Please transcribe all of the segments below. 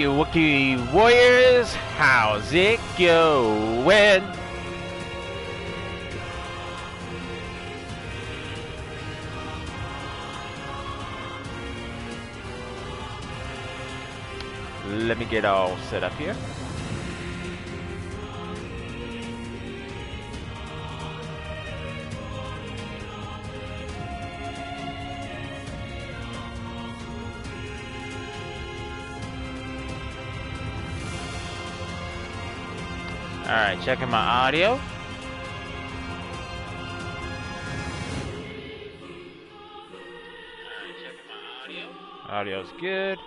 You Wookiee Warriors, how's it going? Let me get all set up here. Alright, checking my audio. Audio's good.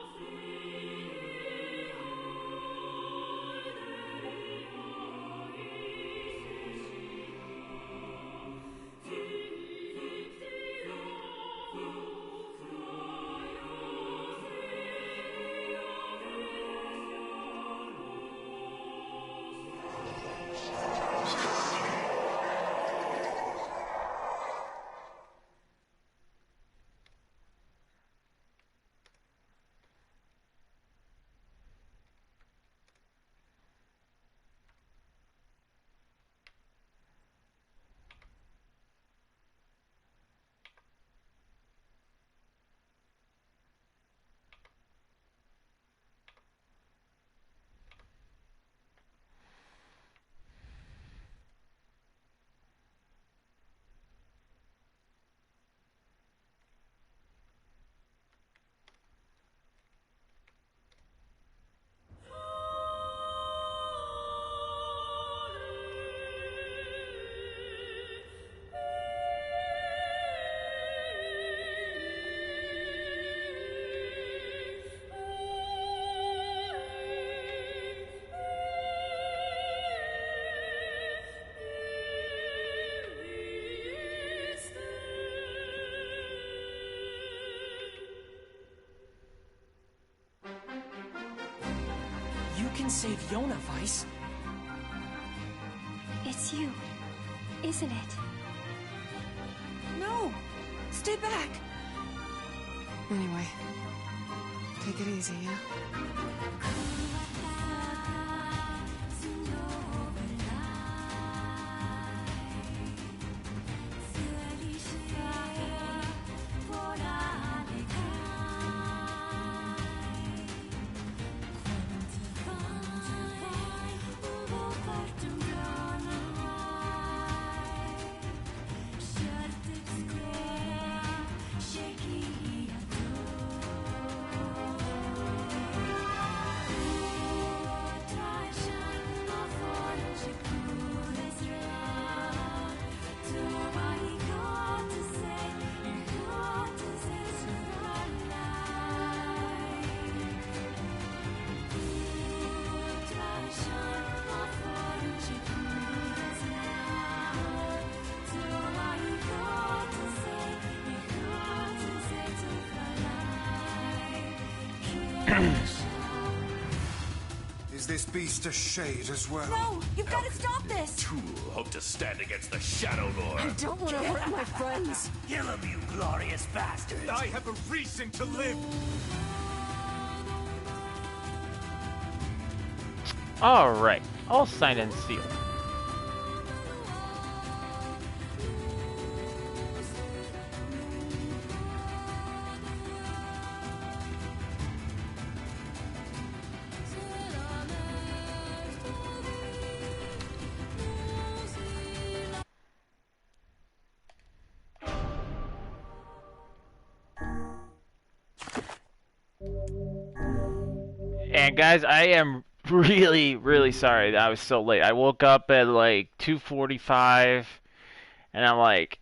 Can save Yona, Vice. It's you, isn't it? No! Stay back! Anyway, take it easy, yeah? Is this beast a shade as well? No! You've got to stop this! Tool hope to stand against the Shadow Lord. I don't want to hurt my friends. Kill him, you glorious bastard! I have a reason to live! Alright, all signed and sealed. And guys, I am really sorry that I was so late. I woke up at like 2:45 and I'm like,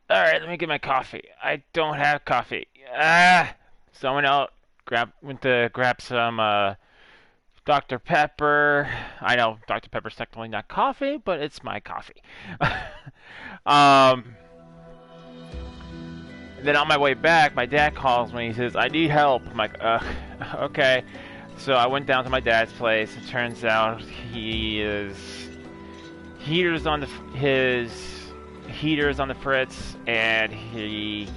alright, let me get my coffee. I don't have coffee. So I went out, went to grab some Dr. Pepper. I know Dr. Pepper's technically not coffee, but it's my coffee. Then on my way back, my dad calls me. He says, I need help. I'm like, okay. So I went down to my dad's place. It turns out his heater's on the fritz, and his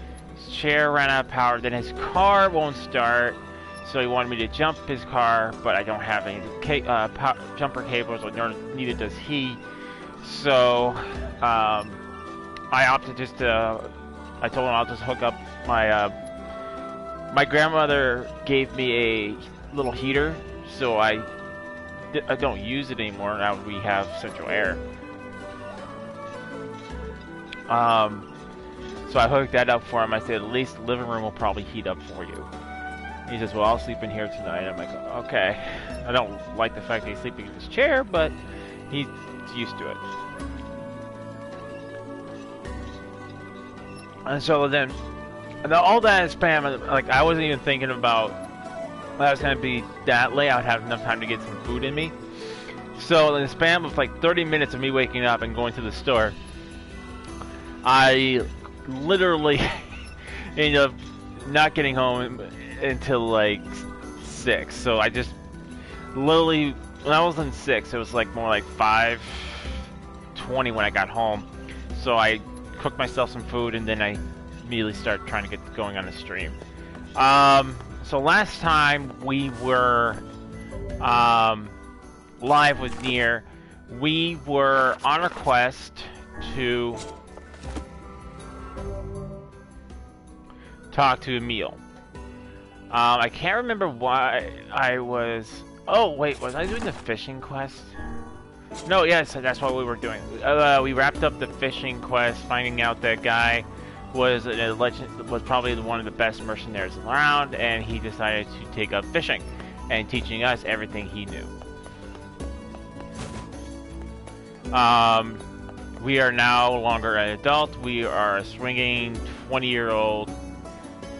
chair ran out of power. Then his car won't start. So he wanted me to jump his car, but I don't have any jumper cables, nor neither does he. So I opted just to. I told him I'll just hook up my. My grandmother gave me a little heater, so I don't use it anymore now we have central air. So I hooked that up for him. I said, at least the living room will probably heat up for you. He says, well, I'll sleep in here tonight. I'm like, okay. I don't like the fact that he's sleeping in his chair, but he's used to it. And so then, all that spam, like, I wasn't even thinking about that I was going to be that late. I would have enough time to get some food in me. So in the span of like 30 minutes of me waking up and going to the store, I literally ended up not getting home until like 6. So I just literally, when I was in 6, it was like more like 5:20 when I got home. So I cooked myself some food and then I immediately started trying to get going on the stream. So last time we were live with Nier, we were on a quest to talk to Emil. I can't remember why I was... Oh, wait, was I doing the fishing quest? No, yes, that's what we were doing. We wrapped up the fishing quest, finding out that guy was was probably one of the best mercenaries around, and he decided to take up fishing and teaching us everything he knew. We are no longer an adult. We are a swinging 20-year-old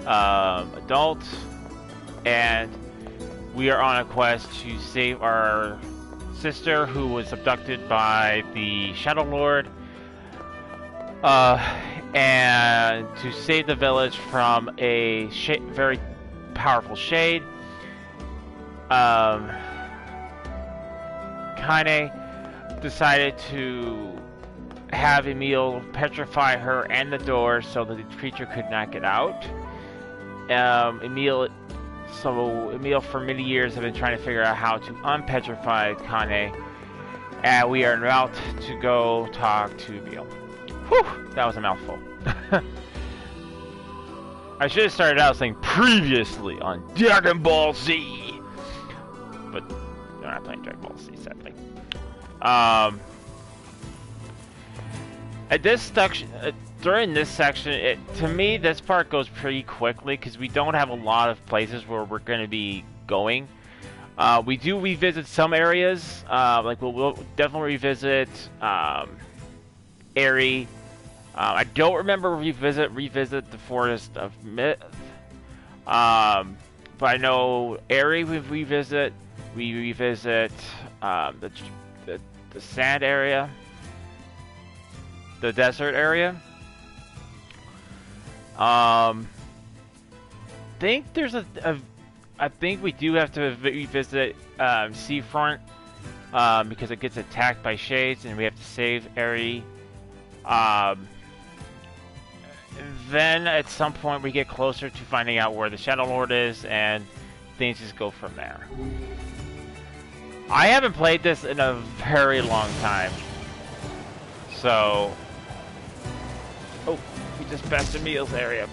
adult, and we are on a quest to save our sister who was abducted by the Shadow Lord, and to save the village from a very powerful shade. Kane decided to have Emil petrify her and the door so that the creature could not get out. Emil for many years have been trying to figure out how to unpetrify Kane, and we are about to go talk to Emil. Whew, that was a mouthful. I should have started out saying previously on Dragon Ball Z, but we're not playing Dragon Ball Z, sadly. At this section, during this section, to me, this part goes pretty quickly because we don't have a lot of places where we're going to be going. We do revisit some areas, like we'll definitely revisit Airy. I don't remember revisit the Forest of Myth, but I know Airy we revisit. We revisit the sand area, the desert area. Think there's I think we do have to revisit Seafront because it gets attacked by shades, and we have to save Airy. Then at some point we get closer to finding out where the Shadow Lord is, and things just go from there. I haven't played this in a very long time, so... Oh, we just passed Emil's area.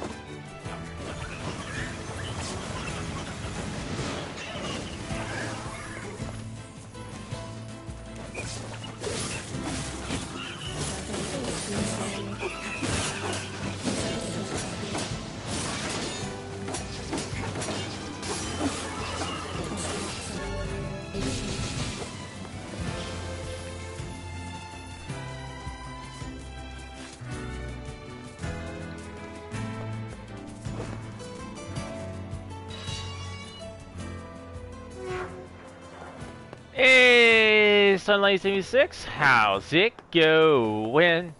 Hey, Sunlight 76, how's it going?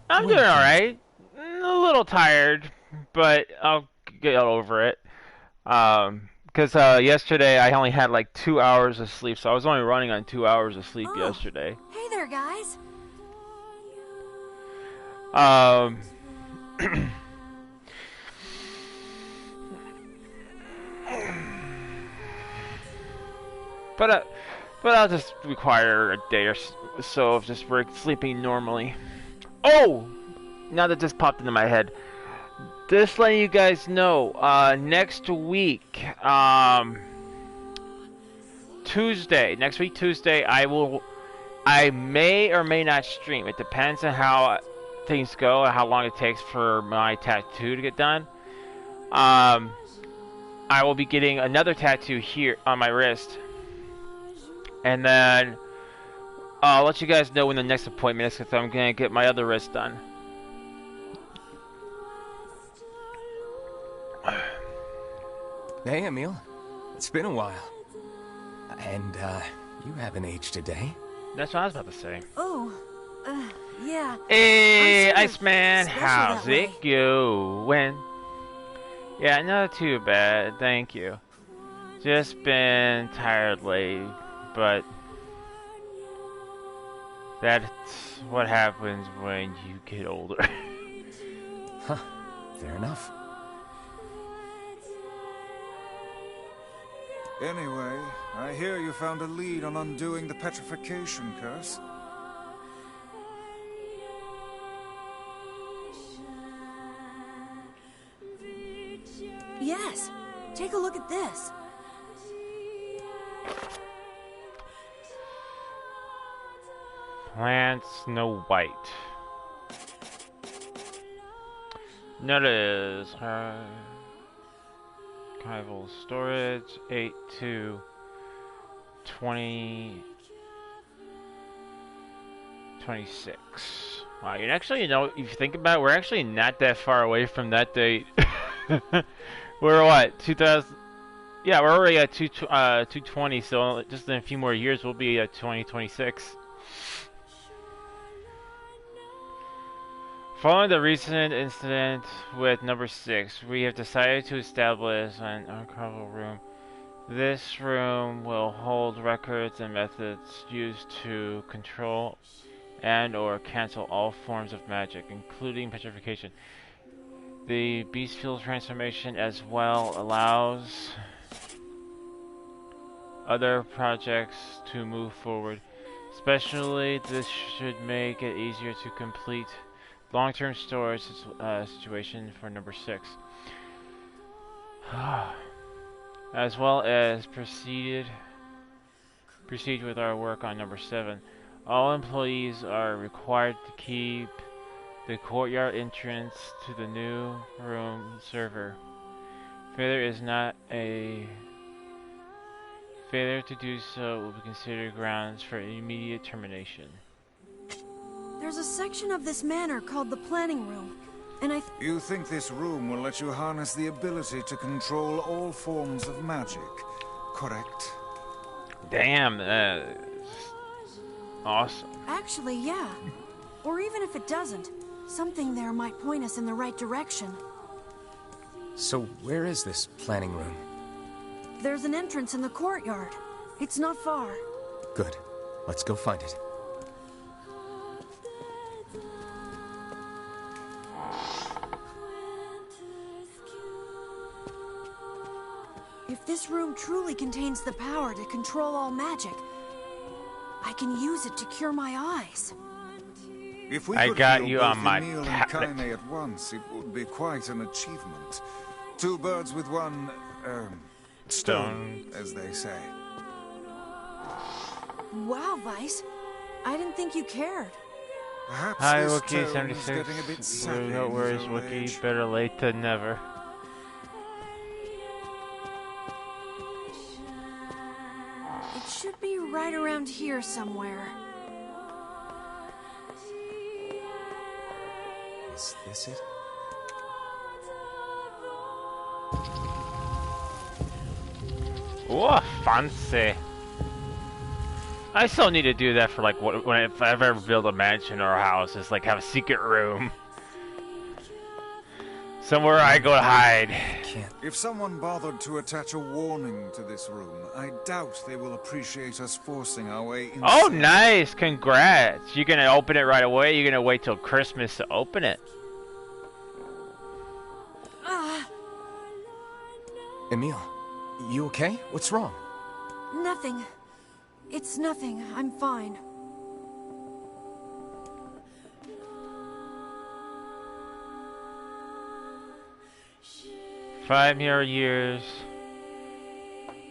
I'm doing alright. A little tired, but I'll get over it. Because yesterday I only had like 2 hours of sleep, so I was only running on 2 hours of sleep yesterday. Hey there, guys. But I'll just require a day or so of just sleeping normally. Oh! Now that just popped into my head. Just letting you guys know, next week, next week Tuesday, I may or may not stream. It depends on how things go and how long it takes for my tattoo to get done. I will be getting another tattoo here on my wrist. And then I'll let you guys know when the next appointment is, because I'm going to get my other wrist done. Hey, Emil. It's been a while. And, you haven't aged a day. That's what I was about to say. Oh, yeah. Hey, I'm sort of Iceman, special how's that it way. going? Yeah, not too bad, thank you. Just been tired lately, but that's what happens when you get older. Huh. Fair enough. Anyway, I hear you found a lead on undoing the petrification curse. Yes. Take a look at this. Plant Snow White. Notice archival storage 8 to 2026. Wow, you actually, you know, if you think about it, we're actually not that far away from that date. We're what, 2000? Yeah, we're already at 220, so just in a few more years we'll be at 2026. Following the recent incident with number 6, we have decided to establish an archival room. This room will hold records and methods used to control and or cancel all forms of magic, including petrification. The beast field transformation as well allows other projects to move forward. Especially, this should make it easier to complete long-term storage situation for number 6. As well as proceed with our work on number 7. All employees are required to keep the courtyard entrance to the new room server. Failure to do so will be considered grounds for immediate termination. There's a section of this manor called the planning room, and You think this room will let you harness the ability to control all forms of magic, correct? Damn, awesome. Actually, yeah. Or even if it doesn't, something there might point us in the right direction. So, where is this planning room? There's an entrance in the courtyard. It's not far. Good. Let's go find it. If this room truly contains the power to control all magic, I can use it to cure my eyes. If we I could got heal you both on my Emil and tablet. Kaine at once, it would be quite an achievement. 2 birds with one, stone, as they say. Wow, Vice. I didn't think you cared. Perhaps Hi, this Wookiee tone is 76. getting a bit sappy No in worries, his old Wookiee. age. Better late than never. It should be right around here somewhere. Is this it? Oh, fancy. I still need to do that for like if I ever build a mansion or a house, is like have a secret room. Somewhere I go to hide. Can't. If someone bothered to attach a warning to this room, I doubt they will appreciate us forcing our way inside. Oh, nice! Congrats! You're gonna open it right away? You're gonna wait till Christmas to open it? Emil, you okay? What's wrong? Nothing. It's nothing. I'm fine. Five more years,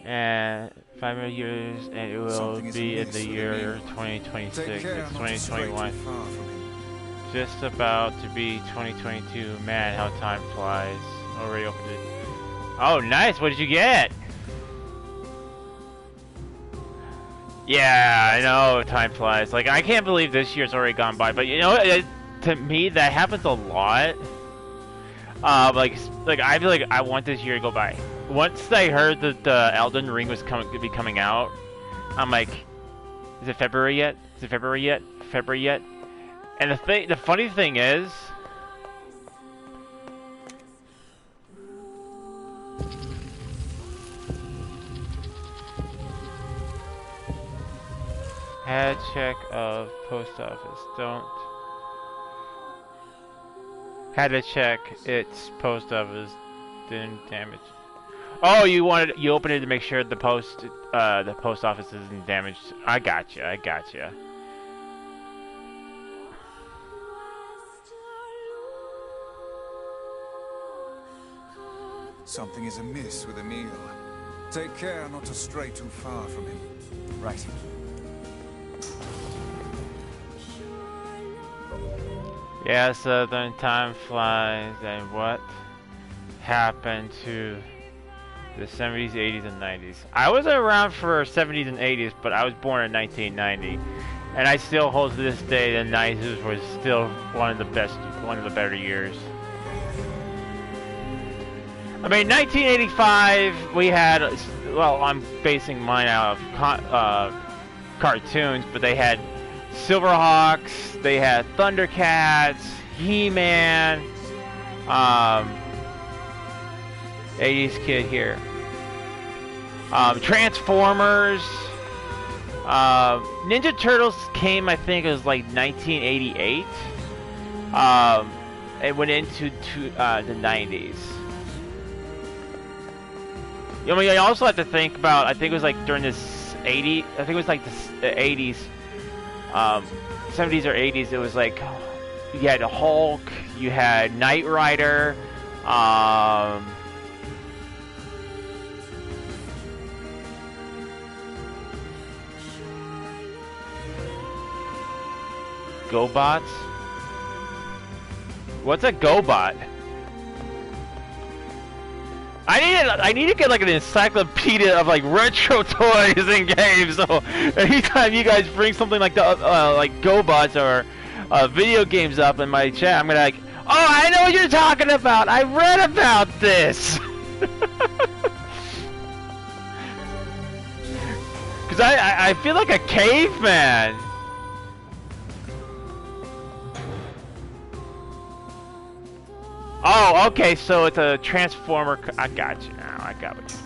and it will Something is be in amiss the with year Emil. 2026. Take care It's not to stray too 2021. far from him. Just about to be 2022. Man, how time flies. Already opened it. Oh, nice. What did you get? Yeah, I know. Time flies. Like, I can't believe this year's already gone by. But you know, to me, that happens a lot. Like I feel like I want this year to go by. Once I heard that the Elden Ring was coming out, I'm like, is it February yet? Is it February yet? February yet? And the funny thing is, head check of post office. Don't. Had to check its post office. Didn't damage. Oh, you opened it to make sure the post office isn't damaged. I gotcha. I gotcha. Something is amiss with Emil. Take care not to stray too far from him. Right. Yeah, so then time flies, and what happened to the 70s, 80s, and 90s? I was around for 70s and 80s, but I was born in 1990, and I still hold to this day the 90s was still one of the better years. I mean, 1985, we had, well, I'm basing mine out of cartoons, but they had Silverhawks, they had Thundercats, He-Man, 80s kid here, Transformers, Ninja Turtles came, I think it was like 1988, it went into the 90s. You know, you also have to think about, I think it was like during this 80s, I think it was like the 80s, 70s or 80s, it was like, you had Hulk, you had Knight Rider, GoBots? What's a GoBot? I need to get like an encyclopedia of like retro toys and games. So anytime you guys bring something like the like GoBots or video games up in my chat, I'm gonna like, oh, I know what you're talking about. I read about this. Cause I feel like a caveman. Oh, okay, so it's a Transformer. I got you now. I got what you're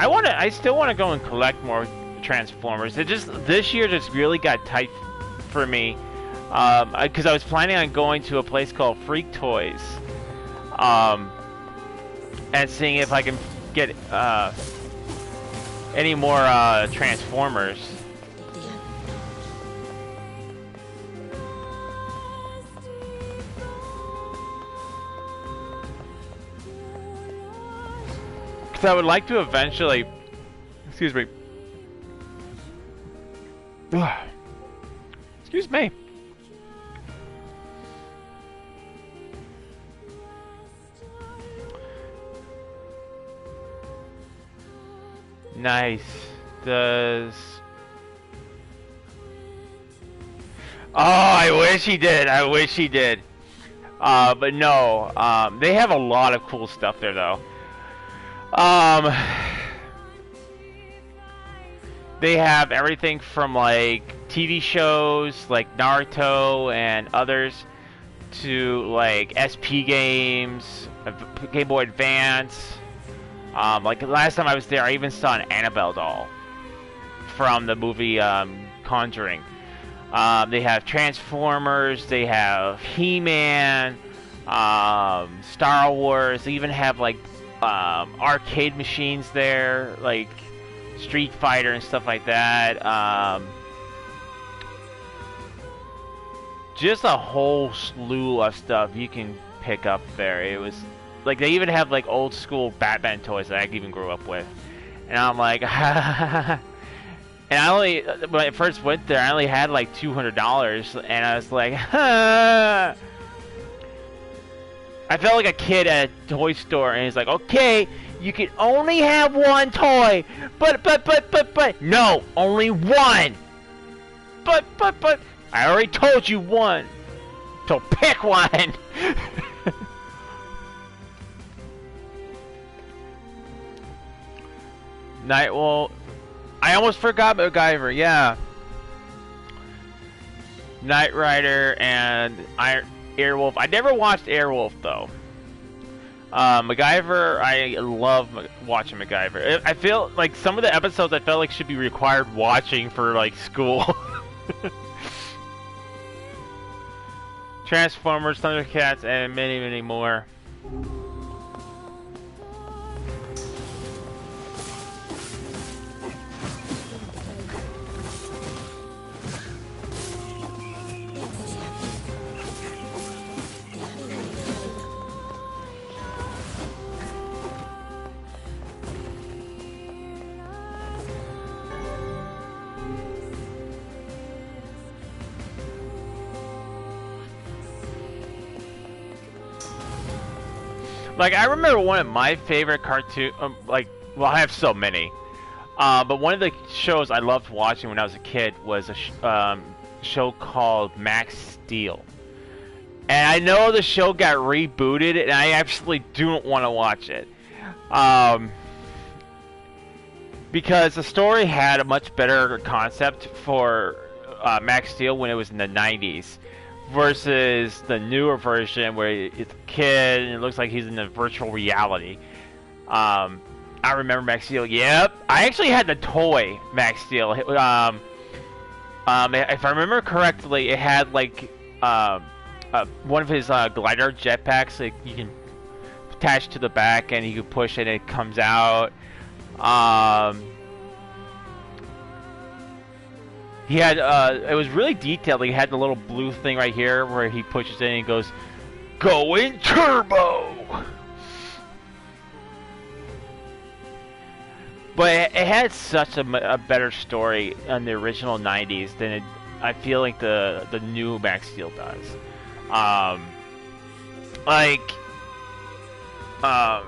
saying. I still want to go and collect more Transformers. It just, this year just really got tight for me. Because I was planning on going to a place called Freak Toys. And seeing if I can get any more Transformers. Because I would like to eventually, excuse me, excuse me. Nice. Does... Oh, I wish he did. I wish he did. But no. They have a lot of cool stuff there, though. They have everything from like TV shows like Naruto and others to like SP games, Game Boy Advance. Like last time I was there, I even saw an Annabelle doll from the movie Conjuring. They have Transformers, they have He-Man, Star Wars. They even have like arcade machines there, like Street Fighter and stuff like that. Just a whole slew of stuff you can pick up there. It was like they even have like old school Batman toys that I even grew up with, and I'm like, and I only when I first went there, I only had like $200, and I was like, I felt like a kid at a toy store, and it's like, okay, you can only have one toy, but no, only one. But I already told you one, so pick one. Well, I almost forgot MacGyver. Yeah, Knight Rider and Airwolf. I never watched Airwolf though. MacGyver, I love watching MacGyver. I feel like some of the episodes I felt like should be required watching for like school. Transformers, Thundercats, and many, many more. Like, I remember one of my favorite cartoon, well, I have so many, but one of the shows I loved watching when I was a kid was a show called Max Steel. And I know the show got rebooted, and I absolutely don't want to watch it. Because the story had a much better concept for Max Steel when it was in the 90s. Versus the newer version where it's a kid and it looks like he's in a virtual reality. I remember Max Steel. Yep, I actually had the toy Max Steel. If I remember correctly, it had like one of his glider jetpacks that you can attach to the back, and you can push it and it comes out. He had, it was really detailed. He had the little blue thing right here where he pushes it and he goes, "Going turbo!" But it had such a better story in the original 90s than I feel like the new Max Steel does. If I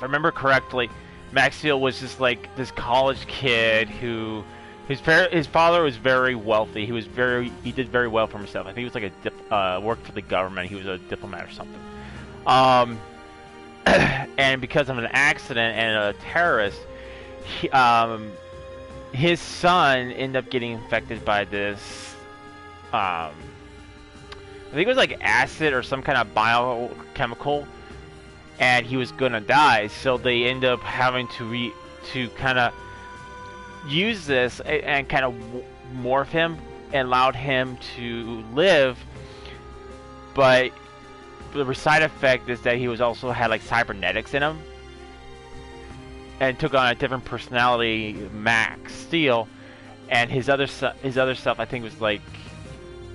remember correctly, Max Steel was just like this college kid who... His father was very wealthy. He did very well for himself. I think he was like worked for the government. He was a diplomat or something. And because of an accident and a terrorist, his son ended up getting infected by this. I think it was like acid or some kind of biochemical, and he was gonna die. So they end up having to kind of use this and kind of morph him and allowed him to live, but the side effect is that he was also had like cybernetics in him and took on a different personality, Max Steel, and his other stuff I think was like,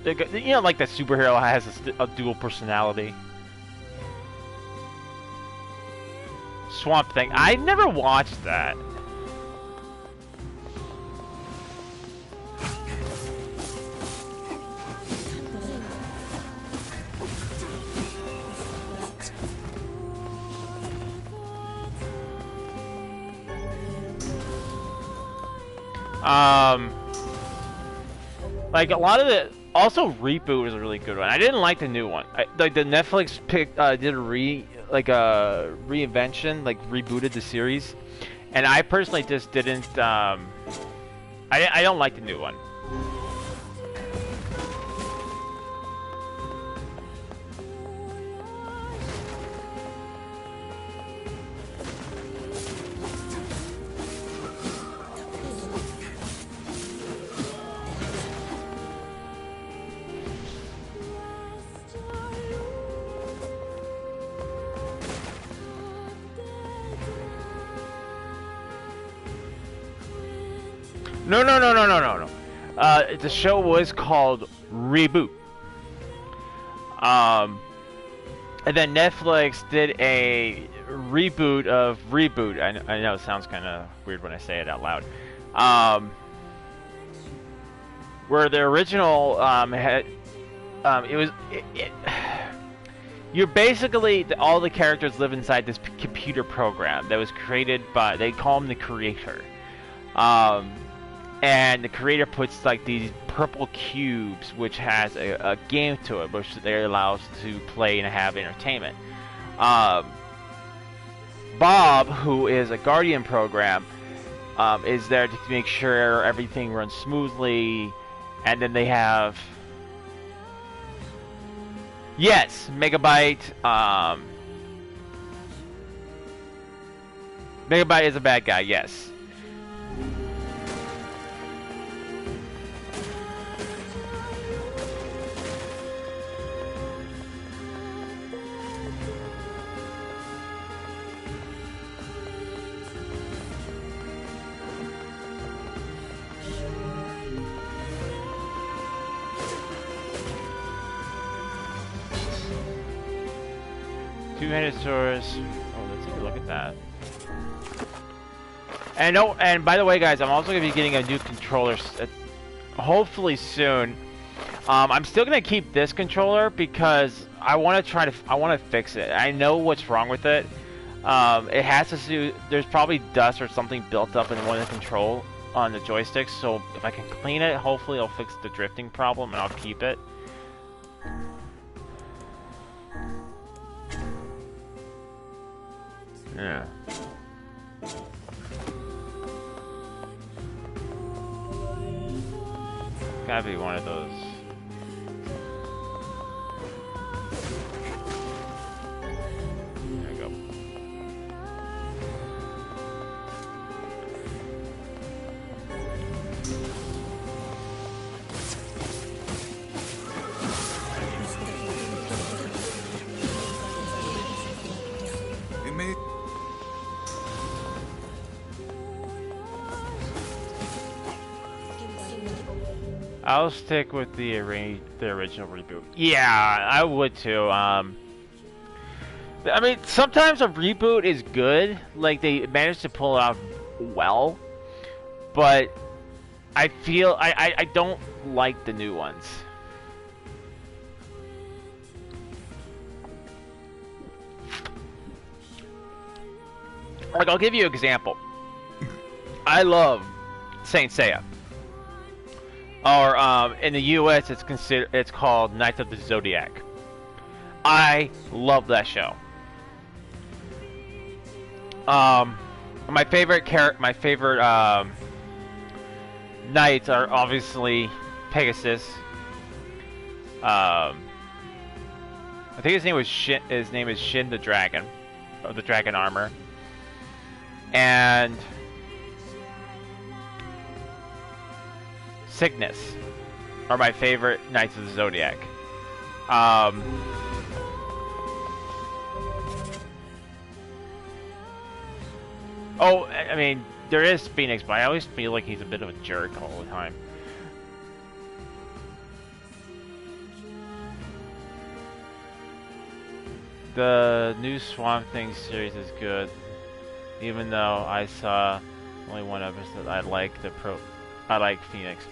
you know, like the superhero has a dual personality. Swamp Thing, I never watched that. Like a lot of the also Reboot was a really good one. I didn't like the new one. Like the Netflix did a reinvention, like rebooted the series, and I personally just didn't. I don't like the new one. No, no, no, no, no, no, no. The show was called Reboot. And then Netflix did a reboot of Reboot. I know it sounds kind of weird when I say it out loud. Where the original had you're basically all the characters live inside this computer program that was created by, they call him the creator, and the creator puts like these purple cubes which has a game to it which they allows to play and have entertainment. Bob, who is a guardian program, is there to make sure everything runs smoothly. And then they have, yes, Megabyte. Megabyte is a bad guy, yes. Two-handed swords. Oh, let's take a look at that. And oh, and by the way, guys, I'm also gonna be getting a new controller, hopefully soon. I'm still gonna keep this controller because I want to fix it. I know what's wrong with it. It has to do. There's probably dust or something built up in one of the control on the joysticks. So if I can clean it, hopefully it'll fix the drifting problem, and I'll keep it. Yeah. Gotta be one of those. There we go. I'll stick with the original reboot. Yeah, I would too. I mean, sometimes a reboot is good, like they managed to pull it out well, but I feel I don't like the new ones. Like, I'll give you an example. I love Saint Seiya. Or in the U.S., it's called Knights of the Zodiac. I love that show. My favorite knights are obviously Pegasus. I think his name was Shin. His name is Shin the Dragon, of the Dragon Armor, and Cygnus are my favorite Knights of the Zodiac. Oh, I mean, there is Phoenix, but I always feel like he's a bit of a jerk all the time. The new Swamp Thing series is good, even though I saw only one episode. I like Phoenix.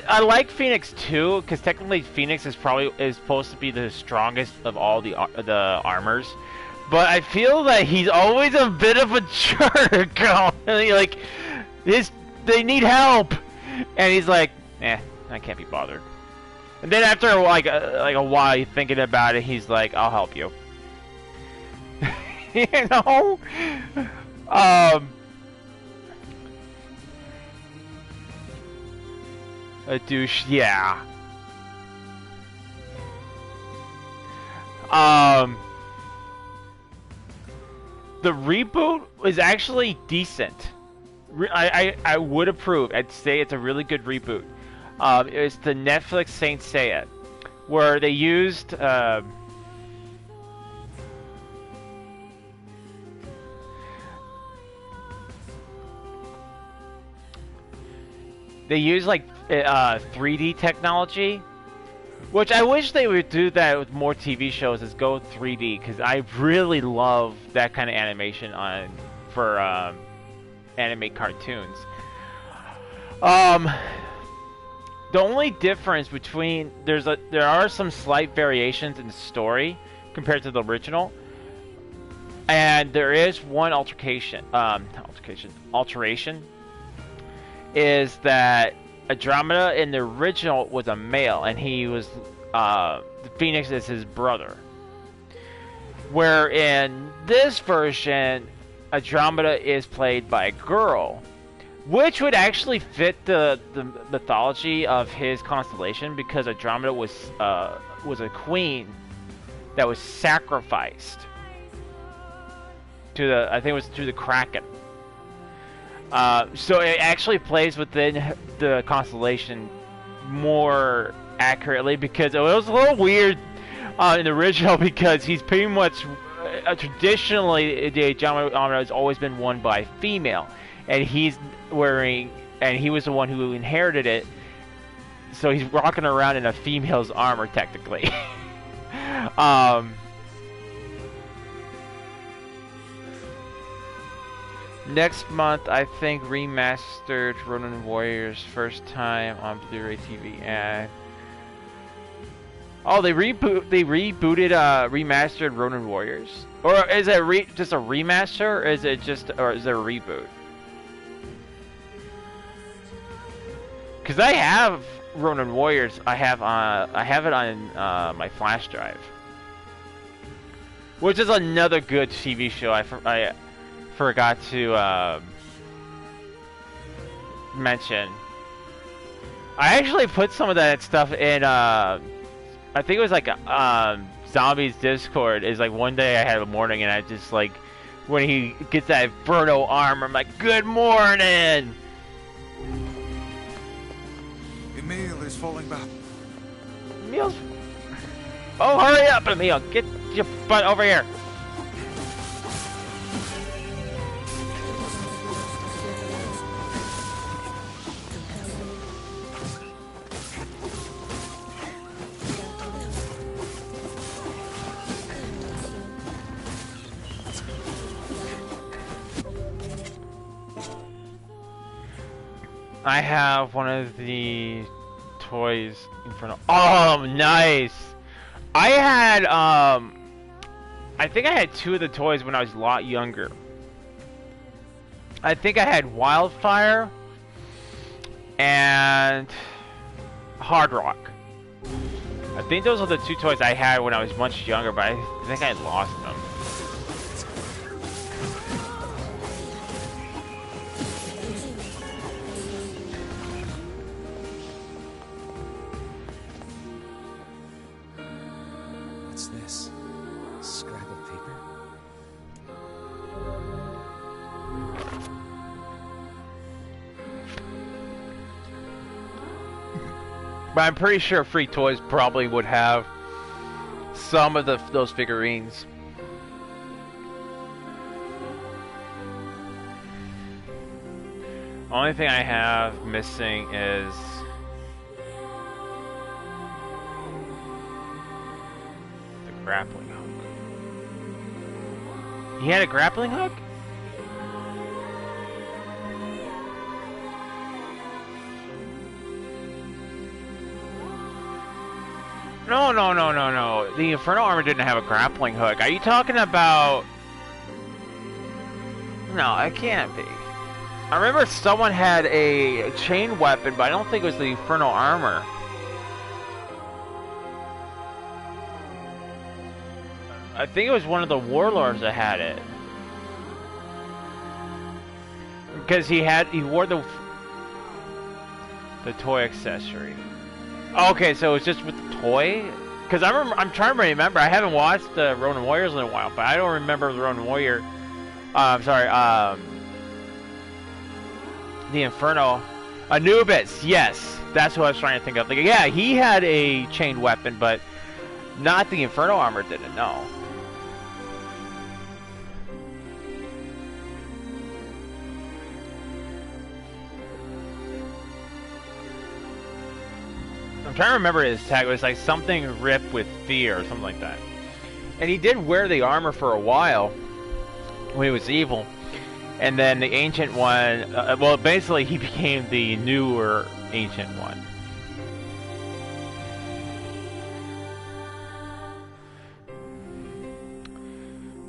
I like Phoenix too, because technically Phoenix is supposed to be the strongest of all the armors, but I feel that he's always a bit of a jerk. Like, they need help, and he's like, I can't be bothered. And then after like a while thinking about it, he's like, I'll help you. You know? A douche, yeah. The reboot is actually decent. I would approve. I'd say it's a really good reboot. It's the Netflix Saint Seiya, where they used They use like 3D technology, which I wish they would do that with more TV shows. Is go 3D, because I really love that kind of animation for anime cartoons. The only difference between there are some slight variations in the story compared to the original, and there is one alteration is that Andromeda in the original was a male, and he was the Phoenix is his brother. Where in this version, Andromeda is played by a girl, which would actually fit the mythology of his constellation, because Andromeda was a queen that was sacrificed to I think it was to the Kraken. So it actually plays within the constellation more accurately, because it was a little weird in the original, because he's pretty much traditionally the Andromeda has always been won by a female, and he was the one who inherited it, so he's rocking around in a female's armor technically. Next month, I think, remastered Ronin Warriors first time on Blu-ray TV ad. Oh, they rebooted remastered Ronin Warriors, or is it just a remaster, or is it a reboot? Because I have Ronin Warriors, I have it on my flash drive, which is another good TV show. I forgot to mention. I actually put some of that stuff in. I think it was like Zombies Discord. Is like one day I had a morning, and I just like when he gets that Inferno armor, I'm like, "Good morning." Emil is falling back. Emil's. Oh, hurry up, Emil! Get your butt over here. I have one of the toys in front of. Oh, nice! I had I think I had two of the toys when I was a lot younger. I think I had Wildfire and Hard Rock. I think those are the two toys I had when I was much younger, but I think I lost them. What's this? Scrap of paper? But I'm pretty sure Free Toys probably would have some of those figurines. Only thing I have missing is the grappling hook. He had a grappling hook? No. The Inferno armor didn't have a grappling hook. Are you talking about... No, it can't be. I remember someone had a chain weapon, but I don't think it was the Inferno armor. I think it was one of the warlords that had it. Because he wore the toy accessory. Okay, so it's just with the toy? Because I'm trying to remember. I haven't watched the Ronin Warriors in a while, but I don't remember the Ronin Warrior. I'm sorry. The Inferno. Anubis. Yes, that's what I was trying to think of. Like, yeah, he had a chain weapon, but not the Inferno armor. Didn't know. trying to remember his tag. It was like something Rip with fear or something like that. And he did wear the armor for a while when he was evil. And then the Ancient One, well, basically he became the newer Ancient One.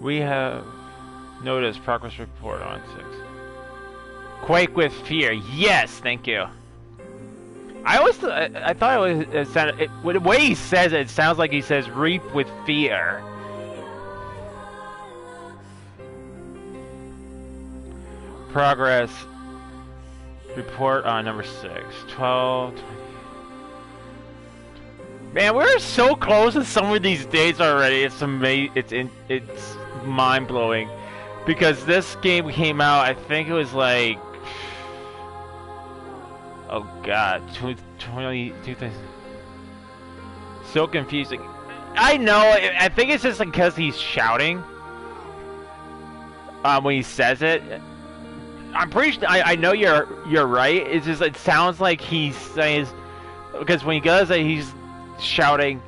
We have noticed progress report on 6. Quake with fear. Yes, thank you. I thought it sounded, the way he says it, it sounds like he says reap with fear. Progress report on number 6. 12. 20. Man, we're so close to some of these dates already. It's amazing. It's mind-blowing. Because this game came out, I think it was like, oh god, 2000. So confusing. I know, I think it's just because he's shouting when he says it. I'm pretty sure, I know you're right. It's just, it sounds like he says, because when he does it, he's shouting,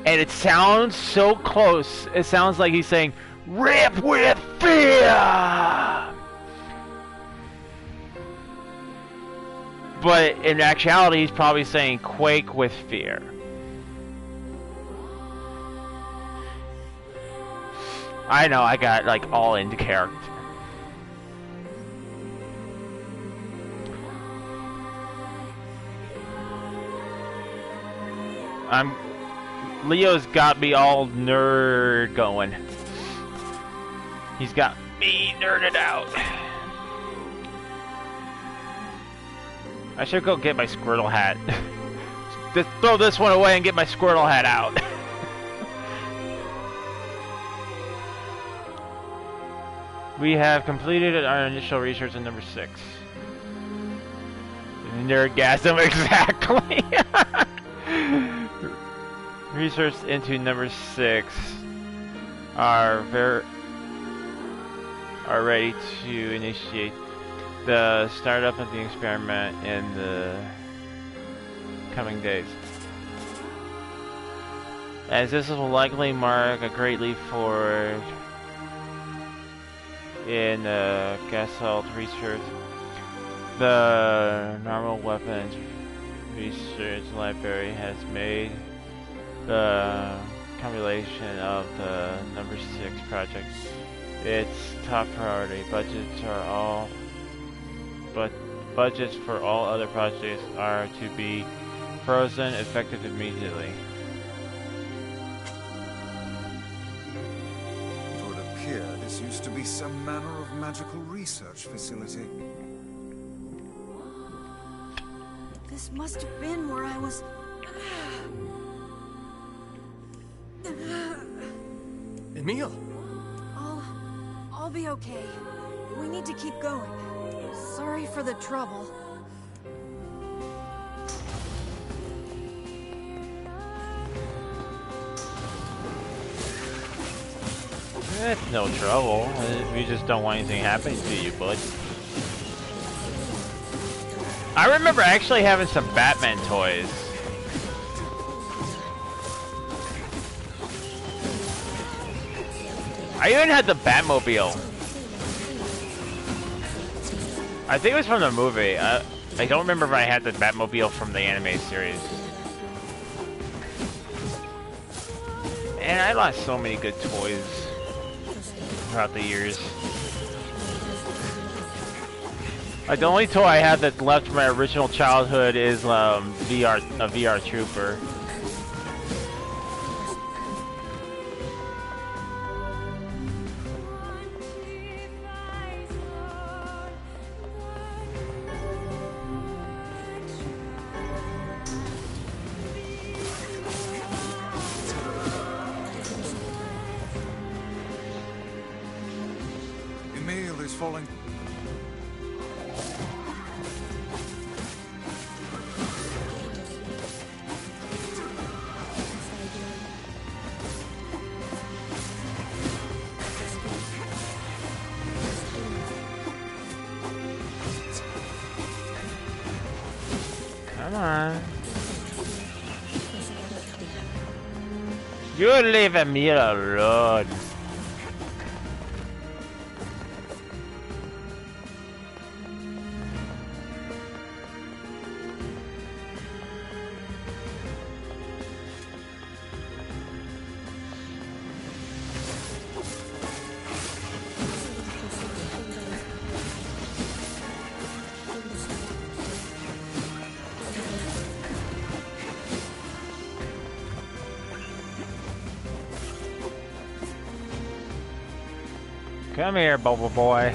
and it sounds so close. It sounds like he's saying, "Rip with fear!" But in actuality, he's probably saying, "Quake with fear." I know, I got like all into character. Leo's got me all nerd going. He's got me nerded out. I should go get my Squirtle hat. Just throw this one away and get my Squirtle hat out. We have completed our initial research on number 6. Nerdgasm, exactly. Research into number 6 are ready to initiate the startup of the experiment in the coming days. As this will likely mark a great leap forward in Gasalt research, the normal weapons research library has made the compilation of the number 6 project its top priority. Budgets for all other projects are to be frozen effective immediately. It would appear this used to be some manner of magical research facility. This must have been where I was... Emil! I'll be okay. We need to keep going. Sorry for the trouble. It's no trouble. We just don't want anything happening to you, bud. I remember actually having some Batman toys. I even had the Batmobile. I think it was from the movie. I don't remember if I had the Batmobile from the anime series. And I lost so many good toys throughout the years. Like, the only toy I have that's left from my original childhood is a VR Trooper. Emil is falling. Come on. You leave me alone. Come here, Bubble Boy.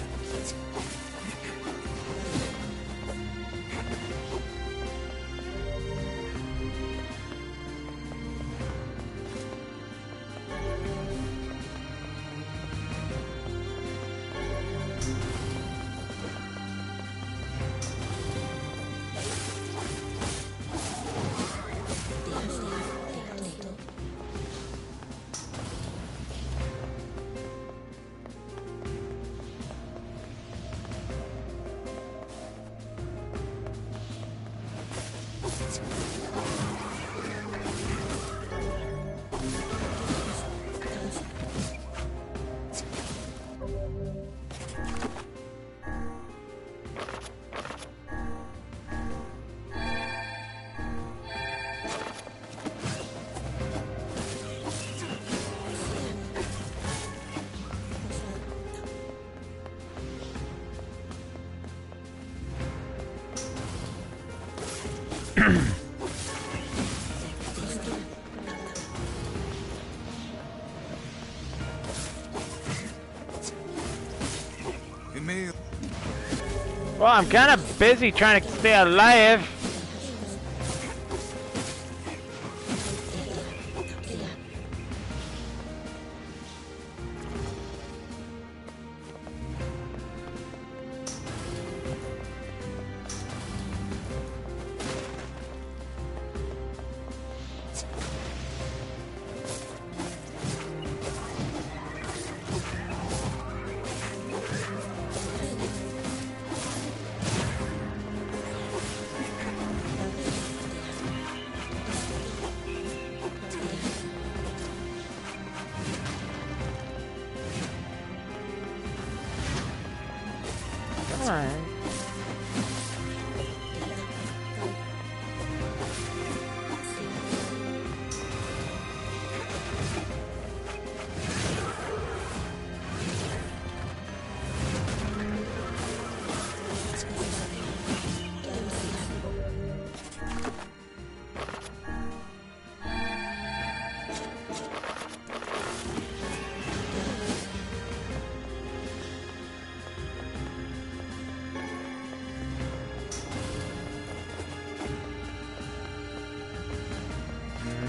Emil. Well, I'm kind of busy trying to stay alive. Alright.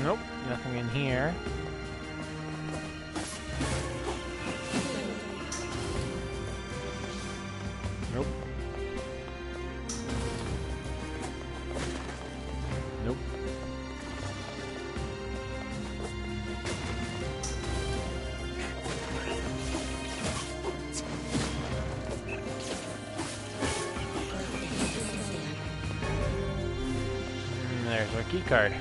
Nope, nothing in here. Nope. Nope. There's our key card.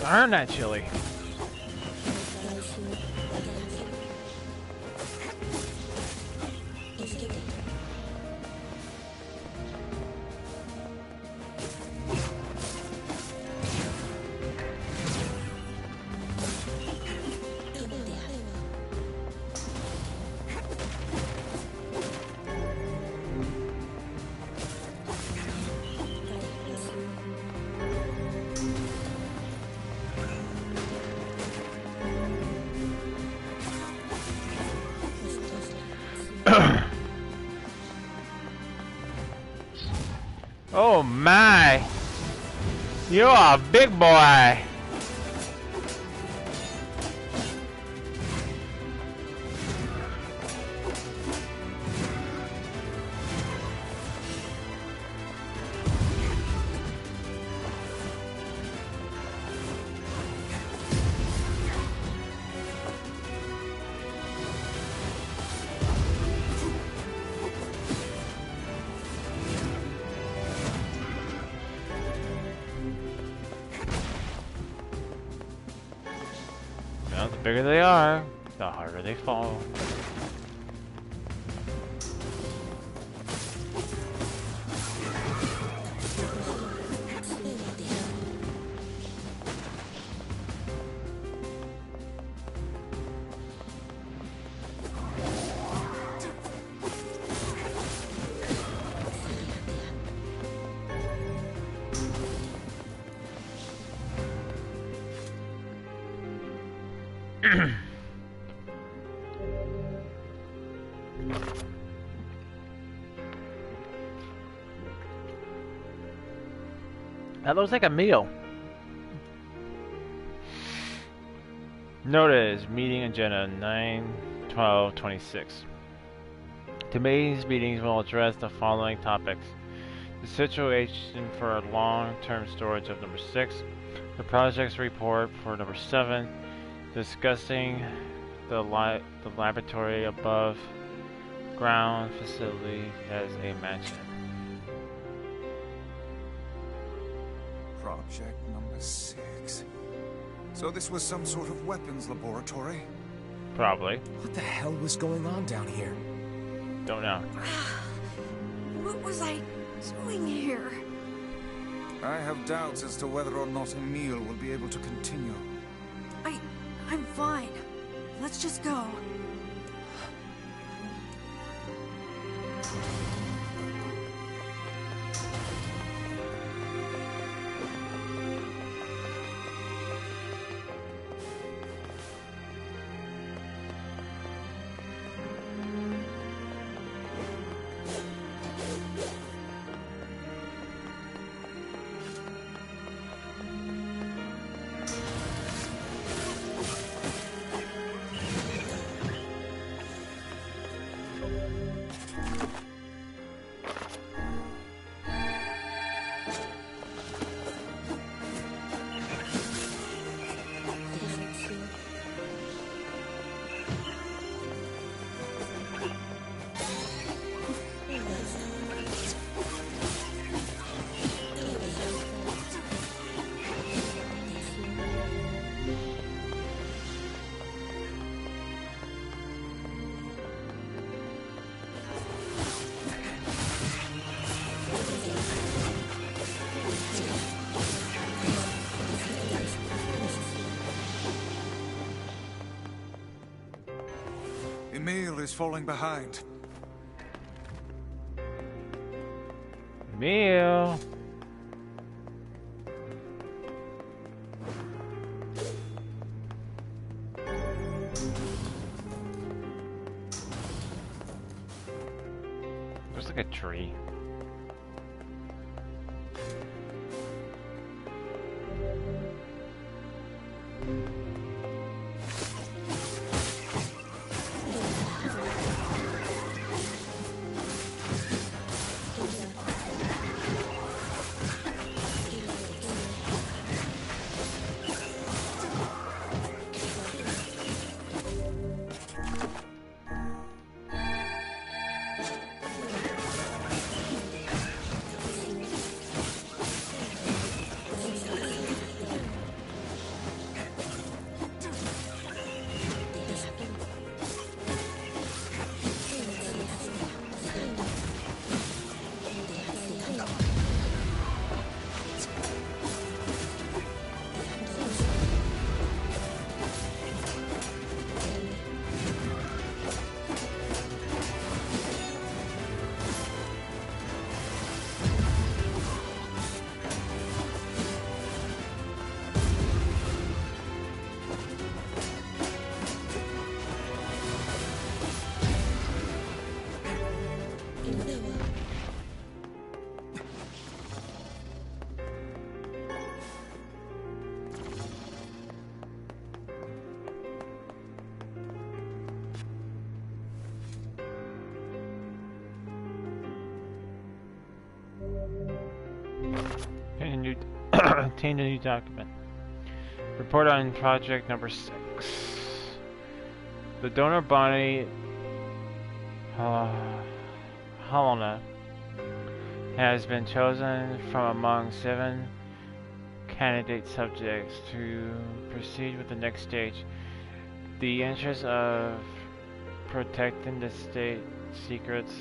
Darn that chili. Oh my! You're a big boy! Well, the bigger they are, the harder they fall. That looks like a meal. Notice meeting agenda 9/12/26. Today's meetings will address the following topics: the situation for long-term storage of number 6, the project's report for number 7, discussing the laboratory above ground facility as a mansion. Project number 6. So this was some sort of weapons laboratory? Probably. What the hell was going on down here? Don't know. What was I doing here? I have doubts as to whether or not Emil will be able to continue. I'm fine. Let's just go. Emil is falling behind. Meal. Looks like a tree. obtained a new document. Report on project number 6. The donor body, Helena, has been chosen from among 7 candidate subjects to proceed with the next stage. The interest of protecting the state secrets,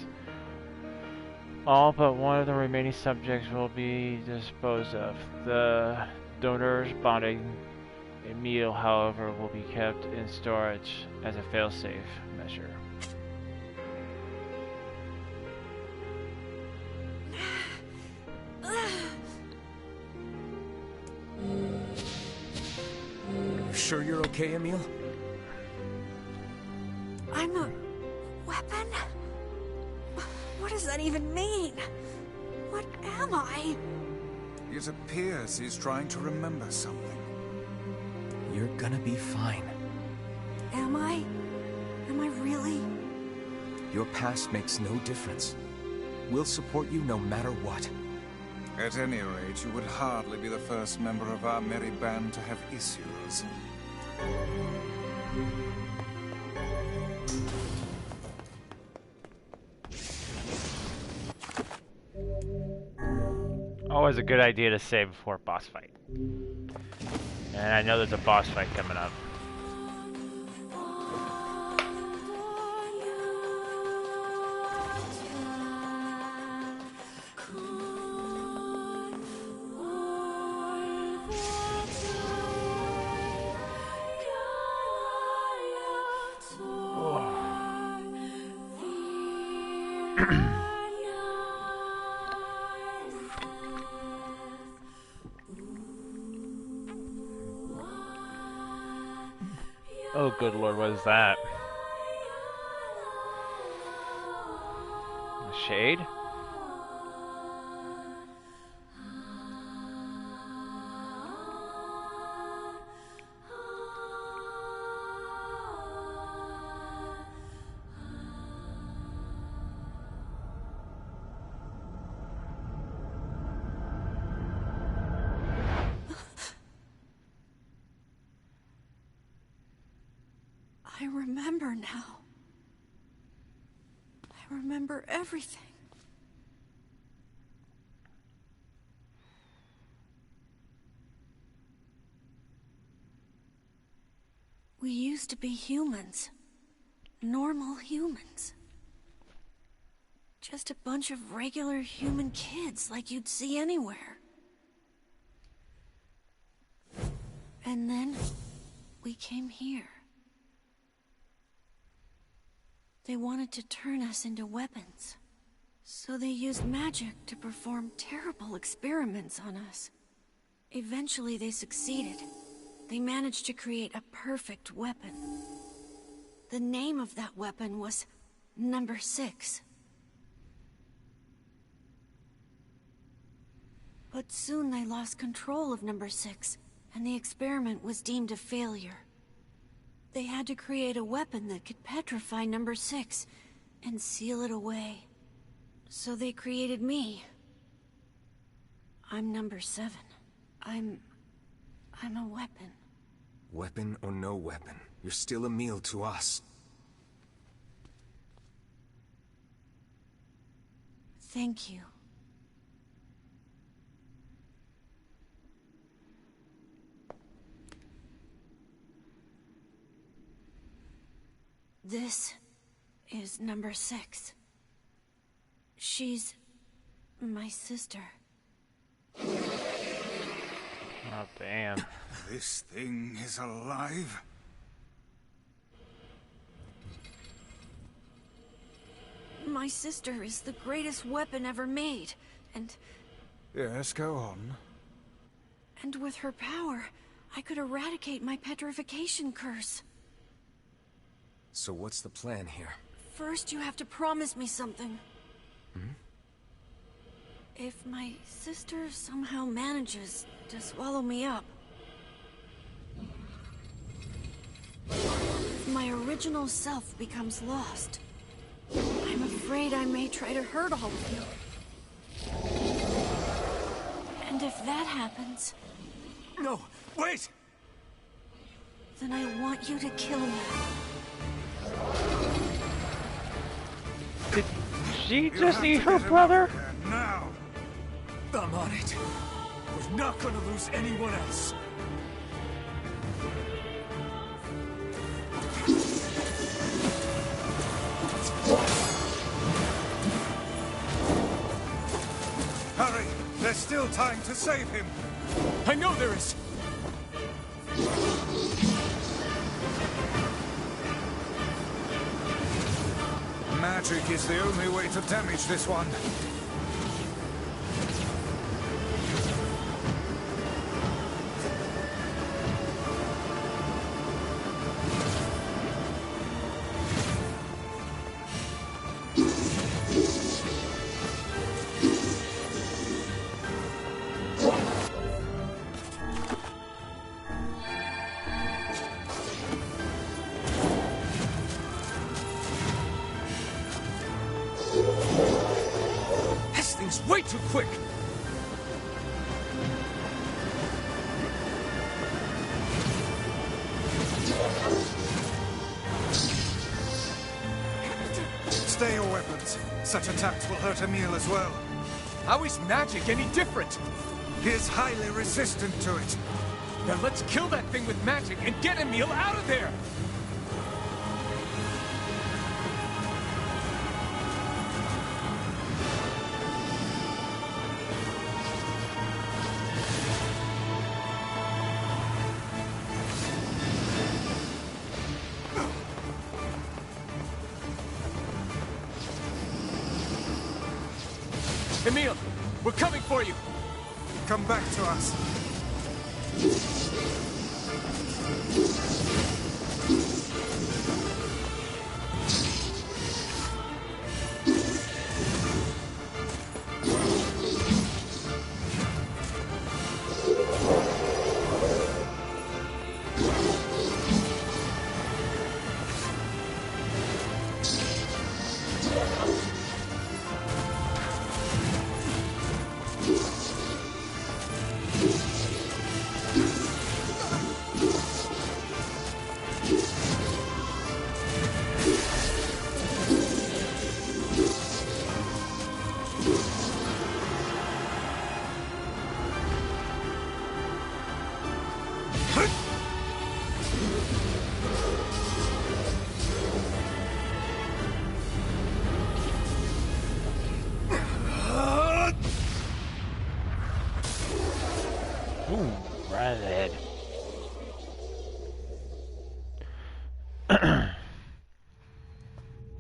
all but one of the remaining subjects will be disposed of. The donor's body, Emil, however, will be kept in storage as a failsafe measure. Sure you're okay, Emil? I'm a weapon? What does that even mean? What am I? It appears he's trying to remember something. You're gonna be fine. Am I? Am I really? Your past makes no difference. We'll support you no matter what. At any rate, you would hardly be the first member of our merry band to have issues. Always a good idea to save before a boss fight. And I know there's a boss fight coming up. Oh, good lord, what is that? A shade? I remember now. I remember everything. We used to be humans. Normal humans. Just a bunch of regular human kids like you'd see anywhere. And then we came here. They wanted to turn us into weapons. So they used magic to perform terrible experiments on us. Eventually they succeeded. They managed to create a perfect weapon. The name of that weapon was Number 6. But soon they lost control of Number 6, and the experiment was deemed a failure. They had to create a weapon that could petrify Number 6 and seal it away. So they created me. I'm Number 7. I'm a weapon. Weapon or no weapon, you're still a meal to us. Thank you. This is Number 6. She's my sister. Oh, damn. This thing is alive? My sister is the greatest weapon ever made, and Yes, go on. with her power, I could eradicate my petrification curse. So what's the plan here? First, you have to promise me something. If my sister somehow manages to swallow me up, if my original self becomes lost, I'm afraid I may try to hurt all of you. And if that happens, No, wait! Then I want you to kill me. Did she just eat her brother? Now! I'm on it. We're not gonna lose anyone else. Hurry! There's still time to save him! I know there is! Magic is the only way to damage this one. This thing's way too quick! Stay your weapons. Such attacks will hurt Emil as well. How is magic any different? He is highly resistant to it. Then let's kill that thing with magic and get Emil out of there! Emil, we're coming for you! Come back to us. Ooh, right ahead.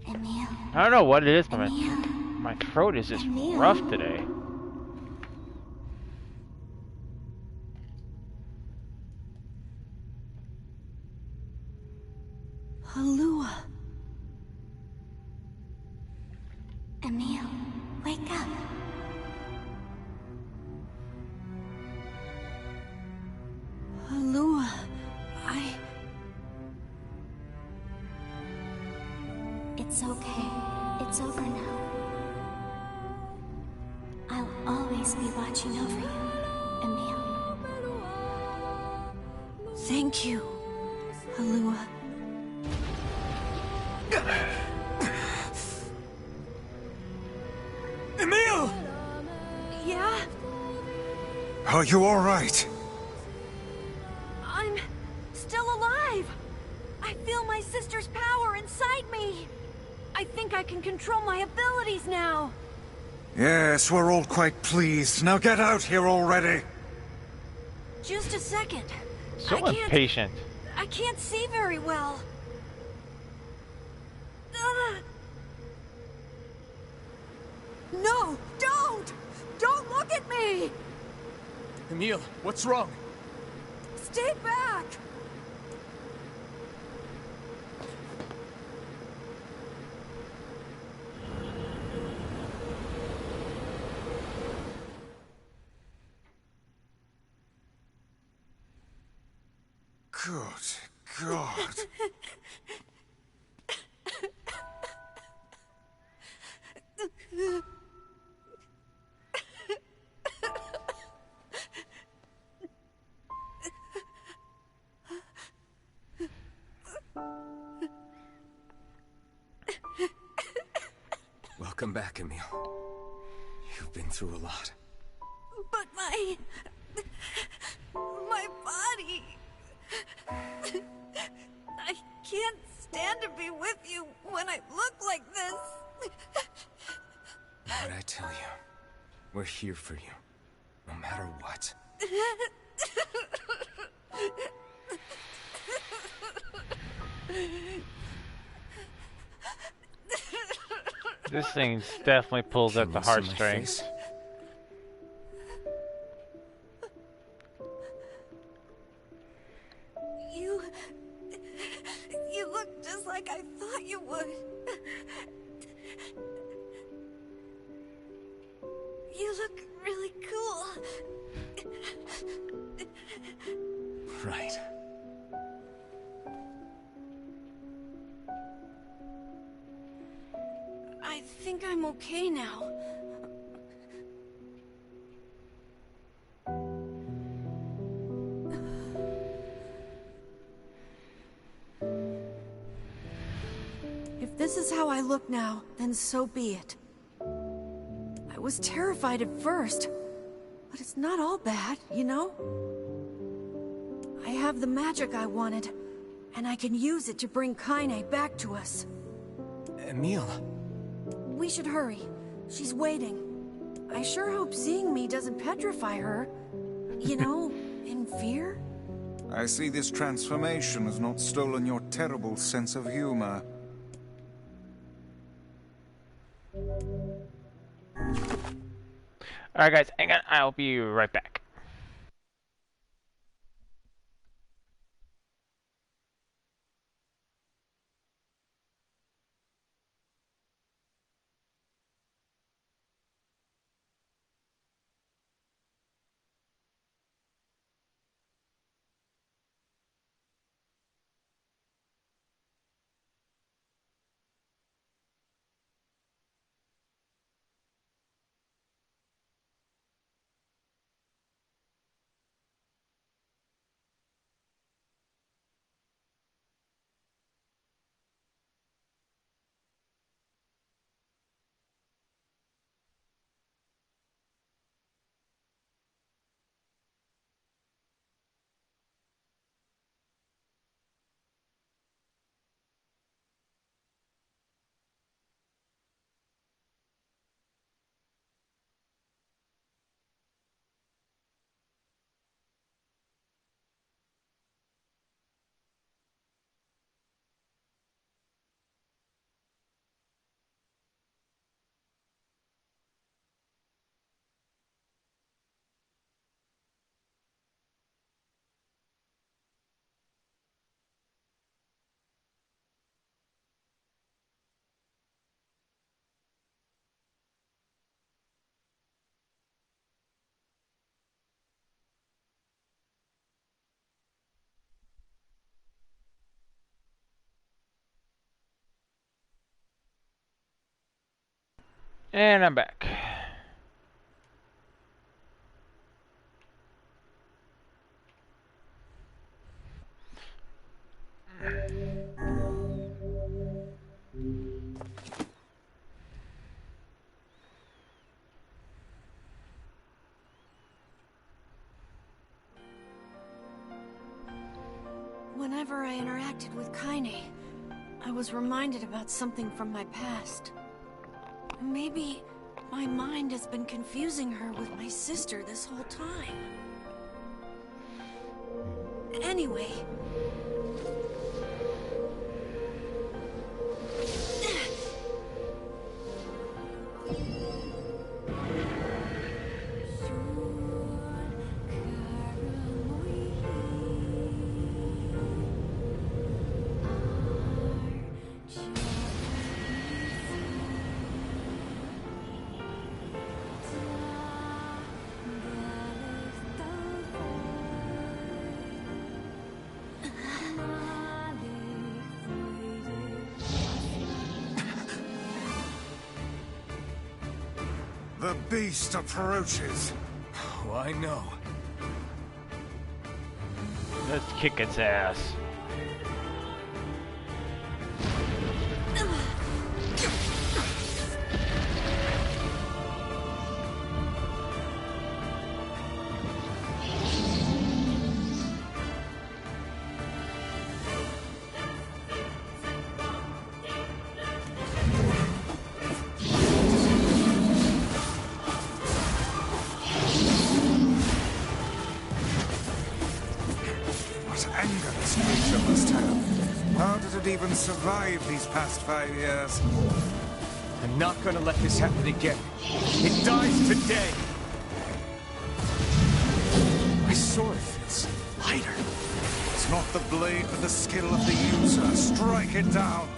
Emil. I don't know what it is, but Emil. my throat is just Emil. rough today. Halua. Emil, wake up. Halua, It's okay. It's over now. I'll always be watching over you, Emil. Thank you, Halua. Emil! Yeah? Are you all right? I'm still alive! I feel my sister's power inside me! I think I can control my abilities now! Yes, we're all quite pleased. Now get out here already. Just a second. So I can't- impatient. I can't see very well. No! Don't! Don't look at me! Emil, what's wrong? Stay back! Good God. back, Emil. You've been through a lot. But my body... I can't stand to be with you when I look like this. What'd I tell you? We're here for you, no matter what. This thing definitely pulls at the heartstrings. You look just like I thought you would. You look really cool. Right. I think I'm okay now. If this is how I look now, then so be it. I was terrified at first, but it's not all bad, you know? I have the magic I wanted, and I can use it to bring Kaine back to us. Emil. We should hurry. She's waiting. I sure hope seeing me doesn't petrify her. You know, in fear? I see this transformation has not stolen your terrible sense of humor. Alright guys, hang on, I'll be right back. And I'm back. Whenever I interacted with Kaine, I was reminded about something from my past. Maybe my mind has been confusing her with my sister this whole time. Anyway... The beast approaches. Oh, I know. Let's kick its ass. even survived these past 5 years. I'm not gonna let this happen again. It dies today! My sword feels lighter. It's not the blade, but the skill of the user. Strike it down!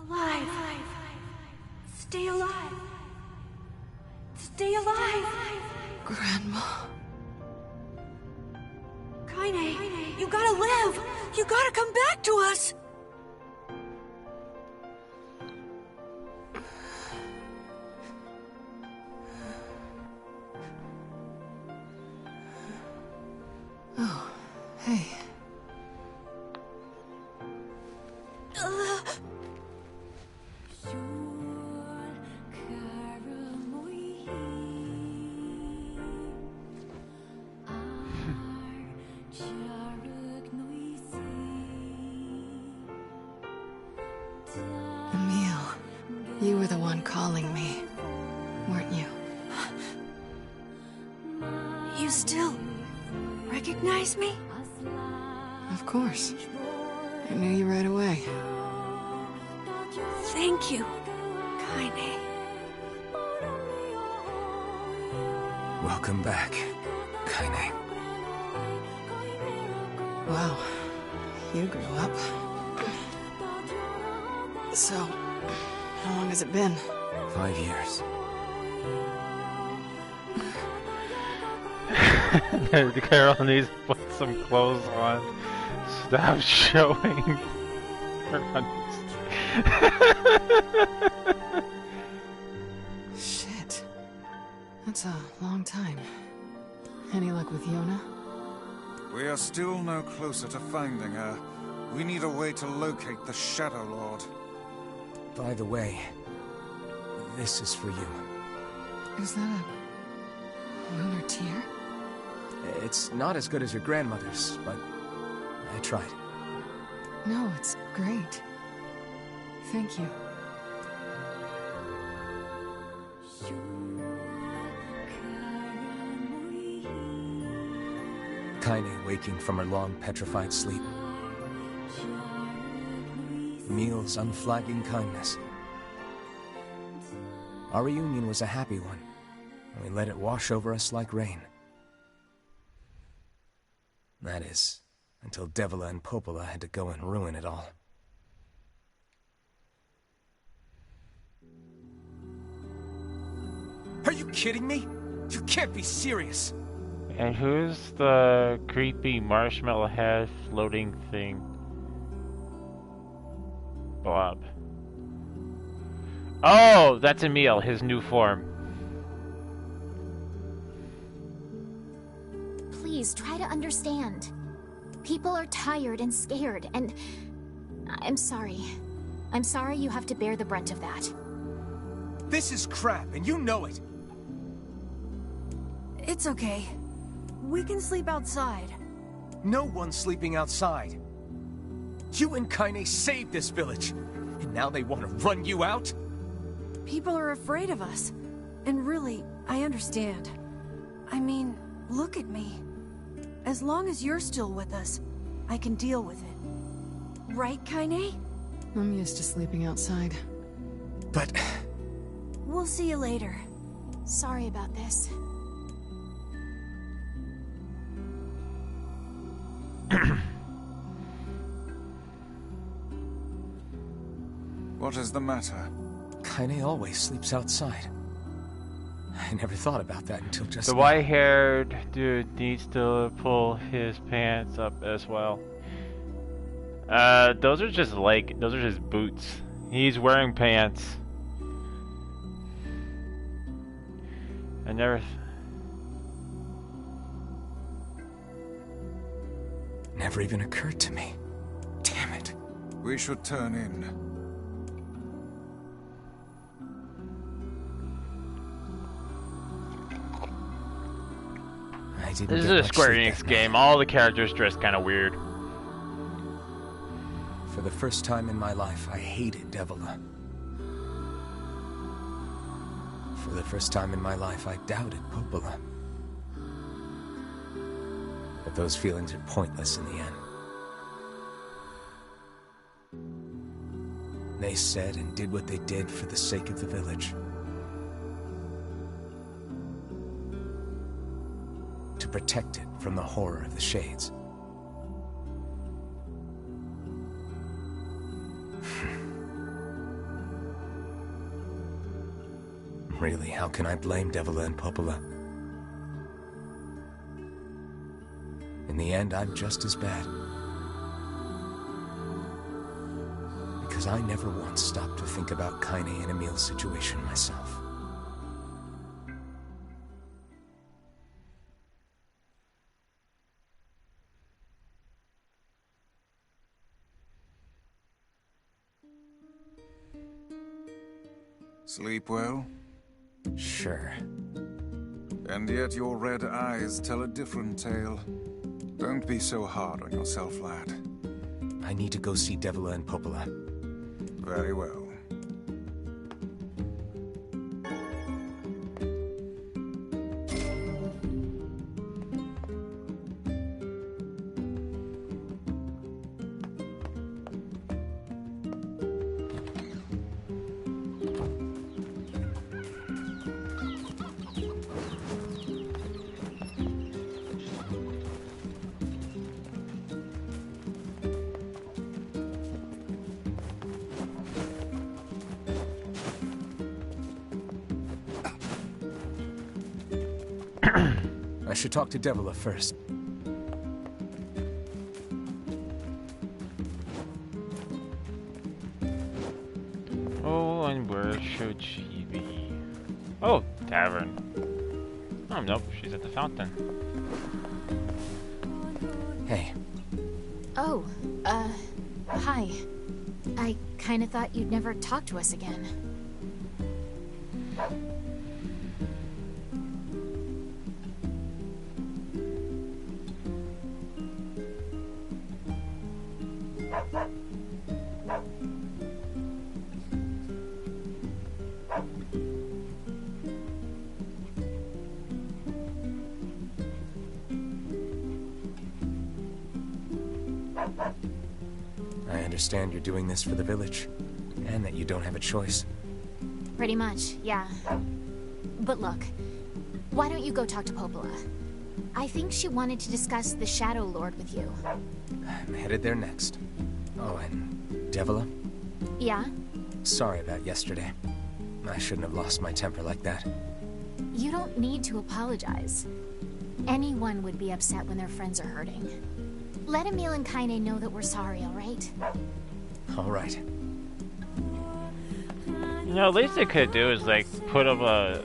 Alive. Stay alive. Stay alive. Grandma. Kaine, you gotta live. You gotta come back to us. Oh, hey. Emil, you were the one calling me, weren't you? You still recognize me? Of course. I knew you right away. Thank you, Kaine. Welcome back, Kaine. Wow, you grew up. So, how long has it been? 5 years. The girl needs to put some clothes on. Stop showing her Shit. That's a long time. Any luck with Yona? We are still no closer to finding her. We need a way to locate the Shadow Lord. By the way, this is for you. Is that a lunar tear? It's not as good as your grandmother's, but I tried. No, it's great. Thank you. Kaine waking from her long petrified sleep. Emil's unflagging kindness. Our reunion was a happy one, and we let it wash over us like rain. That is, until Devila and Popola had to go and ruin it all. Are you kidding me? You can't be serious! And who's the creepy marshmallow head floating thing? Bob. Oh, that's Emil, his new form. Please try to understand. People are tired and scared, and I'm sorry. I'm sorry you have to bear the brunt of that. This is crap, and you know it! It's okay. We can sleep outside. No one's sleeping outside. You and Kaine saved this village, and now they want to run you out? People are afraid of us. And really, I understand. I mean, look at me. As long as you're still with us, I can deal with it. right, Kaine? I'm used to sleeping outside. But... We'll see you later. Sorry about this. What is the matter? Kaine always sleeps outside. I never thought about that until just The now. white-haired dude needs to pull his pants up as well. Those are just boots. He's wearing pants. I never... Never even occurred to me. Damn it. We should turn in. I didn't This is get a much Square sleep Enix that game. night. All the characters dress kind of weird. For the first time in my life, I hated Devila. For the first time in my life, I doubted Popola. But those feelings are pointless in the end. They said and did what they did for the sake of the village. To protect it from the horror of the Shades. Really, how can I blame Devila and Popola? In the end, I'm just as bad. Because I never once stopped to think about Kaine and Emil's situation myself. Sleep well? Sure. And yet your red eyes tell a different tale. Don't be so hard on yourself, lad. I need to go see Devila and Popola. Very well. I should talk to Devila first. Oh, and where should she be? Oh, tavern. Oh, nope, she's at the fountain. Hey, Oh, hi. I kinda thought you'd never talk to us again. I understand you're doing this for the village, and that you don't have a choice. Pretty much, yeah. But look, why don't you go talk to Popola? I think she wanted to discuss the Shadow Lord with you. I'm headed there next. Oh, and Devila? Yeah? Sorry about yesterday. I shouldn't have lost my temper like that. You don't need to apologize. Anyone would be upset when their friends are hurting. Let Emil and Kaine know that we're sorry, alright? All right. You know, at least they could do is like put up a,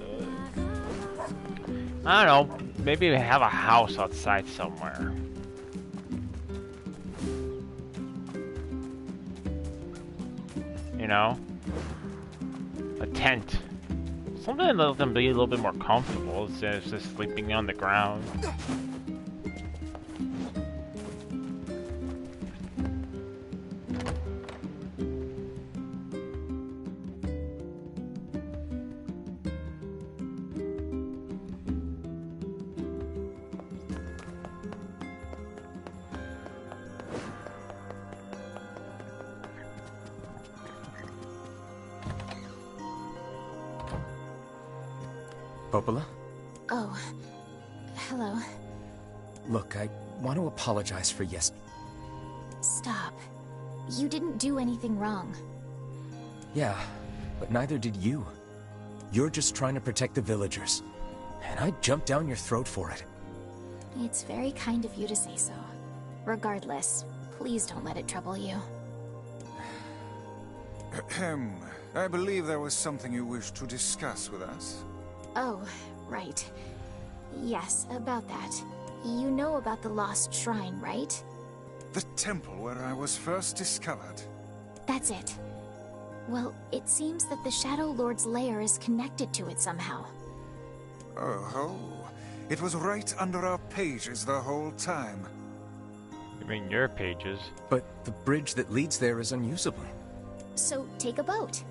I don't know, maybe have a house outside somewhere. You know, a tent, something to let them be a little bit more comfortable instead of just sleeping on the ground. Popola? Oh, hello. Look, I want to apologize for Stop. You didn't do anything wrong. Yeah, but neither did you. You're just trying to protect the villagers. And I jumped down your throat for it. It's very kind of you to say so. Regardless, please don't let it trouble you. Ahem. I believe there was something you wished to discuss with us. Oh, right. Yes, about that. You know about the lost shrine, right? The temple where I was first discovered. That's it. Well, it seems that the Shadow Lord's lair is connected to it somehow. Oh, it was right under our pages the whole time. You mean your pages? But the bridge that leads there is unusable. So, take a boat.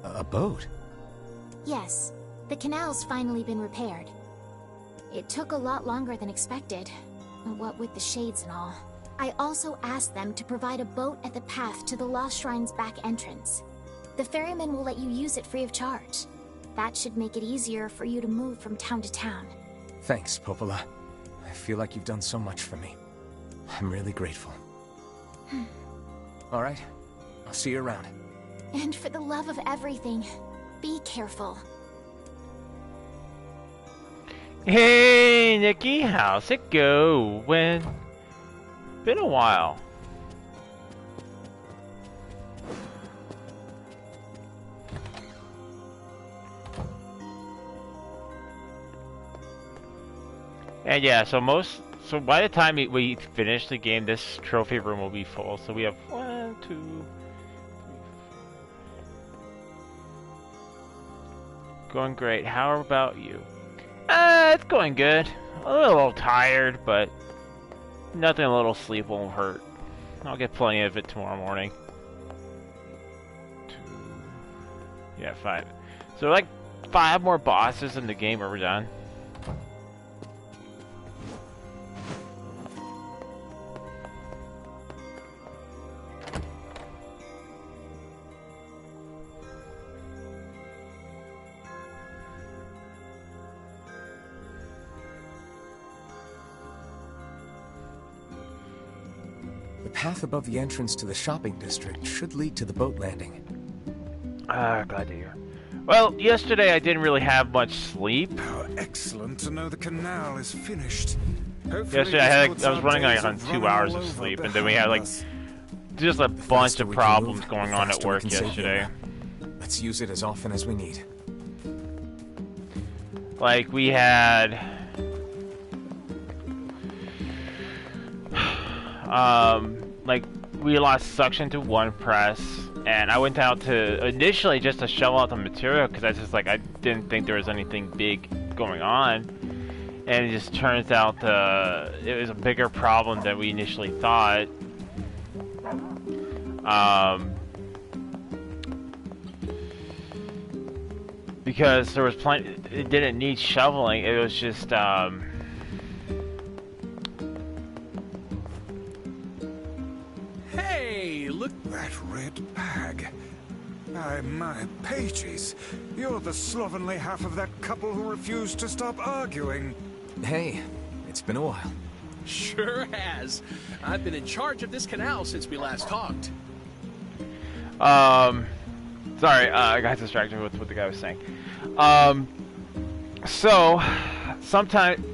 A boat? Yes, the canal's finally been repaired. It took a lot longer than expected, what with the shades and all. I also asked them to provide a boat at the path to the Lost Shrine's back entrance. The ferryman will let you use it free of charge. That should make it easier for you to move from town to town. Thanks, Popola. I feel like you've done so much for me. I'm really grateful. All right, I'll see you around. And for the love of everything, be careful. Hey, Nikki, how's it going? Been a while. And yeah, so by the time we finish the game, this trophy room will be full. So we have 1, 2, 3, 4. Going great. How about you? It's going good. A little tired, but nothing. A little sleep won't hurt. I'll get plenty of it tomorrow morning. 2, yeah, 5. So like 5 more bosses in the game, and we're done. The path above the entrance to the shopping district should lead to the boat landing. Glad to hear. Well, yesterday I didn't really have much sleep. How excellent to know the canal is finished. Hopefully Yesterday this I was puts running our like on days 2 running hours all of over sleep, and then we had behind like us. just a The bunch faster of we can problems move, going the on at faster we work can save yesterday. you. Let's use it as often as we need. Like we had like we lost suction to one press, and I went out to initially just to shovel out the material because I didn't think there was anything big going on, and it just turns out it was a bigger problem than we initially thought. Because there was plenty, it didn't need shoveling. It was just Hey, look. That red bag. By my pages, you're the slovenly half of that couple who refused to stop arguing. Hey, it's been a while. Sure has. I've been in charge of this canal since we last talked. sorry, I got distracted with what the guy was saying. So sometimes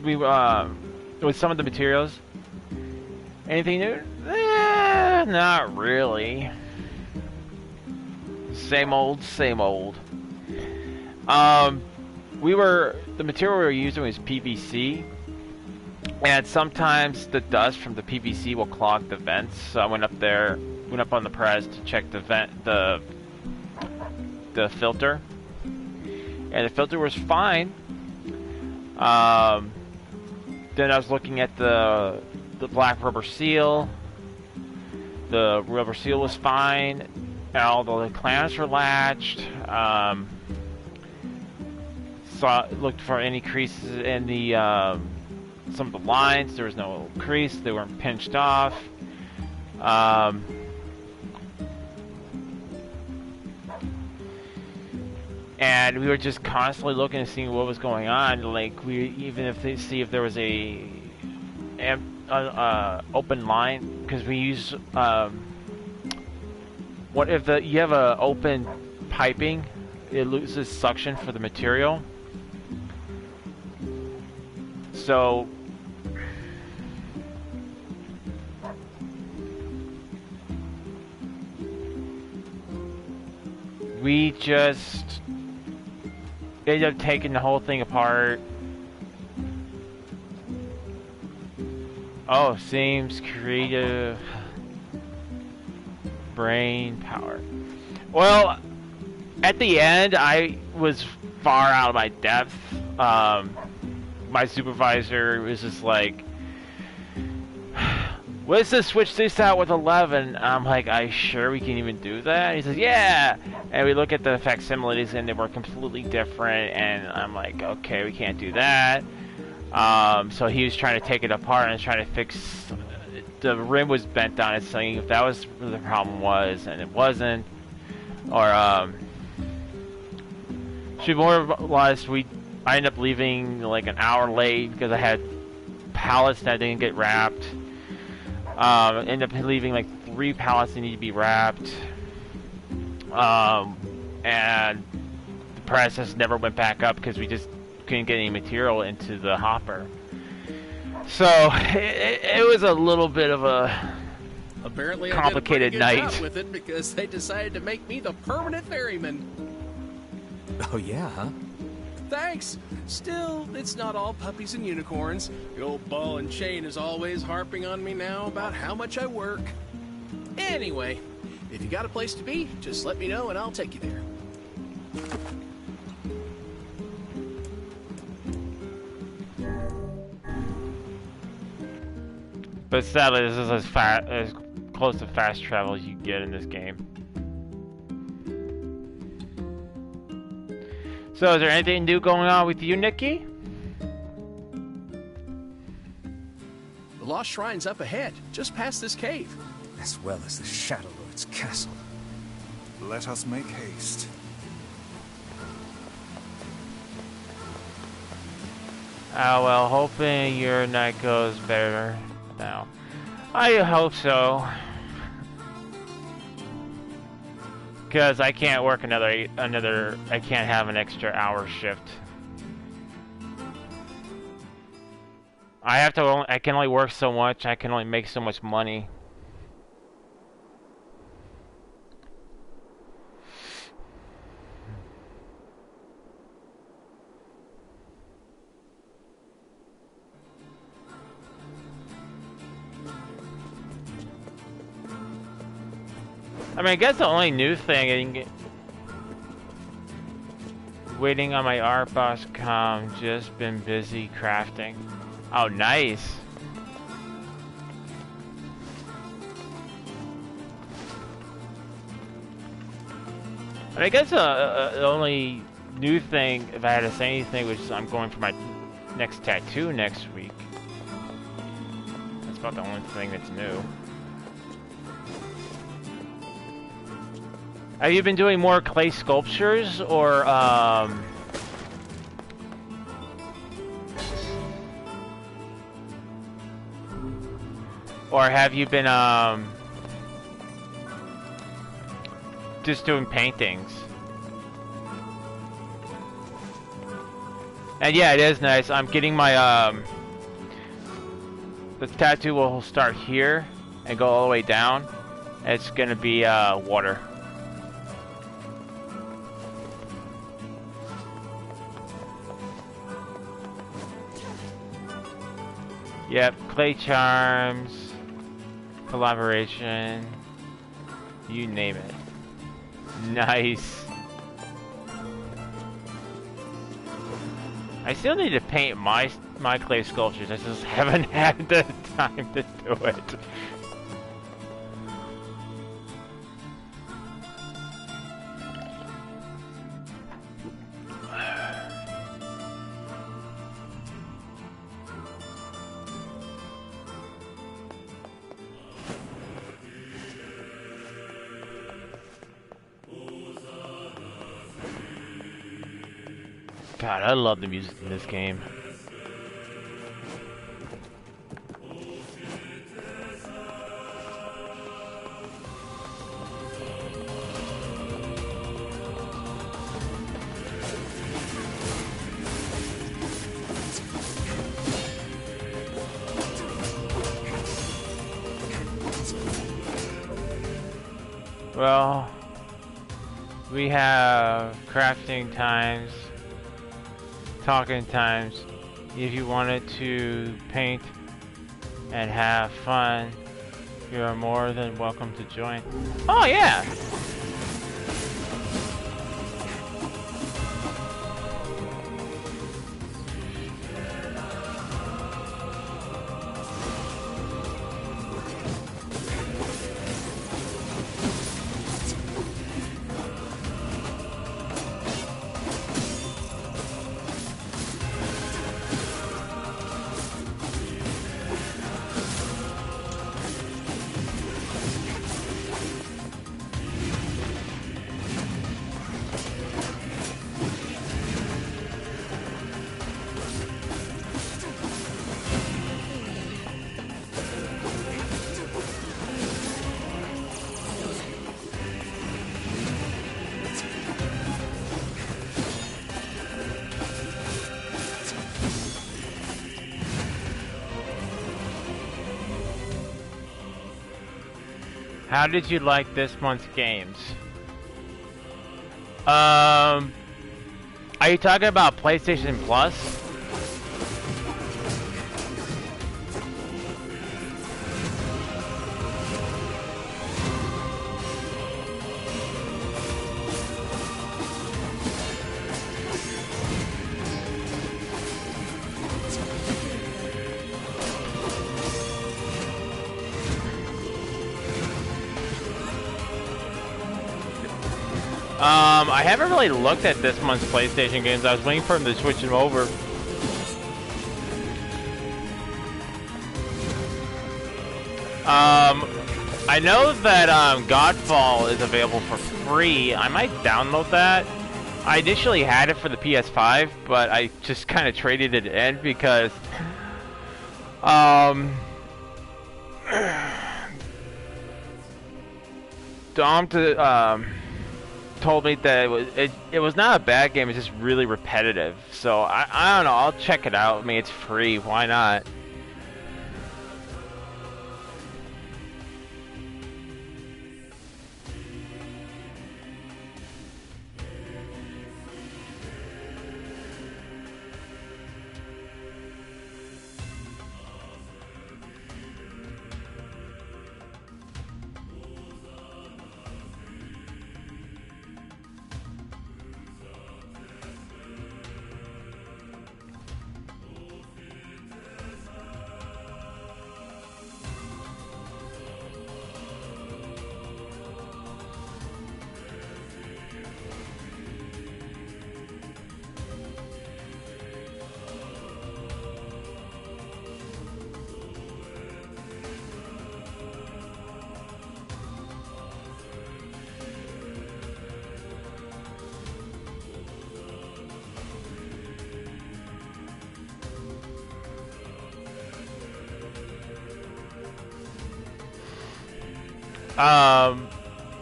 we with some of the materials, anything new? Not really. Same old, same old. The material we were using was PVC, and sometimes the dust from the PVC will clog the vents. So I went up on the press to check the filter, and the filter was fine. Then I was looking at the black rubber seal. The rubber seal was fine. All the clamps were latched. Looked for any creases in the some of the lines. There was no crease. They weren't pinched off. and we were just constantly looking to see what was going on. Like we even if they see if there was a open line, because we use what if you have a open piping, it loses suction for the material. So we just ended up taking the whole thing apart. Oh, seems creative brain power. Well, at the end, I was far out of my depth. My supervisor was just like, let's just switch this out with 11. I'm like, are you sure we can even do that? He says, yeah. And we look at the facsimiles and they were completely different. And I'm like, okay, we can't do that. So he was trying to take it apart and trying to fix. The rim was bent on it, saying if that was what the problem was, and it wasn't. Or should more or less, I ended up leaving like an hour late because I had pallets that didn't get wrapped. Ended up leaving like 3 pallets that need to be wrapped. And the process never went back up because we just couldn't get any material into the hopper. So it was a little bit of a apparently complicated I did a pretty good night job with it because they decided to make me the permanent ferryman. Oh yeah, huh? Thanks. Still, it's not all puppies and unicorns. The old ball and chain is always harping on me now about how much I work. Anyway, if you got a place to be, just let me know and I'll take you there. But sadly, this is as close to fast travel as you get in this game. So, is there anything new going on with you, Nikki? The Lost Shrine's up ahead, just past this cave. As well as the Shadow Lord's castle. Let us make haste. Oh well, hoping your night goes better now. I hope so. Because I can't work I can't have an extra hour shift. I can only work so much, I can only make so much money. I mean, I guess the only new thing I can get... Waiting on my art boss come, just been busy crafting. Oh, nice. And I guess the only new thing, if I had to say anything, was I'm going for my next tattoo next week. That's about the only thing that's new. Have you been doing more clay sculptures, or have you been just doing paintings? And yeah, it is nice. I'm getting my the tattoo will start here and go all the way down. It's gonna be water. Yep, clay charms, collaboration, you name it. Nice. I still need to paint my clay sculptures. I just haven't had the time to do it. God, I love the music in this game. Well, we have crafting times, talking times. If you wanted to paint and have fun, you are more than welcome to join. Oh yeah! How did you like this month's games? Are you talking about PlayStation Plus? I haven't really looked at this month's PlayStation games. I was waiting for him to switch them over. I know that Godfall is available for free. I might download that. I initially had it for the PS5, but I just kind of traded it in because Dom told me that it was not a bad game, it's just really repetitive. So I don't know, I'll check it out. I mean, it's free, why not?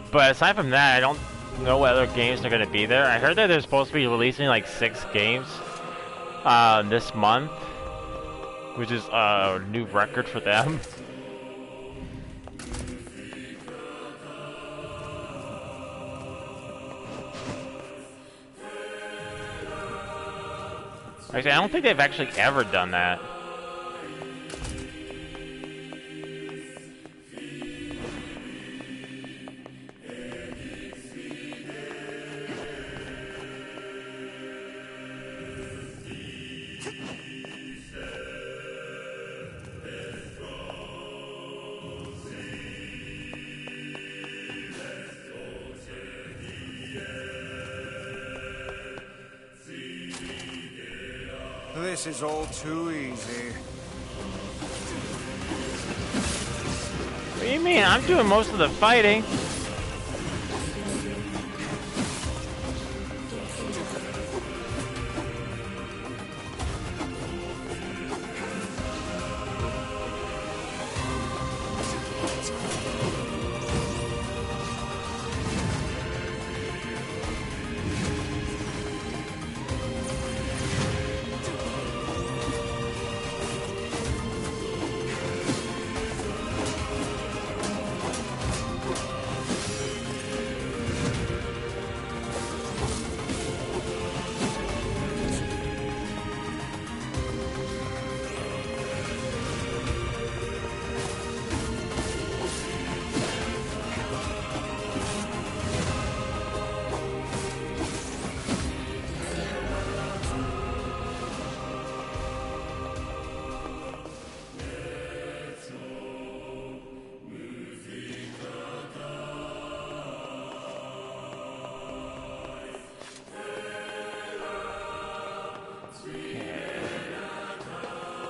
But aside from that, I don't know what other games are going to be there. I heard that they're supposed to be releasing like 6 games this month, which is a new record for them. Actually, I don't think they've actually ever done that. This is all too easy. What do you mean? I'm doing most of the fighting.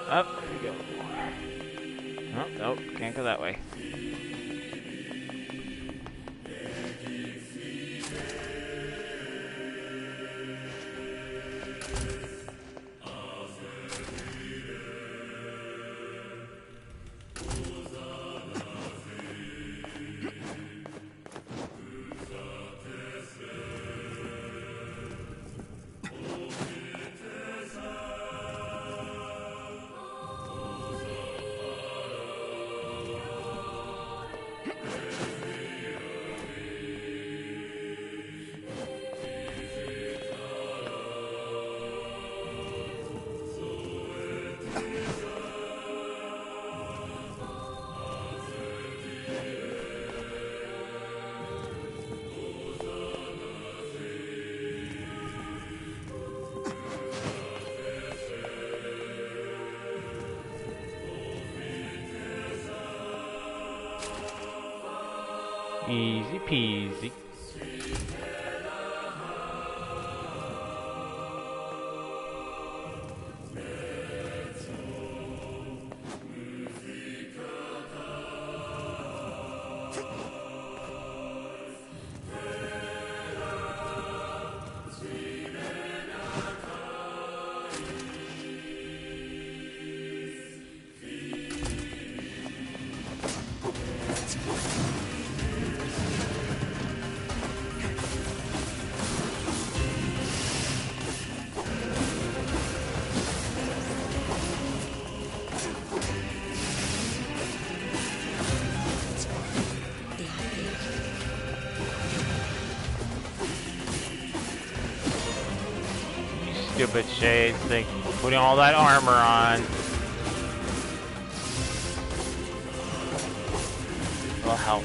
Up, there we go. Oh, nope, can't go that way. Easy peasy. Stupid shades, they putting all that armor on. Will help.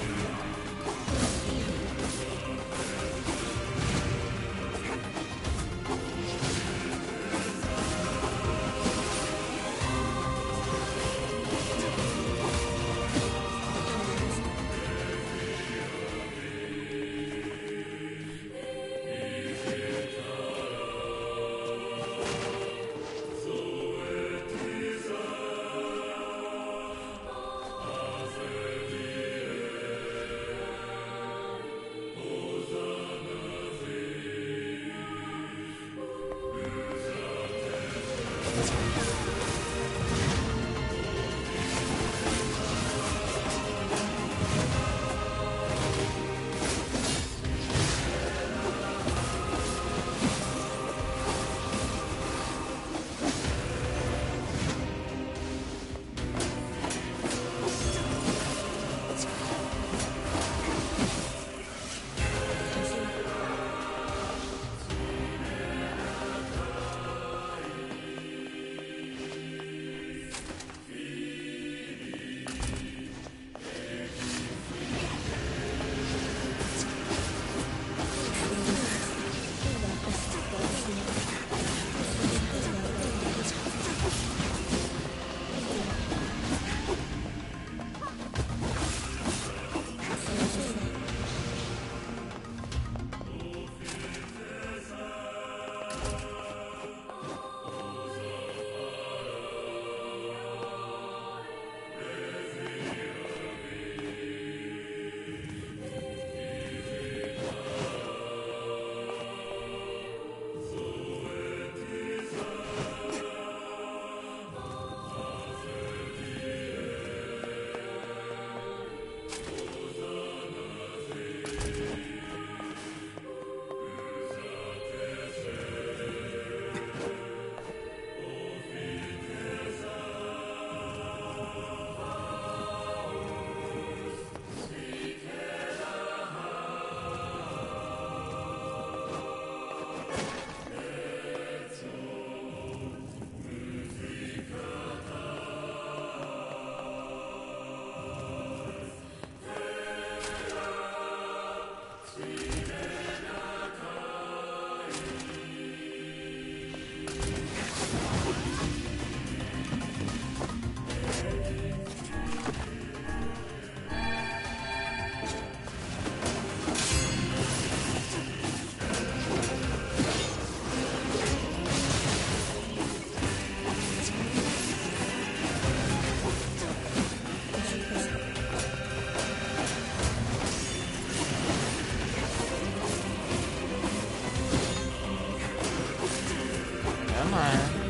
Come on.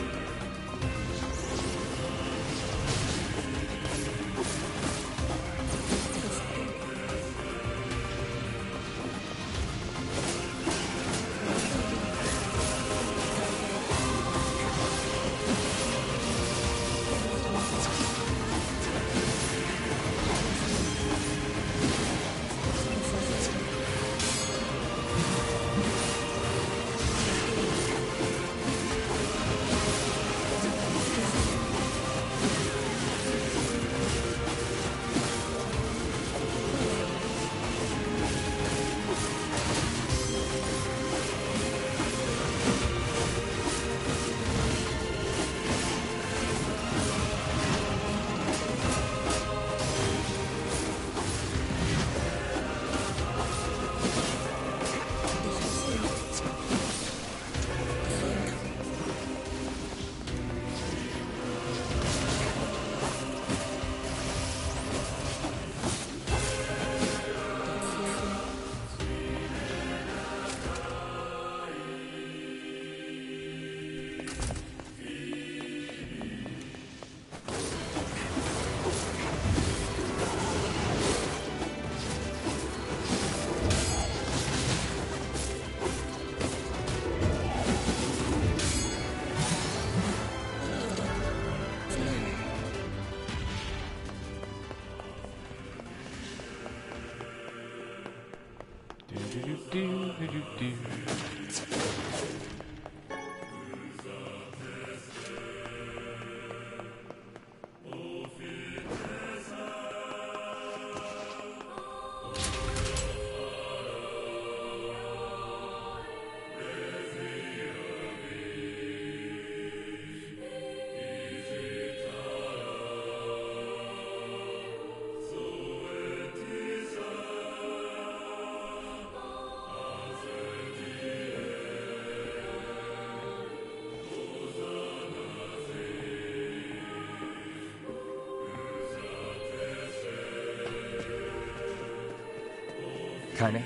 Kaine?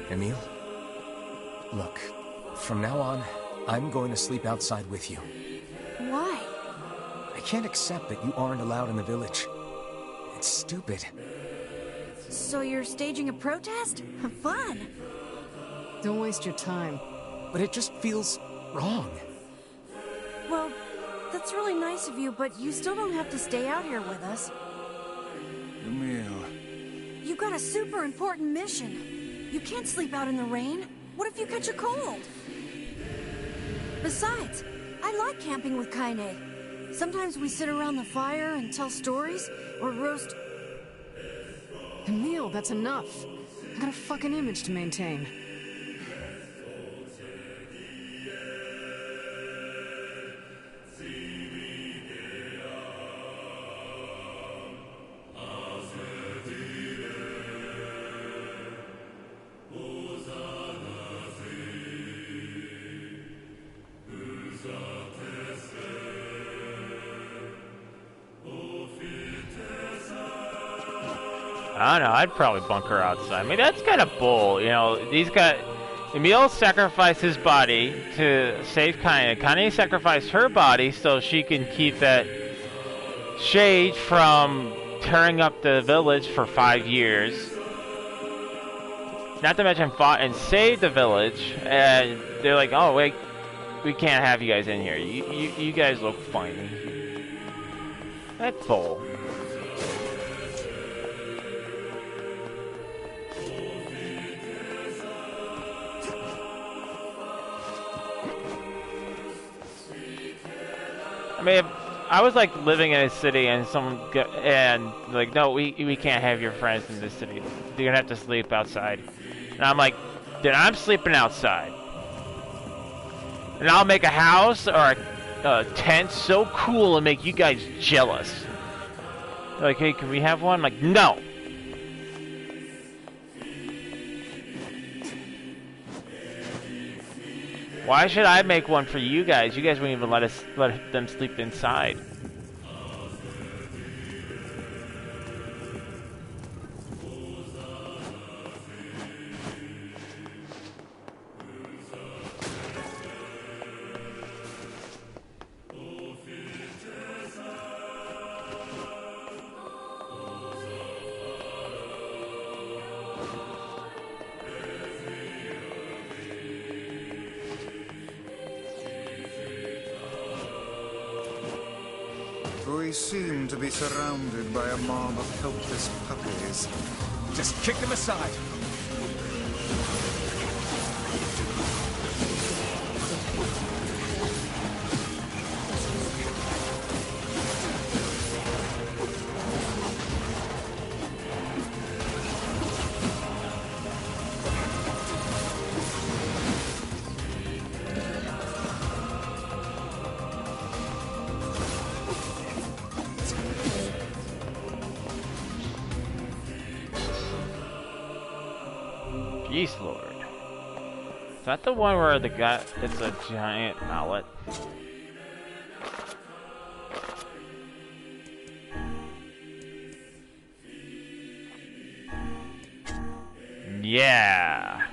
Emil? Look, from now on, I'm going to sleep outside with you. Why? I can't accept that you aren't allowed in the village. It's stupid. So you're staging a protest? Fun! Don't waste your time. But it just feels wrong. Well, that's really nice of you, but you still don't have to stay out here with us. Emil. You got a super important mission. You can't sleep out in the rain. What if you catch a cold? Besides, I like camping with Kaine. Sometimes we sit around the fire and tell stories, or roast... Emil, that's enough. I got a fucking image to maintain. I don't know, I'd probably bunker outside. I mean, that's kind of bull, you know. These guys... Emil sacrificed his body to save Kaine. Kaine sacrificed her body so she can keep that shade from tearing up the village for 5 years. Not to mention fought and saved the village. And they're like, oh, wait, we can't have you guys in here. You guys look funny. That's bull. I mean, if I was like living in a city and like, no, we can't have your friends in this city. You're gonna have to sleep outside. And I'm like, then I'm sleeping outside. And I'll make a house or a tent so cool and make you guys jealous. They're like, hey, can we have one? I'm like, no. Why should I make one for you guys? You guys wouldn't even let them sleep inside. We seem to be surrounded by a mob of helpless puppies. Just kick them aside. Yeast Lord. Is that the one where the guy, it's a giant mallet? Yeah.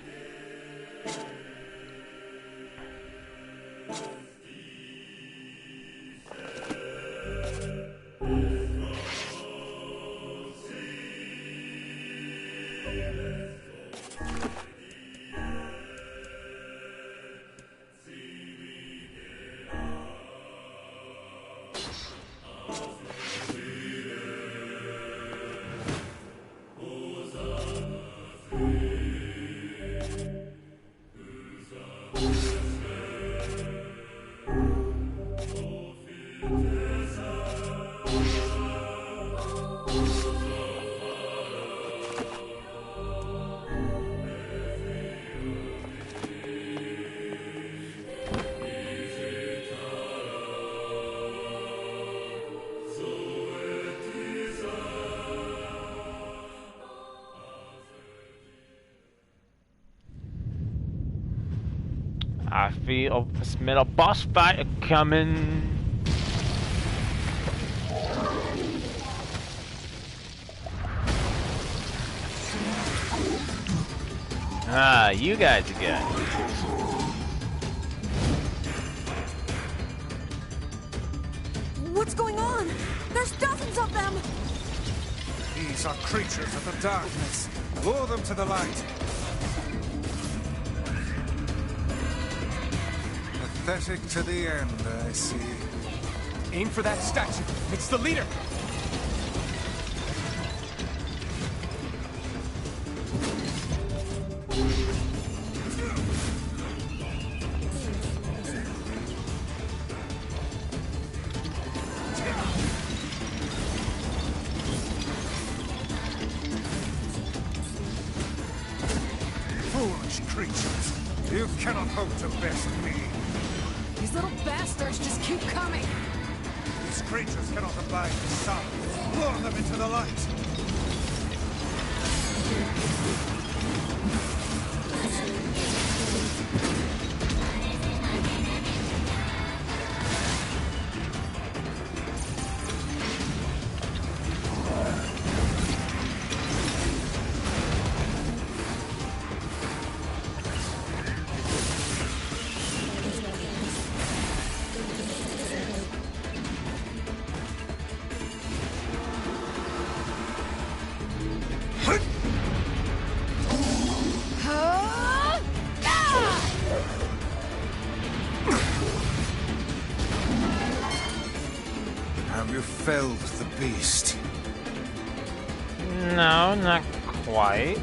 I smell a boss fight coming. Ah, you guys again. What's going on? There's dozens of them! These are creatures of the darkness. Lure them to the light. Pathetic to the end, I see. Aim for that statue. It's the leader. Foolish creatures. You cannot hope to best me. These little bastards just keep coming. These creatures cannot abide the sun. Lure them into the light. Have you felled the beast? No, not quite.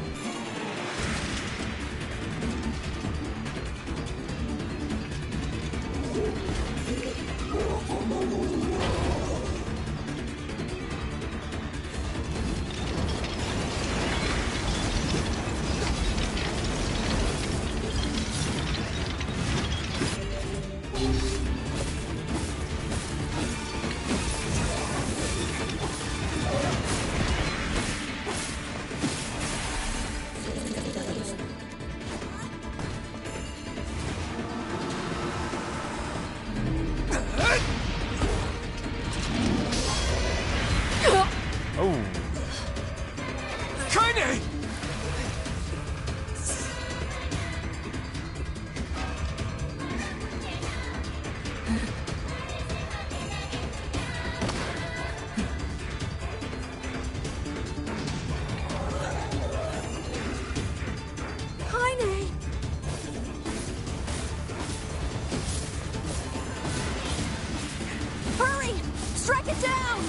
Strike it down!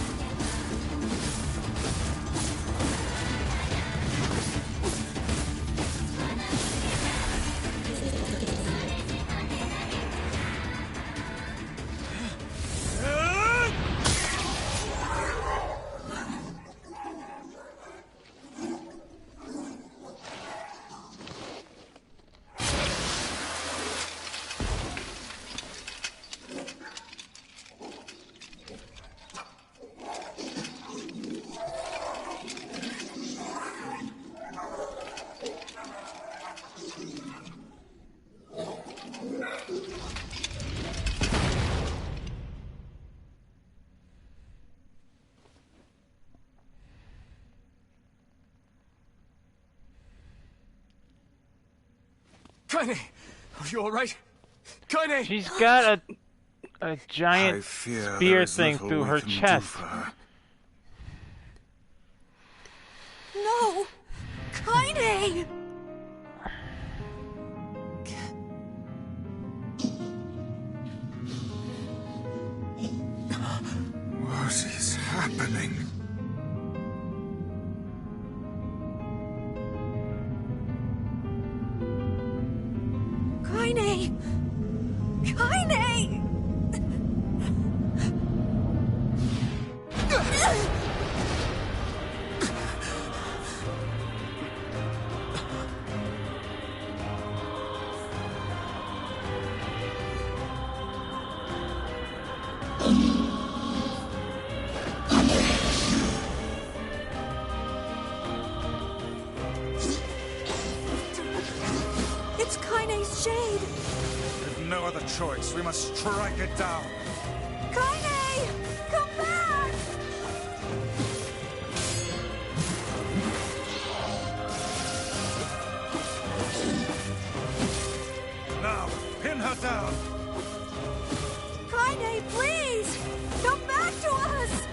Kaine! Are you alright? Kaine! She's got a I giant fear there spear is thing little through we her can do chest. for her. No! Kaine! What is happening? Kaine! Kaine! It's Kaine's shade! With no other choice, we must strike it down. Kaine! Come back! Now, pin her down. Kaine, please! Come back to us!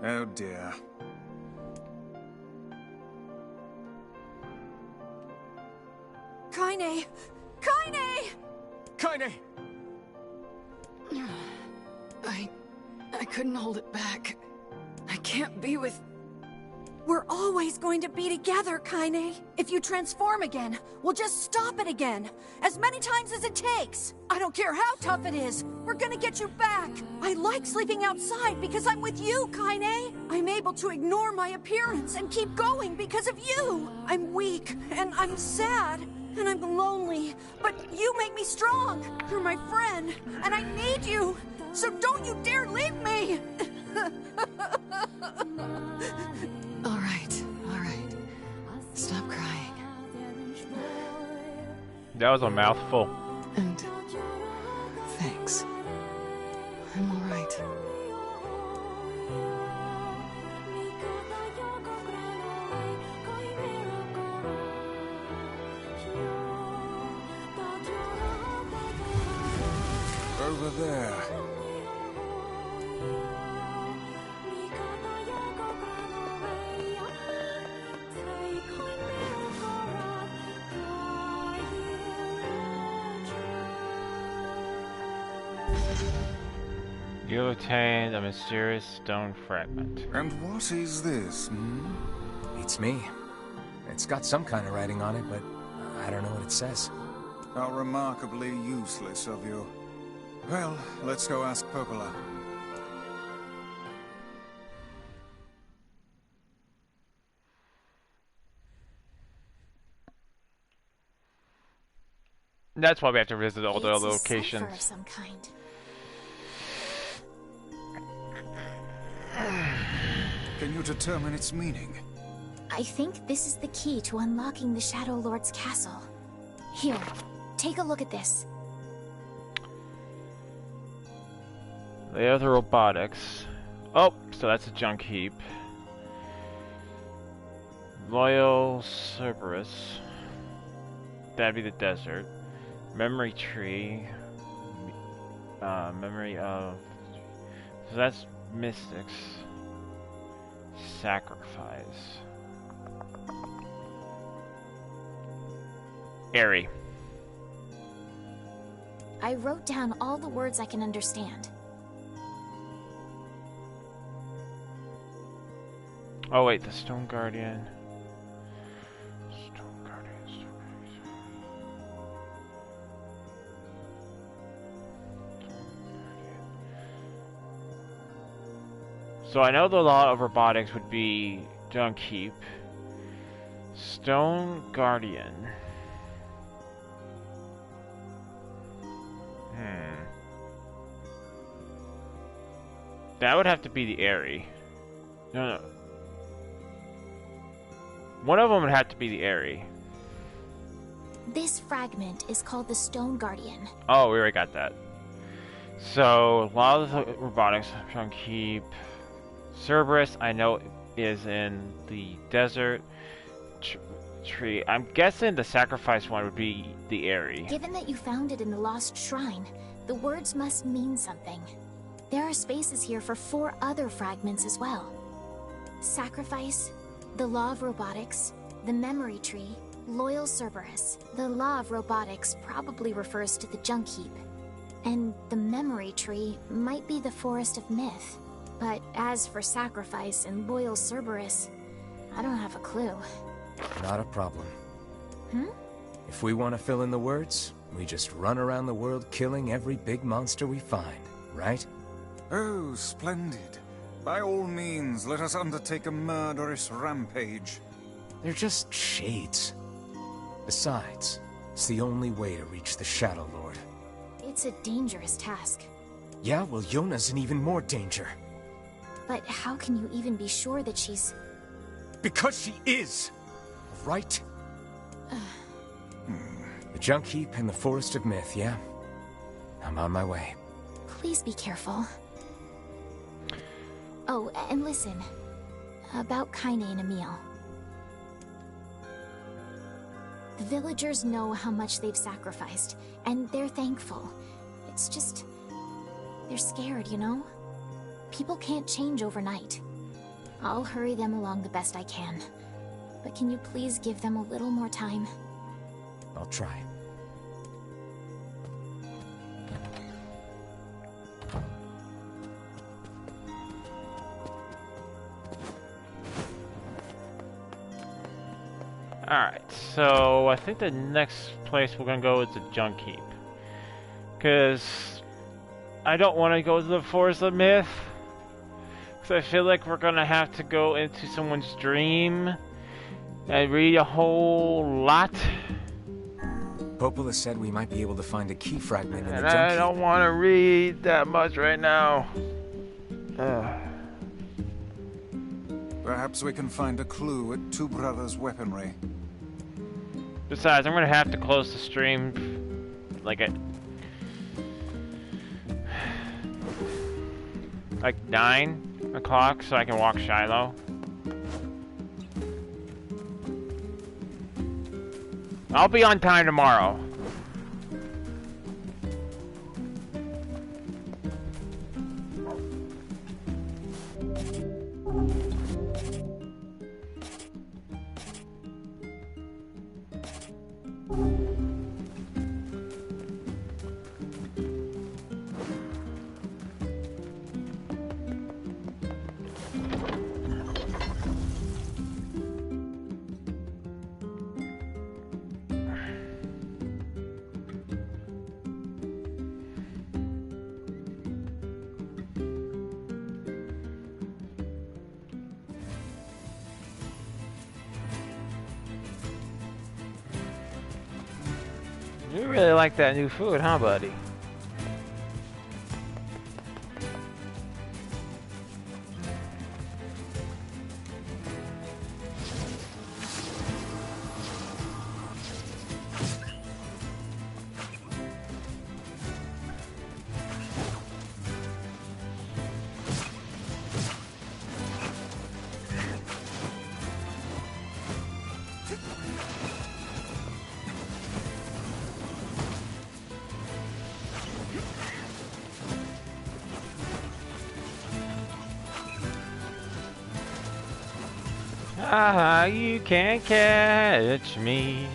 Oh dear. Kaine! Kaine! Kaine! I couldn't hold it back. I can't be with... We're always going to be together, Kaine. If you transform again, we'll just stop it again. As many times as it takes. I don't care how tough it is. We're gonna get you back. I like sleeping outside because I'm with you, Kaine. I'm able to ignore my appearance and keep going because of you. I'm weak, and I'm sad, and I'm lonely. But you make me strong. You're my friend, and I need you. So don't you dare leave me. All right. Stop crying. That was a mouthful. And... thanks. I'm all right. Over there. You obtained a mysterious stone fragment. And what is this, It's me. It's got some kind of writing on it, but I don't know what it says. How remarkably useless of you. Well, let's go ask Popola. That's why we have to visit all the It's other a cipher locations. of some kind. Can you determine its meaning? I think this is the key to unlocking the Shadow Lord's castle. Here, take a look at this. The other robotics. Oh, so that's a junk heap. Loyal Cerberus. That'd be the desert. Memory tree. Memory of. So that's mystics. Sacrifice. Airy. I wrote down all the words I can understand. Oh wait, the Stone Guardian. Stone Guardian, Stone Guardian. So I know the law of robotics would be Junk Heap. Stone Guardian. That would have to be the Airy. No. One of them would have to be the Airy. This fragment is called the Stone Guardian. Oh, we already got that. So, a lot of the robotics, Junk Heap. Cerberus, I know, is in the desert. Tree. I'm guessing the sacrifice one would be the Airy. Given that you found it in the lost shrine, the words must mean something. There are spaces here for 4 other fragments as well. Sacrifice, the Law of Robotics, the Memory Tree, Loyal Cerberus. The Law of Robotics probably refers to the Junk Heap. And the Memory Tree might be the Forest of Myth. But as for Sacrifice and Loyal Cerberus, I don't have a clue. Not a problem. If we want to fill in the words, we just run around the world killing every big monster we find, right? Oh, splendid. By all means, let us undertake a murderous rampage. They're just shades. Besides, it's the only way to reach the Shadow Lord. It's a dangerous task. Yeah, well, Yona's in even more danger. But how can you even be sure that she's... Because she is! Right? The Junk Heap and the Forest of Myth, yeah? I'm on my way. Please be careful. Oh, and listen. About Kaine and Emil. The villagers know how much they've sacrificed, and they're thankful. It's just... they're scared, you know? People can't change overnight. I'll hurry them along the best I can. But can you please give them a little more time? I'll try. Alright, so I think the next place we're gonna go is the Junk Heap. Because I don't want to go to the Forest of Myth. Because I feel like we're gonna have to go into someone's dream and read a whole lot. Popola said we might be able to find a key fragment in the And Junk I Heap. don't want to read that much right now. Perhaps we can find a clue at Two Brothers' weaponry. Besides, I'm gonna have to close the stream like at 9 o'clock so I can walk Shiloh. I'll be on time tomorrow. You really like that new food, huh, buddy? Ah, you can't catch me.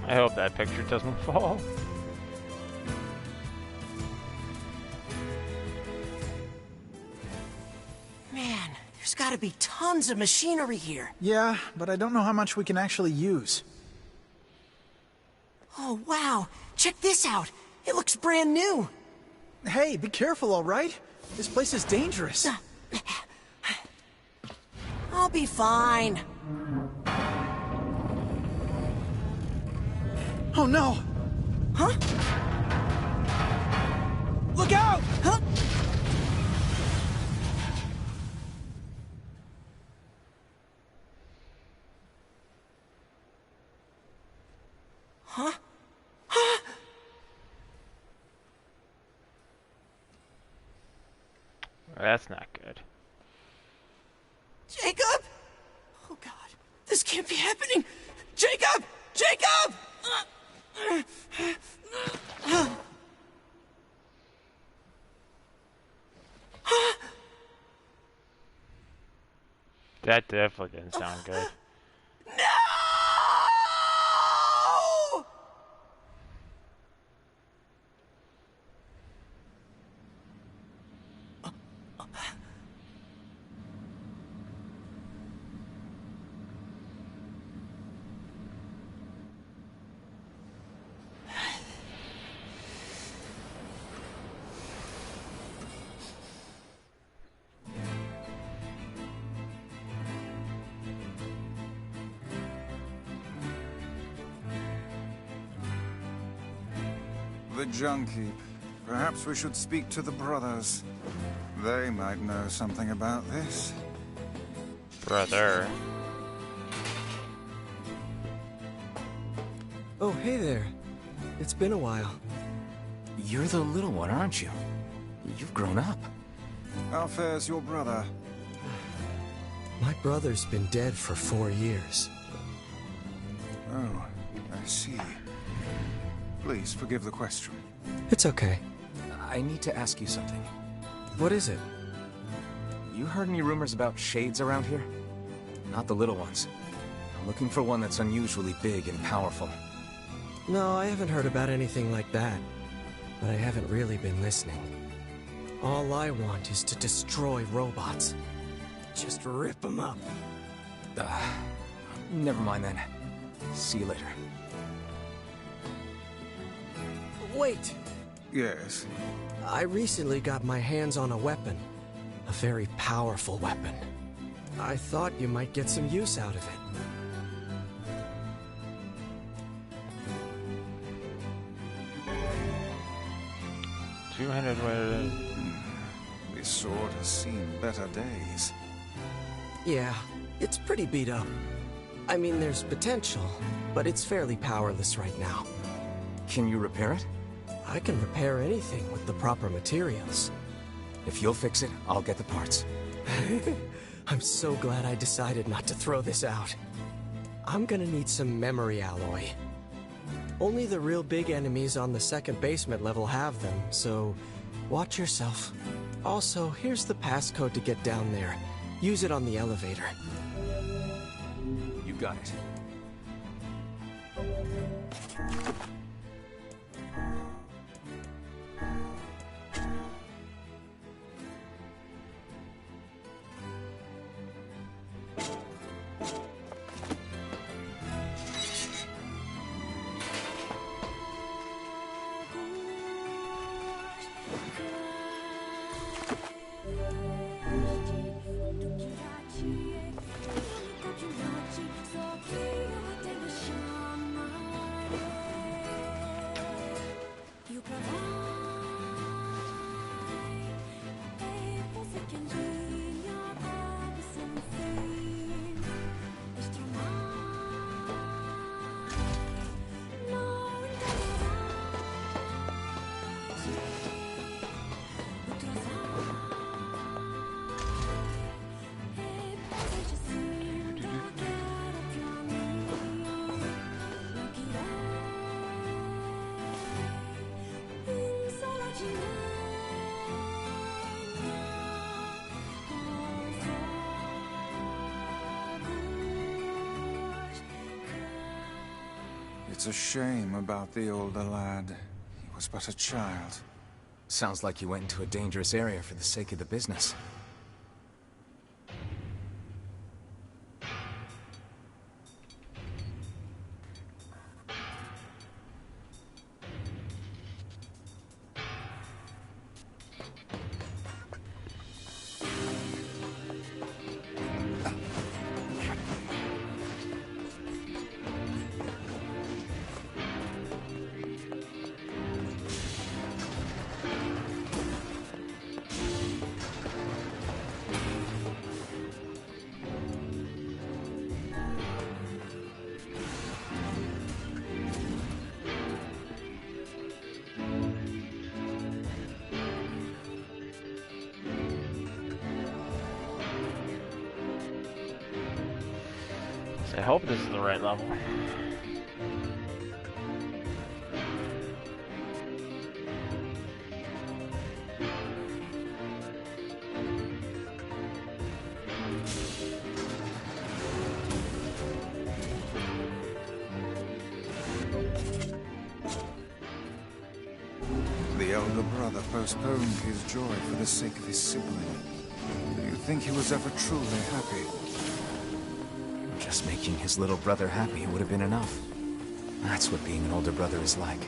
I hope that picture doesn't fall. Man, there's gotta be tons of machinery here. Yeah, but I don't know how much we can actually use. Oh, wow. Check this out. It looks brand new. Hey, be careful, all right? This place is dangerous. I'll be fine. Oh, no! Huh? Look out! Huh? Huh? Huh? That's not good. Jacob? Oh God, this can't be happening. Jacob! Jacob! That definitely didn't sound good. No! The Junkie. Perhaps we should speak to the brothers. They might know something about this. Brother. Oh, hey there. It's been a while. You're the little one, aren't you? You've grown up. How fares your brother? My brother's been dead for 4 years. Oh, I see. Please forgive the question. It's okay. I need to ask you something. What is it? You heard any rumors about shades around here? Not the little ones. I'm looking for one that's unusually big and powerful. No, I haven't heard about anything like that. But I haven't really been listening. All I want is to destroy robots. Just rip them up. Never mind then. See you later. Wait! Yes? I recently got my hands on a weapon. A very powerful weapon. I thought you might get some use out of it. This sword has seen better days. Yeah, it's pretty beat up. I mean, there's potential, but it's fairly powerless right now. Can you repair it? I can repair anything with the proper materials. If you'll fix it, I'll get the parts. I'm so glad I decided not to throw this out. I'm gonna need some memory alloy. Only the real big enemies on the second basement level have them, so watch yourself. Also, here's the passcode to get down there. Use it on the elevator. You got it. It's a shame about the older lad. He was but a child. Sounds like you went into a dangerous area for the sake of the business. I hope this is the right level. The elder brother postponed his joy for the sake of his sibling. Do you think he was ever truly happy? Just making his little brother happy would have been enough. That's what being an older brother is like.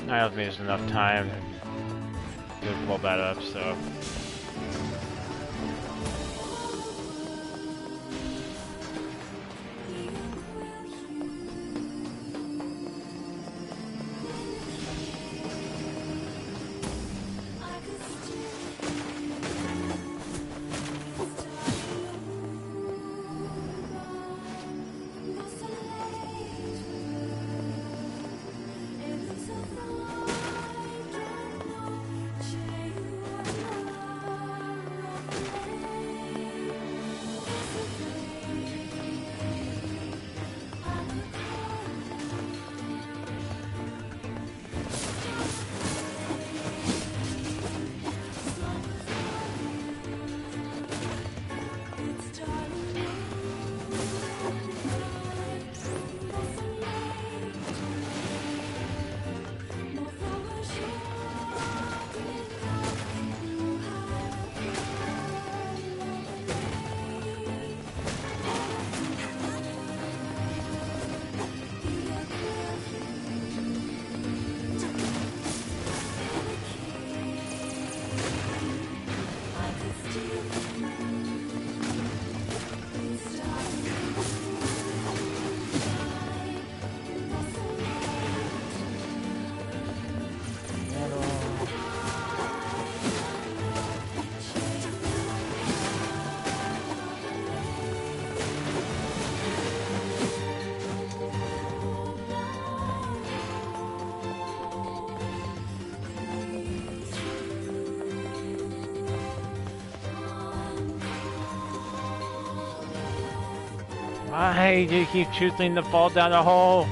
I don't think there's enough time to blow that up, so. Why do you keep choosing to fall down a hole?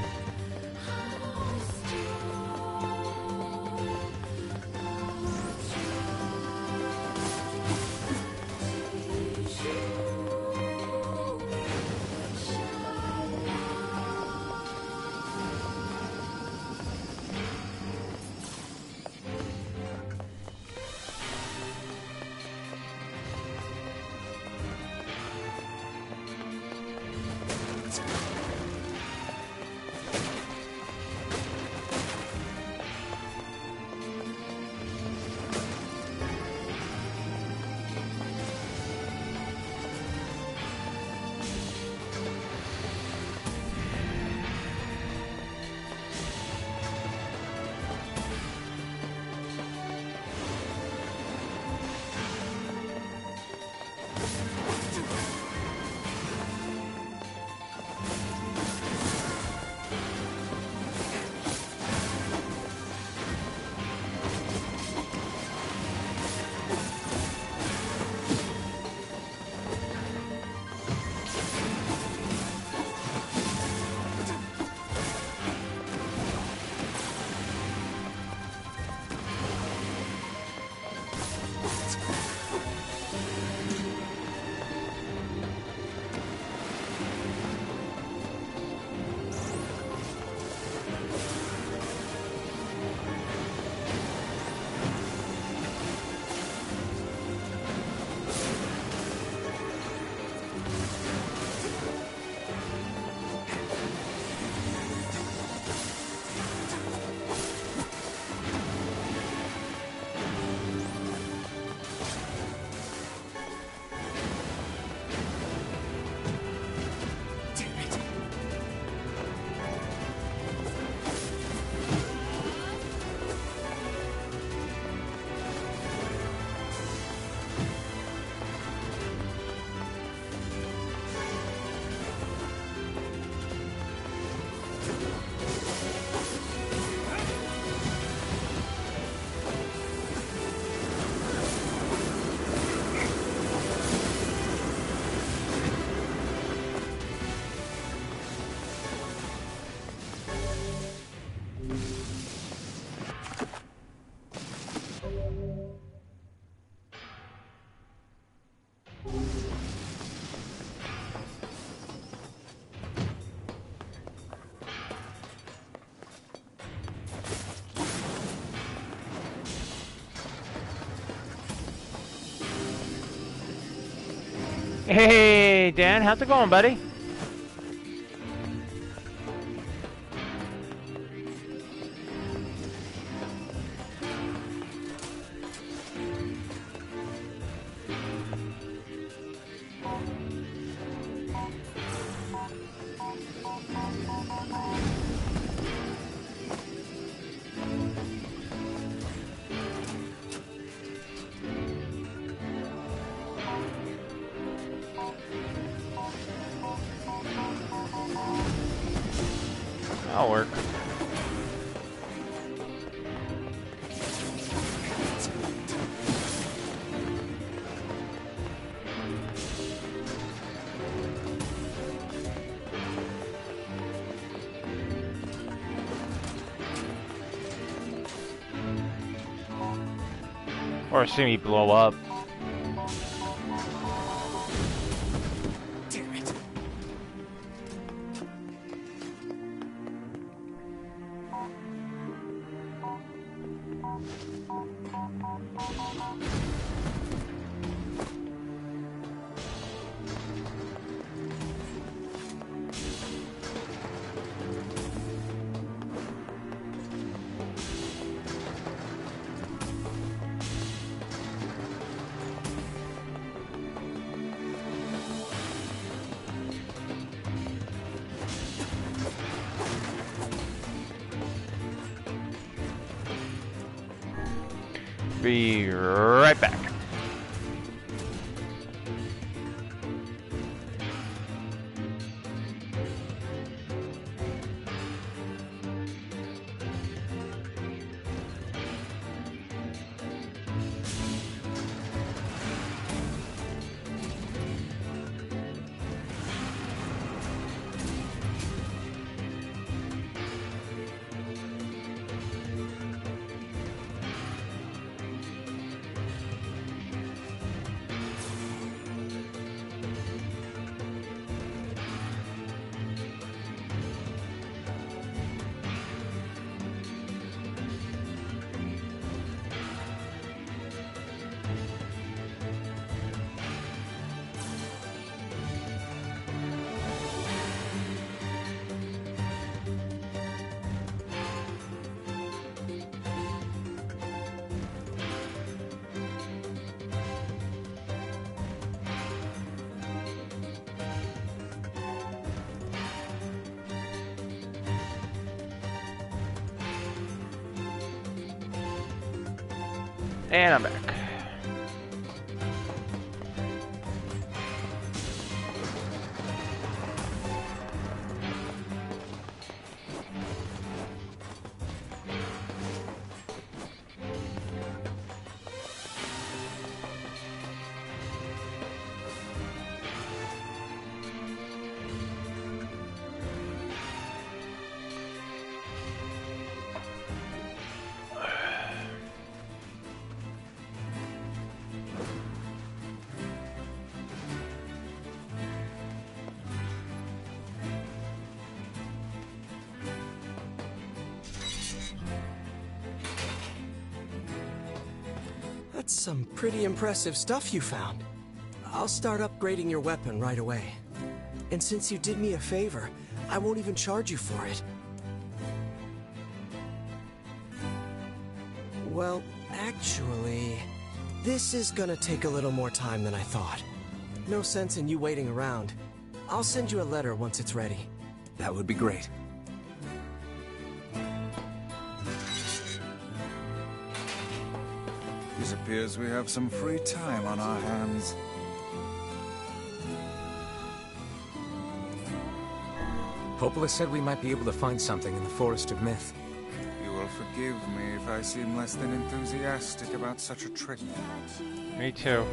Hey, Dan, how's it going, buddy? That'll work. Or see me blow up. Damn it. Be right back. And I'm back. That's some pretty impressive stuff you found. I'll start upgrading your weapon right away. And since you did me a favor, I won't even charge you for it. Well, actually, this is gonna take a little more time than I thought. No sense in you waiting around. I'll send you a letter once it's ready. That would be great. It appears we have some free time on our hands. Popola said we might be able to find something in the Forest of Myth. You will forgive me if I seem less than enthusiastic about such a trick. Me too.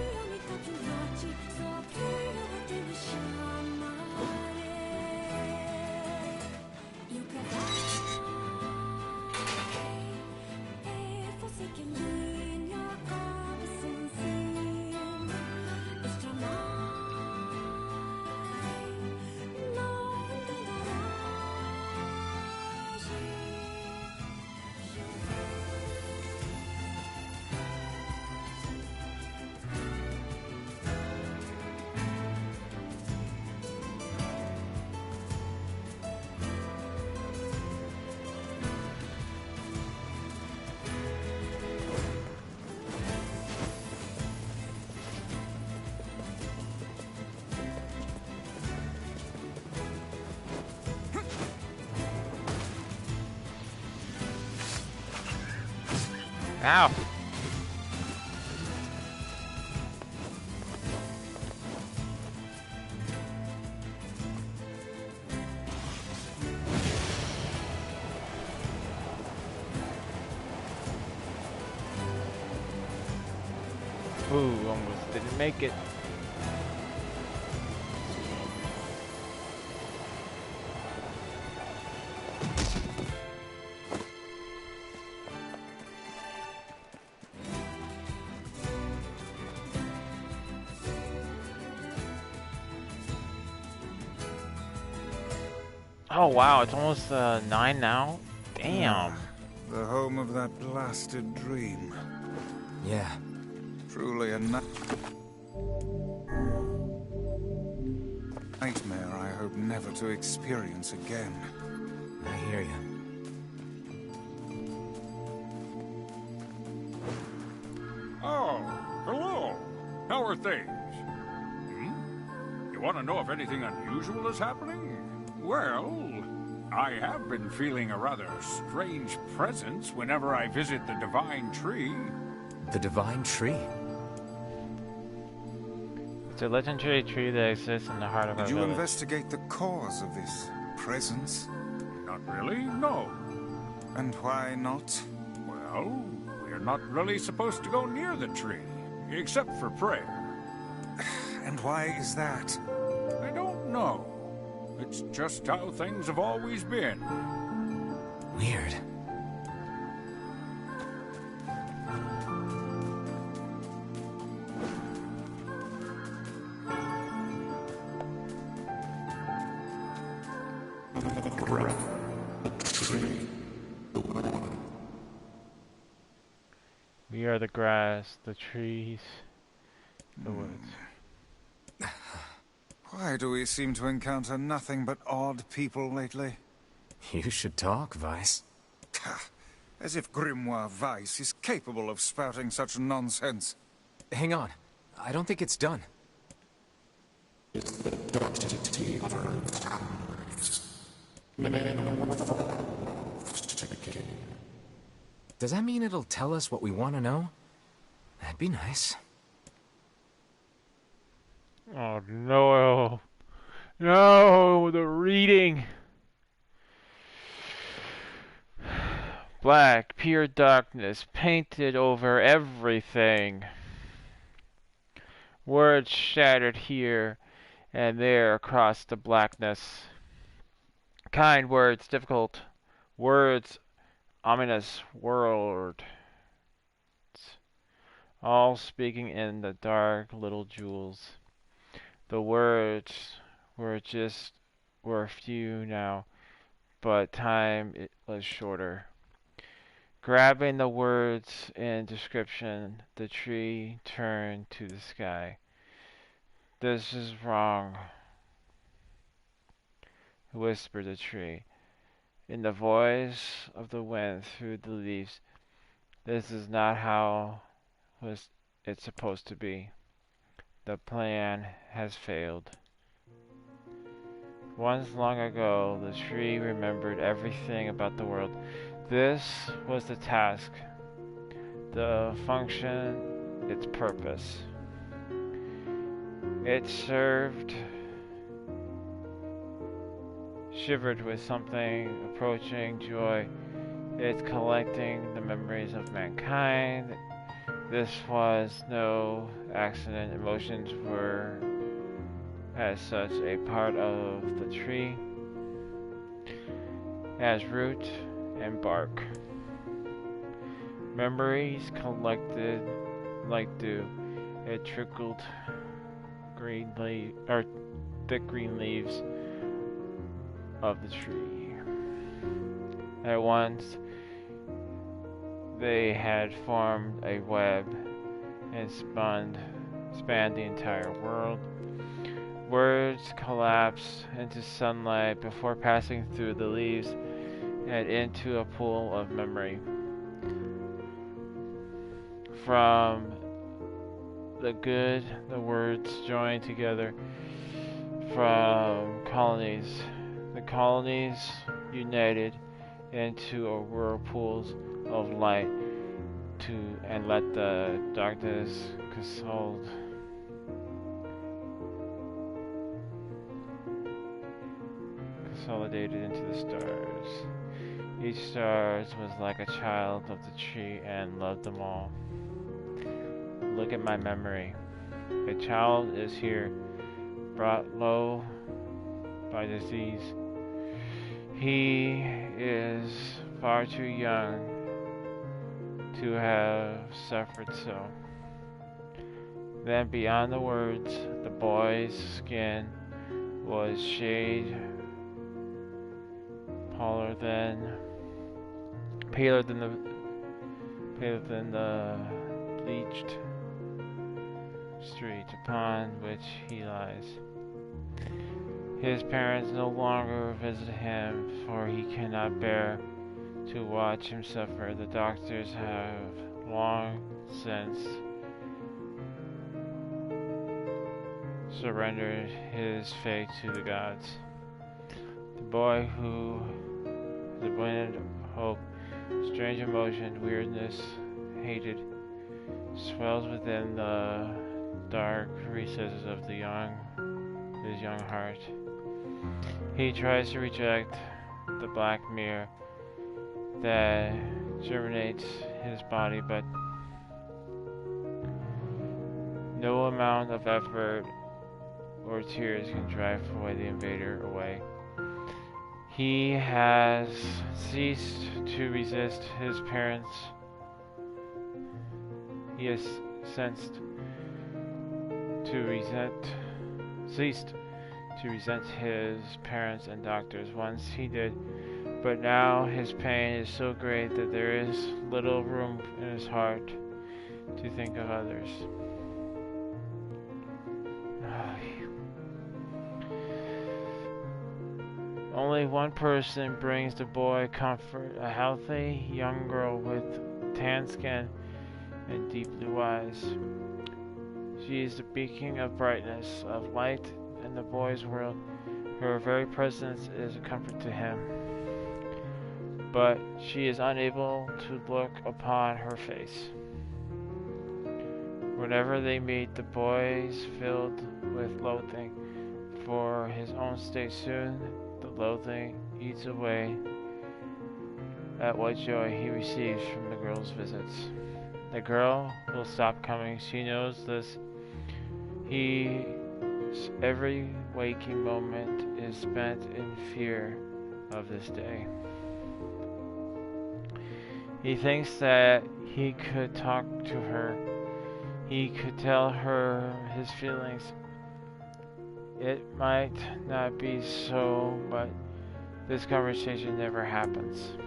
Ow. Ooh, almost didn't make it. Oh wow, it's almost 9 now? Damn. The home of that blasted dream. Yeah. Truly a nightmare I hope never to experience again. I hear you. Oh, hello. How are things? You want to know if anything unusual is happening? Well, I have been feeling a rather strange presence whenever I visit the Divine Tree. The Divine Tree? It's a legendary tree that exists in the heart of our Did you village. investigate the cause of this presence? Not really, no. And why not? Well, we're not really supposed to go near the tree, except for prayer. And why is that? I don't know. It's just how things have always been. Weird. We are the grass, the trees, the woods. Why do we seem to encounter nothing but odd people lately? You should talk, Vice. As if Grimoire Weiss is capable of spouting such nonsense. Hang on. I don't think it's done. Does that mean it'll tell us what we want to know? That'd be nice. Oh no. No, the reading. Black, pure darkness, painted over everything. Words shattered here and there across the blackness. Kind words, difficult words, ominous words. All speaking in the dark little jewels. The words were few now, but time it was shorter. Grabbing the words in description, the tree turned to the sky. This is wrong, whispered the tree, in the voice of the wind through the leaves. This is not how it's supposed to be. The plan has failed. Once long ago, the tree remembered everything about the world. This was the task, the function, its purpose. It shivered with something approaching joy. It's collecting the memories of mankind. This was no accident. Emotions were, as such, a part of the tree, as root and bark. Memories collected like dew. It trickled thick green leaves of the tree. At once, they had formed a web and spanned the entire world. Words collapsed into sunlight before passing through the leaves and into a pool of memory. From the good, the words joined together from colonies. The colonies united into a whirlpools of light and let the darkness consolidated into the stars. Each star was like a child of the tree and loved them all. Look at my memory. A child is here, brought low by disease. He is far too young to have suffered so. Then beyond the words, the boy's skin was shade paler than the bleached street upon which he lies. His parents no longer visit him, for he cannot bear to watch him suffer. The doctors have long since surrendered his fate to the gods. The boy who has abundant hope, strange emotion, weirdness, hated, swells within the dark recesses of his young heart. He tries to reject the black mirror that germinates his body, but no amount of effort or tears can drive away the invader away. He has ceased to resist his parents. He has ceased to resent his parents and doctors. Once he did, but now his pain is so great that there is little room in his heart to think of others. Only one person brings the boy comfort, a healthy young girl with tan skin and deep blue eyes. She is the beacon of brightness, of light in the boy's world. Her very presence is a comfort to him. But she is unable to look upon her face. Whenever they meet, the boy is filled with loathing for his own state. Soon the loathing eats away at what joy he receives from the girl's visits. The girl will stop coming. She knows this. Every waking moment is spent in fear of this day. He thinks that he could talk to her. He could tell her his feelings. It might not be so, but this conversation never happens.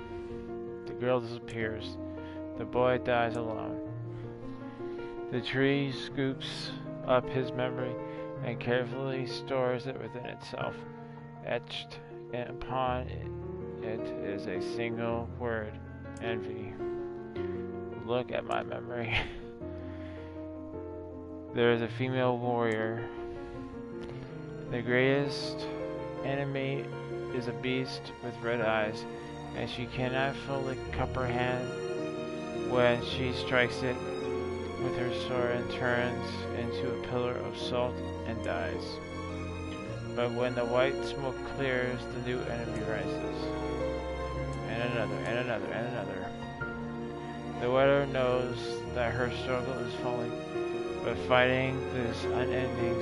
The girl disappears. The boy dies alone. The tree scoops up his memory and carefully stores it within itself. Etched upon it is a single word: envy. Look at my memory. There is a female warrior. The greatest enemy is a beast with red eyes, and she cannot fully comprehend when she strikes it with her sword and turns into a pillar of salt and dies. But when the white smoke clears, the new enemy rises. And another, and another, and another. The wearer knows that her struggle is falling, but fighting this unending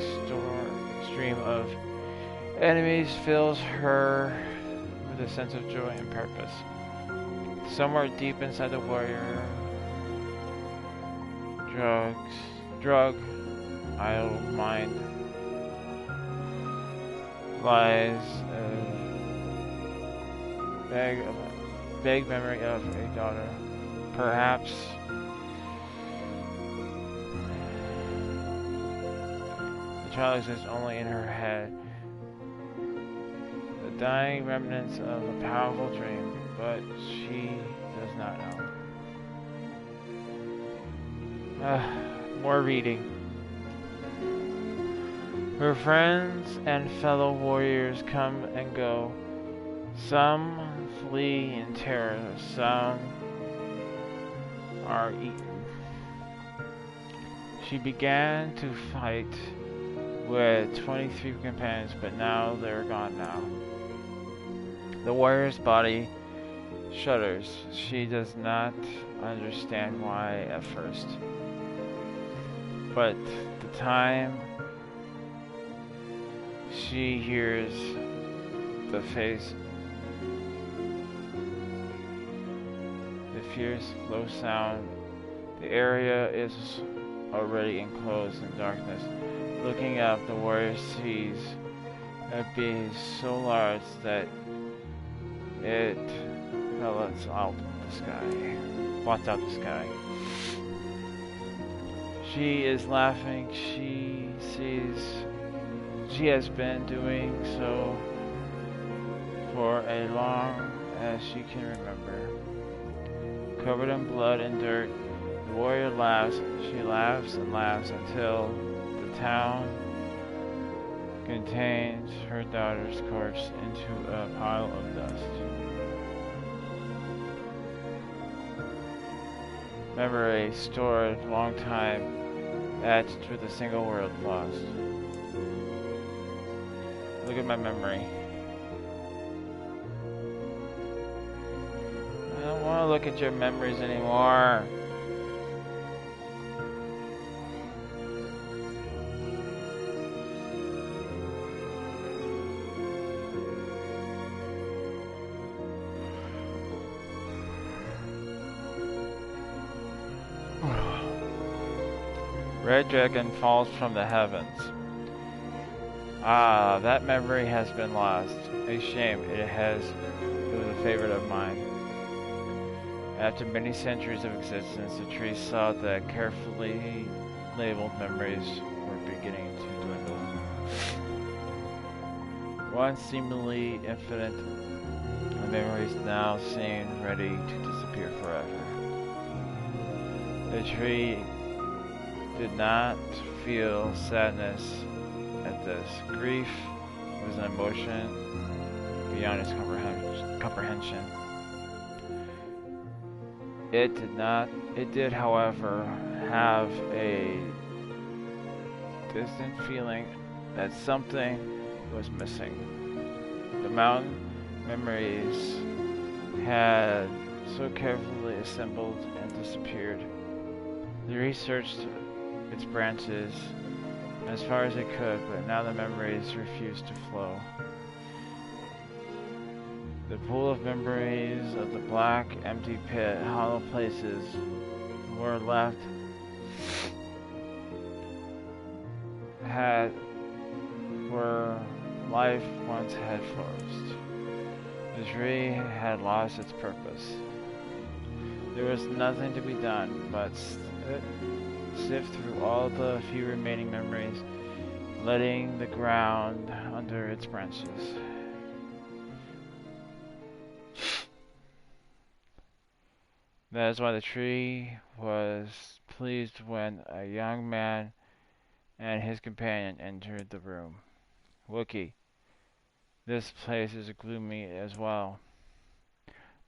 stream of enemies fills her with a sense of joy and purpose. Somewhere deep inside the warrior, drug-idle mind lies a vague memory of a daughter. Perhaps the child exists only in her head, the dying remnants of a powerful dream, but she does not know. More reading. Her friends and fellow warriors come and go. Some flee in terror, some are eaten. She began to fight with 23 companions, but now they're gone now. The warrior's body shudders. She does not understand why at first. but the time she hears the fierce low sound, the area is already enclosed in darkness. Looking up, the warrior sees a beast so large that it blots out the sky. She is laughing. She sees she has been doing so for as long as she can remember. Covered in blood and dirt, the warrior laughs. She laughs and laughs until the town contains her daughter's corpse into a pile of dust. Memory stored long time, etched with a single word lost. Look at my memory. I don't want to look at your memories anymore. Red dragon falls from the heavens. Ah, that memory has been lost. A shame. It was a favorite of mine. After many centuries of existence, the tree saw that carefully labeled memories were beginning to dwindle. Once seemingly infinite, the memories now seemed ready to disappear forever. The tree did not feel sadness at this. Grief was an emotion beyond his comprehension. It did, however, have a distant feeling that something was missing. The mountain memories had so carefully assembled and disappeared. They researched its branches as far as it could, but now the memories refused to flow. The pool of memories of the black, empty pit, hollow places were left where life once had flourished. The tree had lost its purpose. There was nothing to be done but sift through all the few remaining memories, letting the ground under its branches. That is why the tree was pleased when a young man and his companion entered the room. Wookiee, this place is gloomy as well.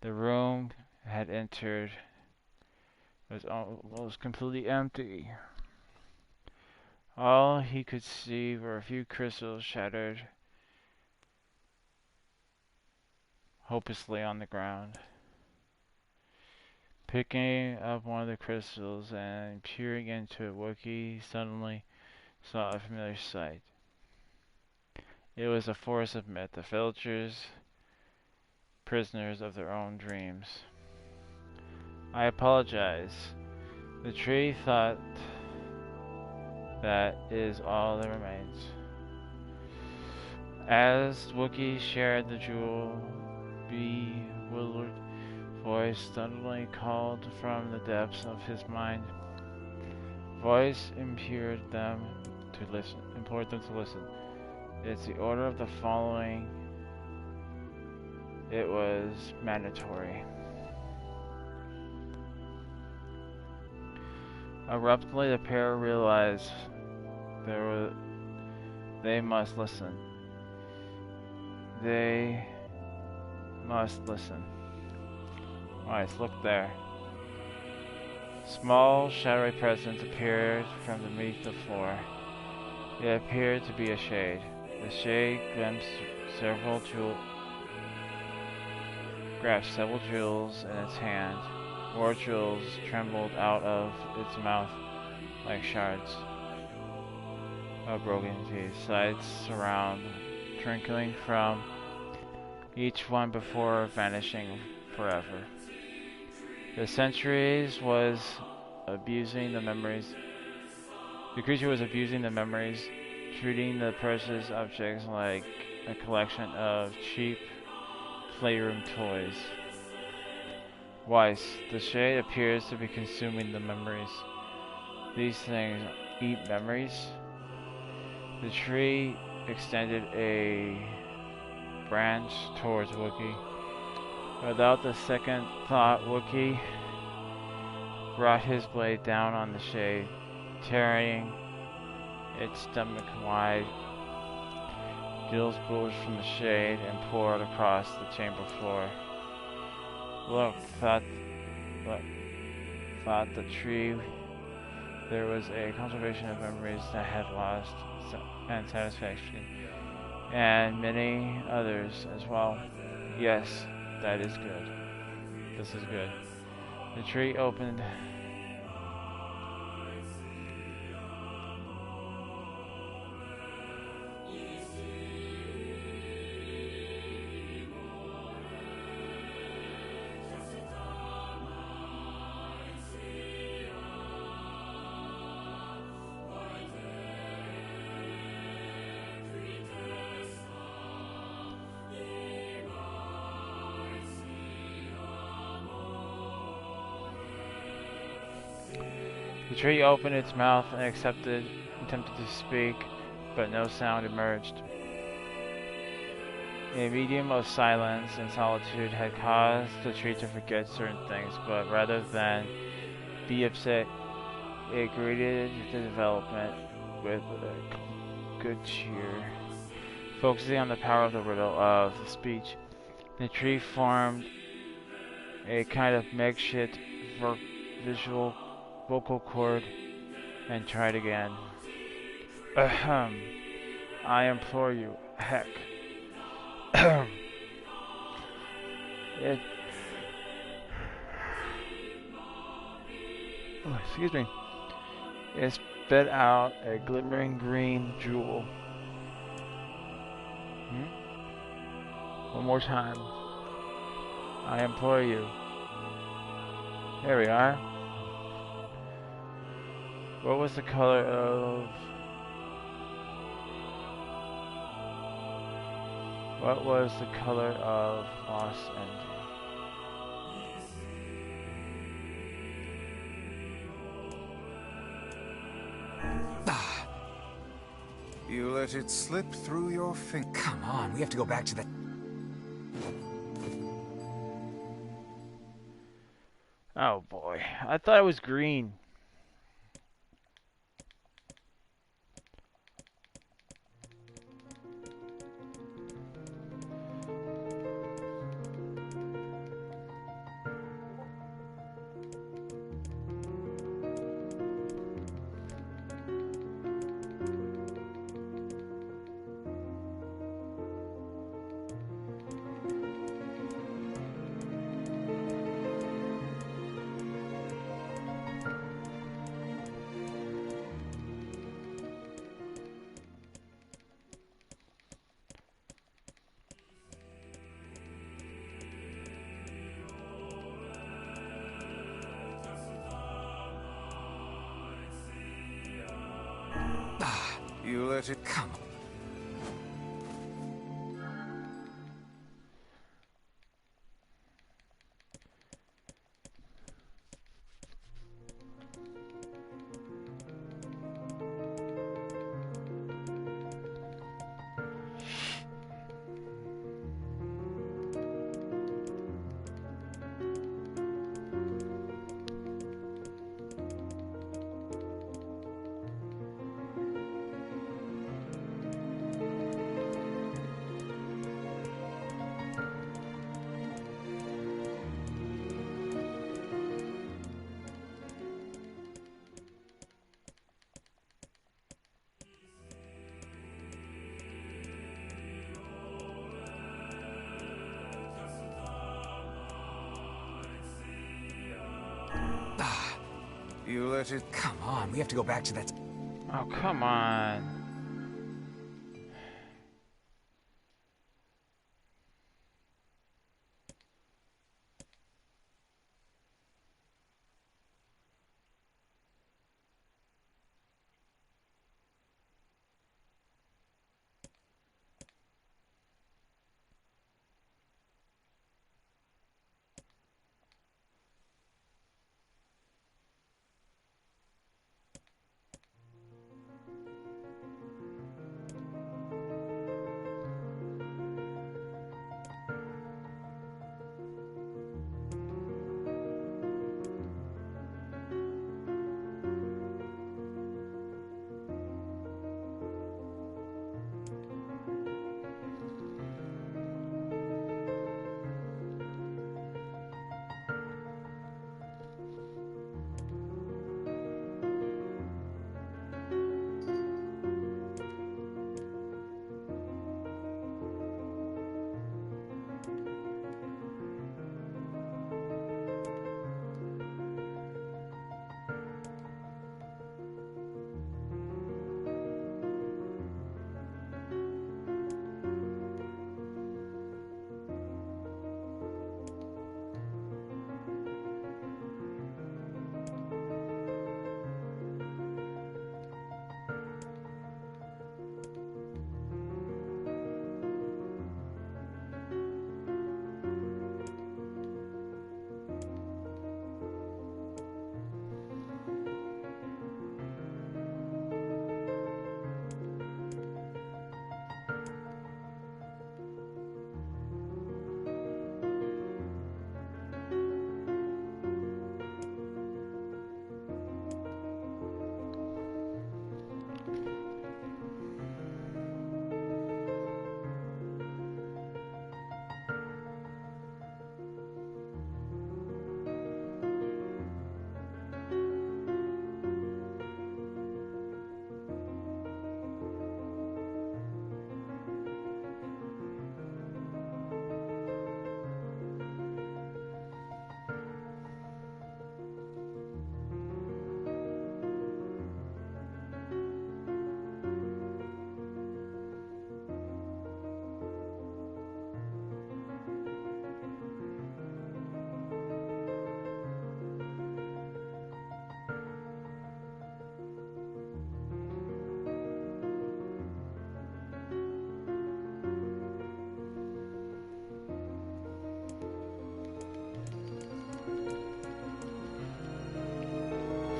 The room had entered was almost completely empty. All he could see were a few crystals shattered hopelessly on the ground. Picking up one of the crystals and peering into it, Wookiee suddenly saw a familiar sight. It was a forest of myth, the villagers, prisoners of their own dreams. I apologize. The tree thought that is all that remains. As Wookiee shared the jewel, bewildered voice suddenly called from the depths of his mind. Voice implored them to listen. It's the order of the following. It was mandatory. Abruptly, the pair realized they must listen. They must listen. Alright, look there. Small, shadowy presence appeared from beneath the floor. It appeared to be a shade. The shade grasped several jewels in its hand. More jewels trembled out of its mouth like shards. of broken teeth. Sights surround, trickling from each one before vanishing forever. The centuries was abusing the memories. The creature was abusing the memories, treating the precious objects like a collection of cheap playroom toys. Weiss, the shade appears to be consuming the memories. These things eat memories. The tree extended a branch towards Wookiee. Without the second thought, Wookiee brought his blade down on the shade, tearing its stomach wide. Gills bulged from the shade and poured across the chamber floor. Look, thought the tree. There was a conservation of memories that had lost and satisfaction, and many others as well. Yes, that is good. This is good. The tree opened. The tree opened its mouth and attempted to speak, but no sound emerged. A medium of silence and solitude had caused the tree to forget certain things, but rather than be upset, it greeted the development with a good cheer. Focusing on the power of the riddle of speech, the tree formed a kind of makeshift visual vocal cord and tried again. Ahem. I implore you, heck. Excuse me. It spit out a glimmering green jewel. One more time. I implore you. There we are. What was the color of... What was the color of Lost Energy? You let it slip through your fingers. Come on, we have to go back to the... Oh boy, I thought it was green. You let it come. You let it... Come on, we have to go back to that... Oh, come on.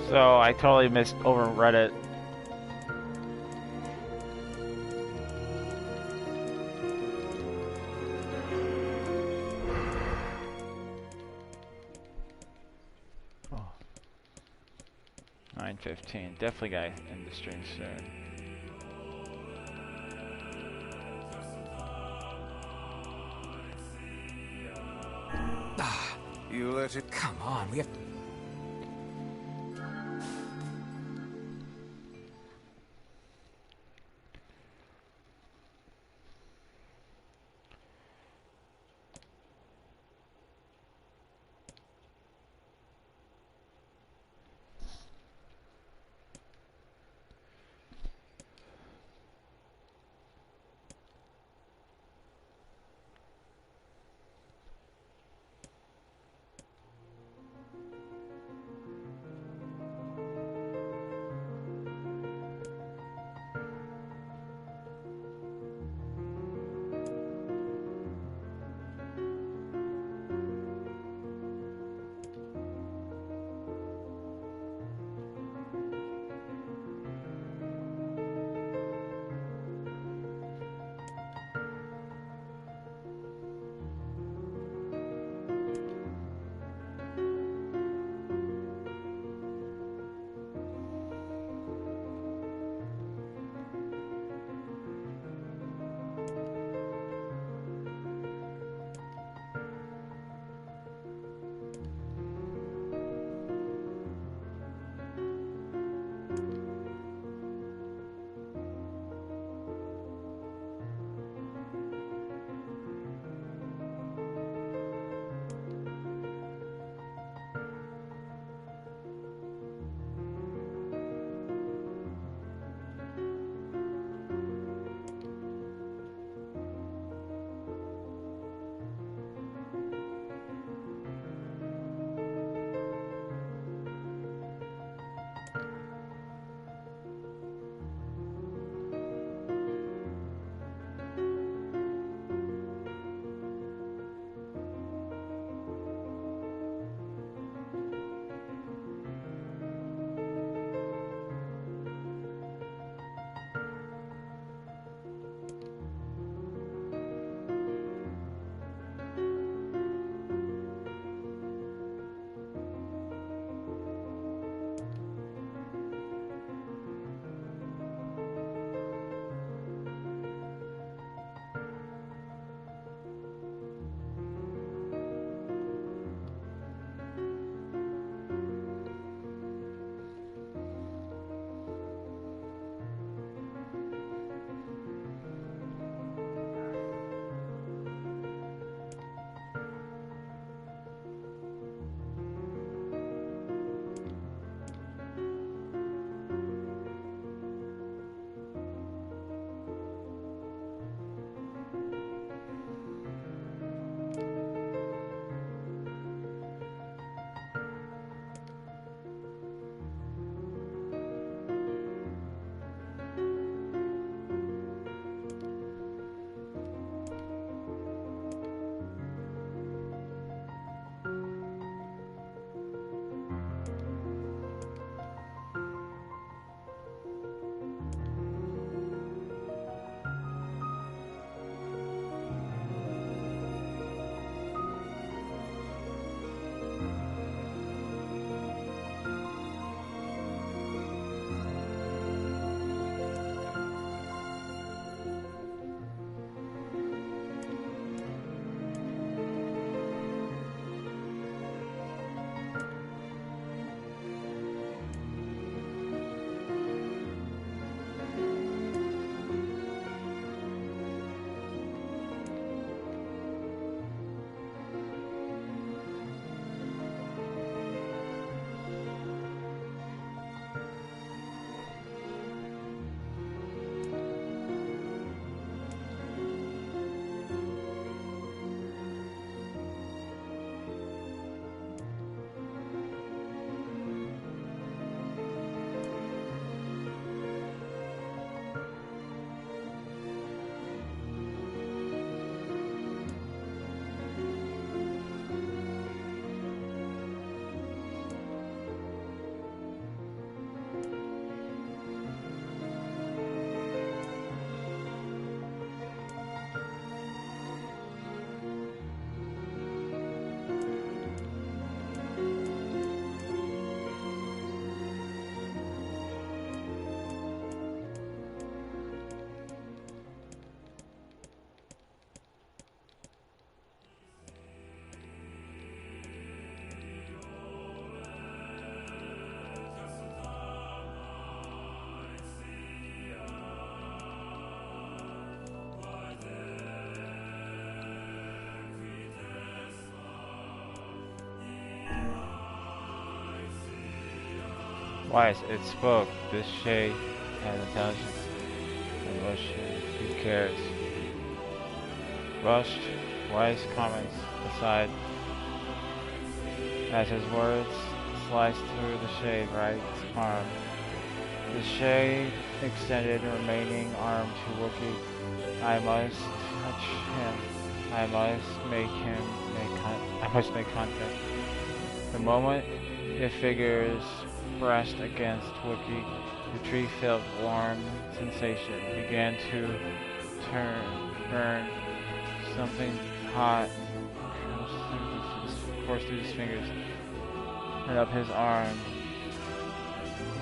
So I totally missed overread it. Oh. 9:15. Definitely got in the stream soon. You let it... Come on, we have... Wise, it spoke. This shade had intelligence, emotion. Who cares? Rushed, Wise comments aside as his words sliced through the shade right arm. The shade extended a remaining arm to Wookiee. I must touch him. I must make contact. The moment it figures brushed against Wookiee, the tree felt warm sensation, began to burn. Something hot coursed through his fingers, and up his arm,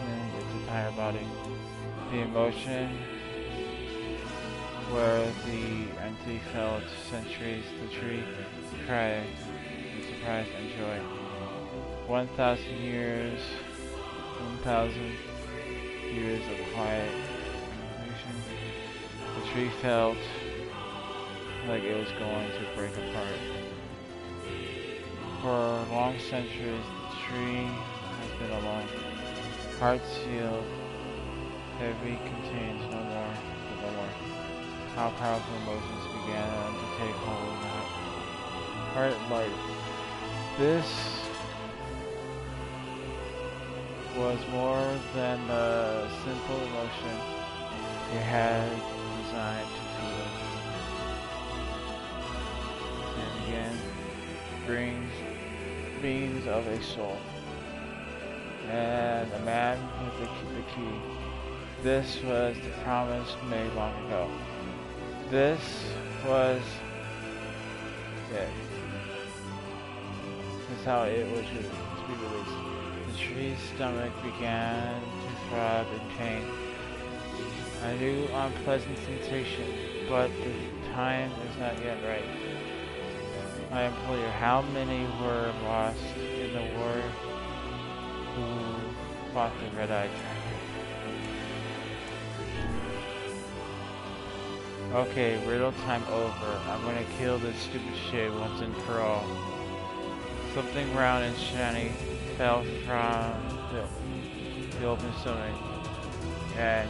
and its entire body. The emotion where the entity felt centuries, the tree cried in surprise and joy. 1,000 years, 1,000 years of quiet nation. The tree felt like it was going to break apart. For long centuries, the tree has been alone. Heart sealed, heavy contains no more. How powerful emotions began to take hold of the heart light. This was more than a simple emotion he had designed to feel. And again, brings beings of a soul. And a man with the key. This was the promise made long ago. This was it. This is how it was to be released. The tree's stomach began to throb in pain. A new unpleasant sensation, but the time is not yet right. My employer, how many were lost in the war who fought the red-eyed dragon? Okay, riddle time over. I'm gonna kill this stupid shit once and for all. Something round and shiny fell from the open stomach and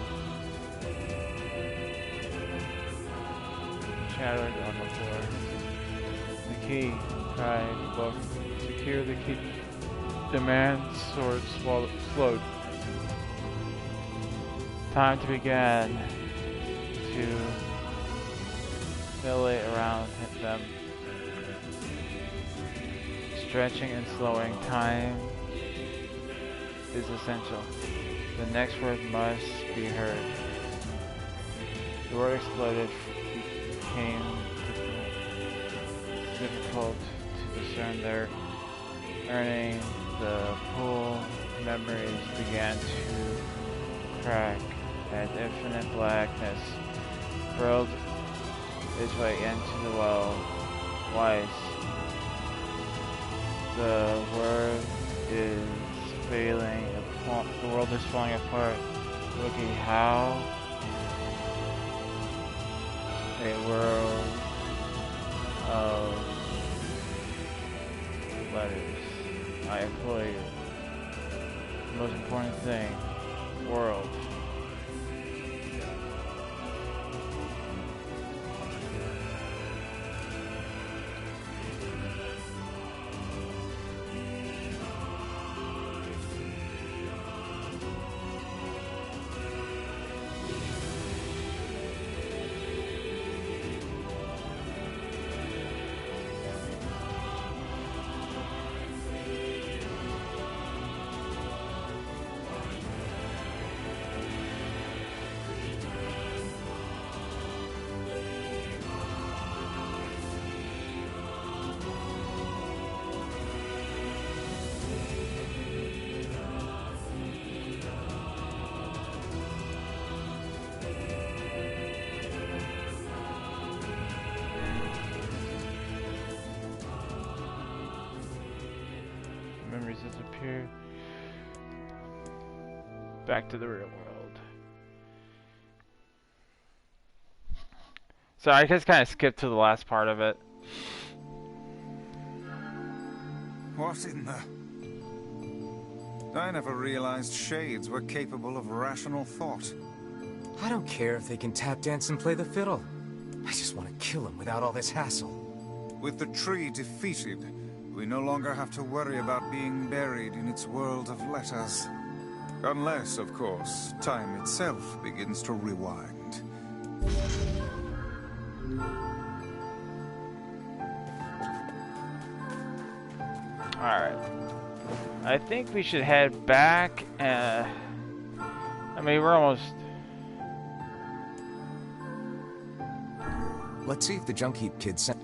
shattered on the floor. The key, cried Book. Secure the key. The man's sword slowed. Time to begin to fillet around them. Stretching and slowing time is essential. The next word must be heard. The word exploded, became difficult to discern their earning. The pool memories began to crack, and infinite blackness burrowed its way into the well. Wise. The world is failing. The world is falling apart. Wookiee, how a world of letters. I employ you. The most important thing. World. Memories disappear. Back to the real world. So I just kind of skipped to the last part of it. What in the... I never realized shades were capable of rational thought. I don't care if they can tap dance and play the fiddle. I just want to kill them without all this hassle. With the tree defeated, we no longer have to worry about being buried in its world of letters. Unless, of course, time itself begins to rewind. Alright. I think we should head back. I mean, we're almost... Let's see if the junk heap kids sent...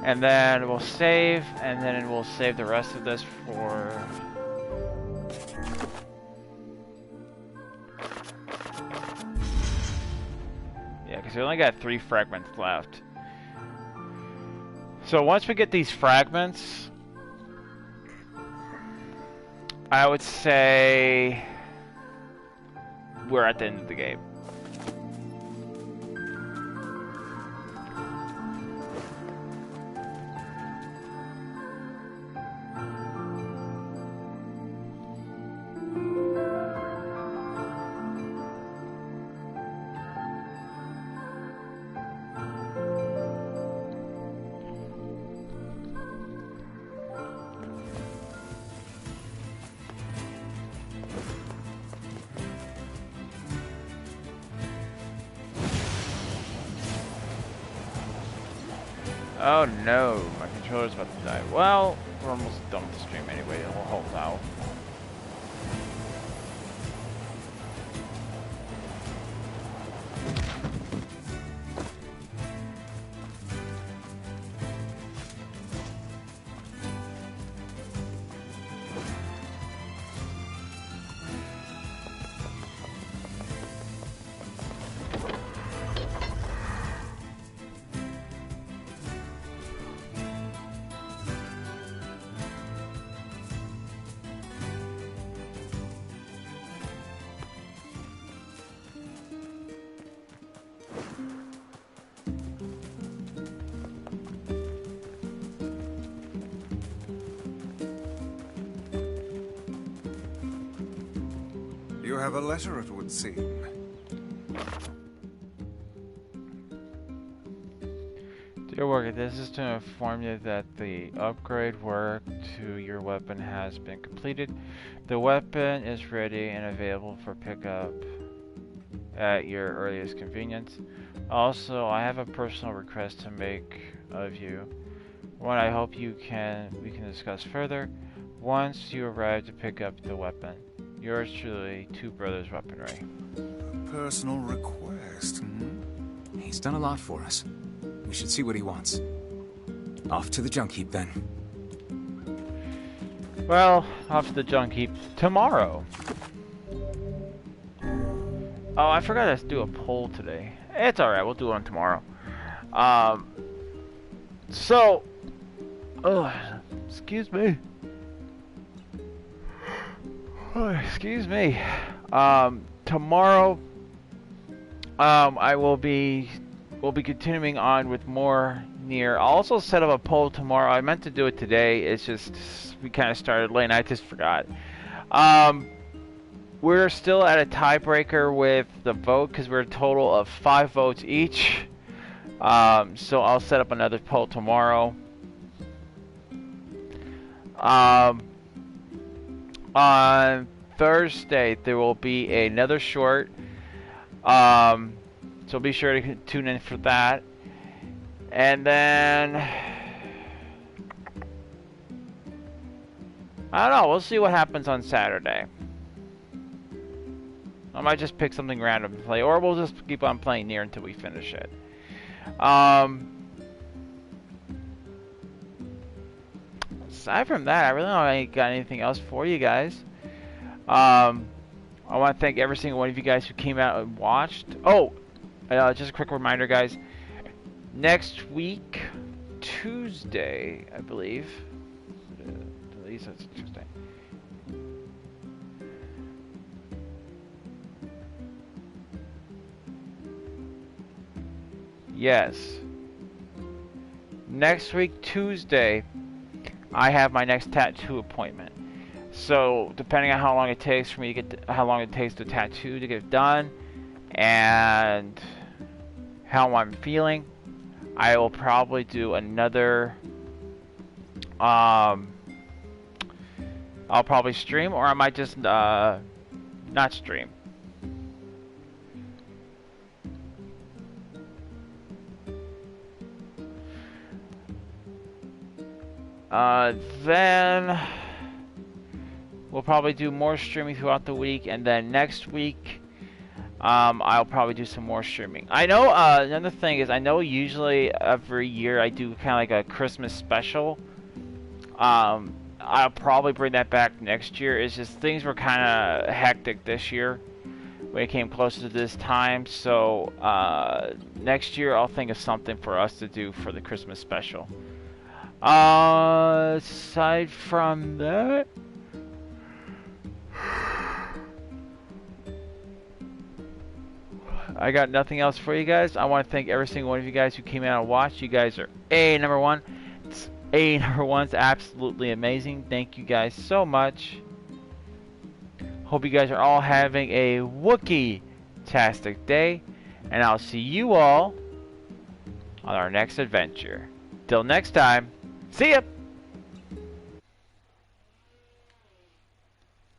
And then we'll save, and then we'll save the rest of this for... Yeah, because we only got 3 fragments left. So once we get these fragments, I would say we're at the end of the game. Oh no, my controller's about to die. Well, we're almost done with the stream anyway, we'll hold out. You have a letter, it would seem. Dear Worker, this is to inform you that the upgrade work to your weapon has been completed. The weapon is ready and available for pickup at your earliest convenience. Also, I have a personal request to make of you. One I hope we can discuss further once you arrive to pick up the weapon. Yours truly, Two Brothers Weaponry. A personal request, hmm? He's done a lot for us. We should see what he wants. Off to the junk heap, then. Well, off to the junk heap tomorrow. Oh, I forgot to do a poll today. It's alright, we'll do one tomorrow. Excuse me. Oh, excuse me. Tomorrow, we'll be continuing on with more Nier. I'll also set up a poll tomorrow. I meant to do it today. It's just we kind of started late and I just forgot. We're still at a tiebreaker with the vote because we're a total of 5 votes each. So I'll set up another poll tomorrow. On Thursday there will be another short. So be sure to tune in for that. And then I don't know, we'll see what happens on Saturday. I might just pick something random to play, or we'll just keep on playing Nier until we finish it. Aside from that, I really don't got anything else for you guys. I want to thank every single one of you guys who came out and watched. Oh, just a quick reminder, guys. Next week, Tuesday, I believe. At least that's Tuesday. Yes. Next week, Tuesday, I have my next tattoo appointment. So depending on how long it takes for me to get, how long it takes the tattoo to get done, and how I'm feeling, I will probably do another. I'll probably stream, or I might just not stream. Then we'll probably do more streaming throughout the week, and then next week, I'll probably do some more streaming. I know, another thing is, I know usually every year I do kind of like a Christmas special. I'll probably bring that back next year. It's just things were kind of hectic this year when it came closer to this time. So, next year I'll think of something for us to do for the Christmas special. Aside from that, I got nothing else for you guys. I want to thank every single one of you guys who came out and watched. You guys are number one. Number one's absolutely amazing. Thank you guys so much. Hope you guys are all having a Wookiee-tastic day, and I'll see you all on our next adventure. Till next time, see ya!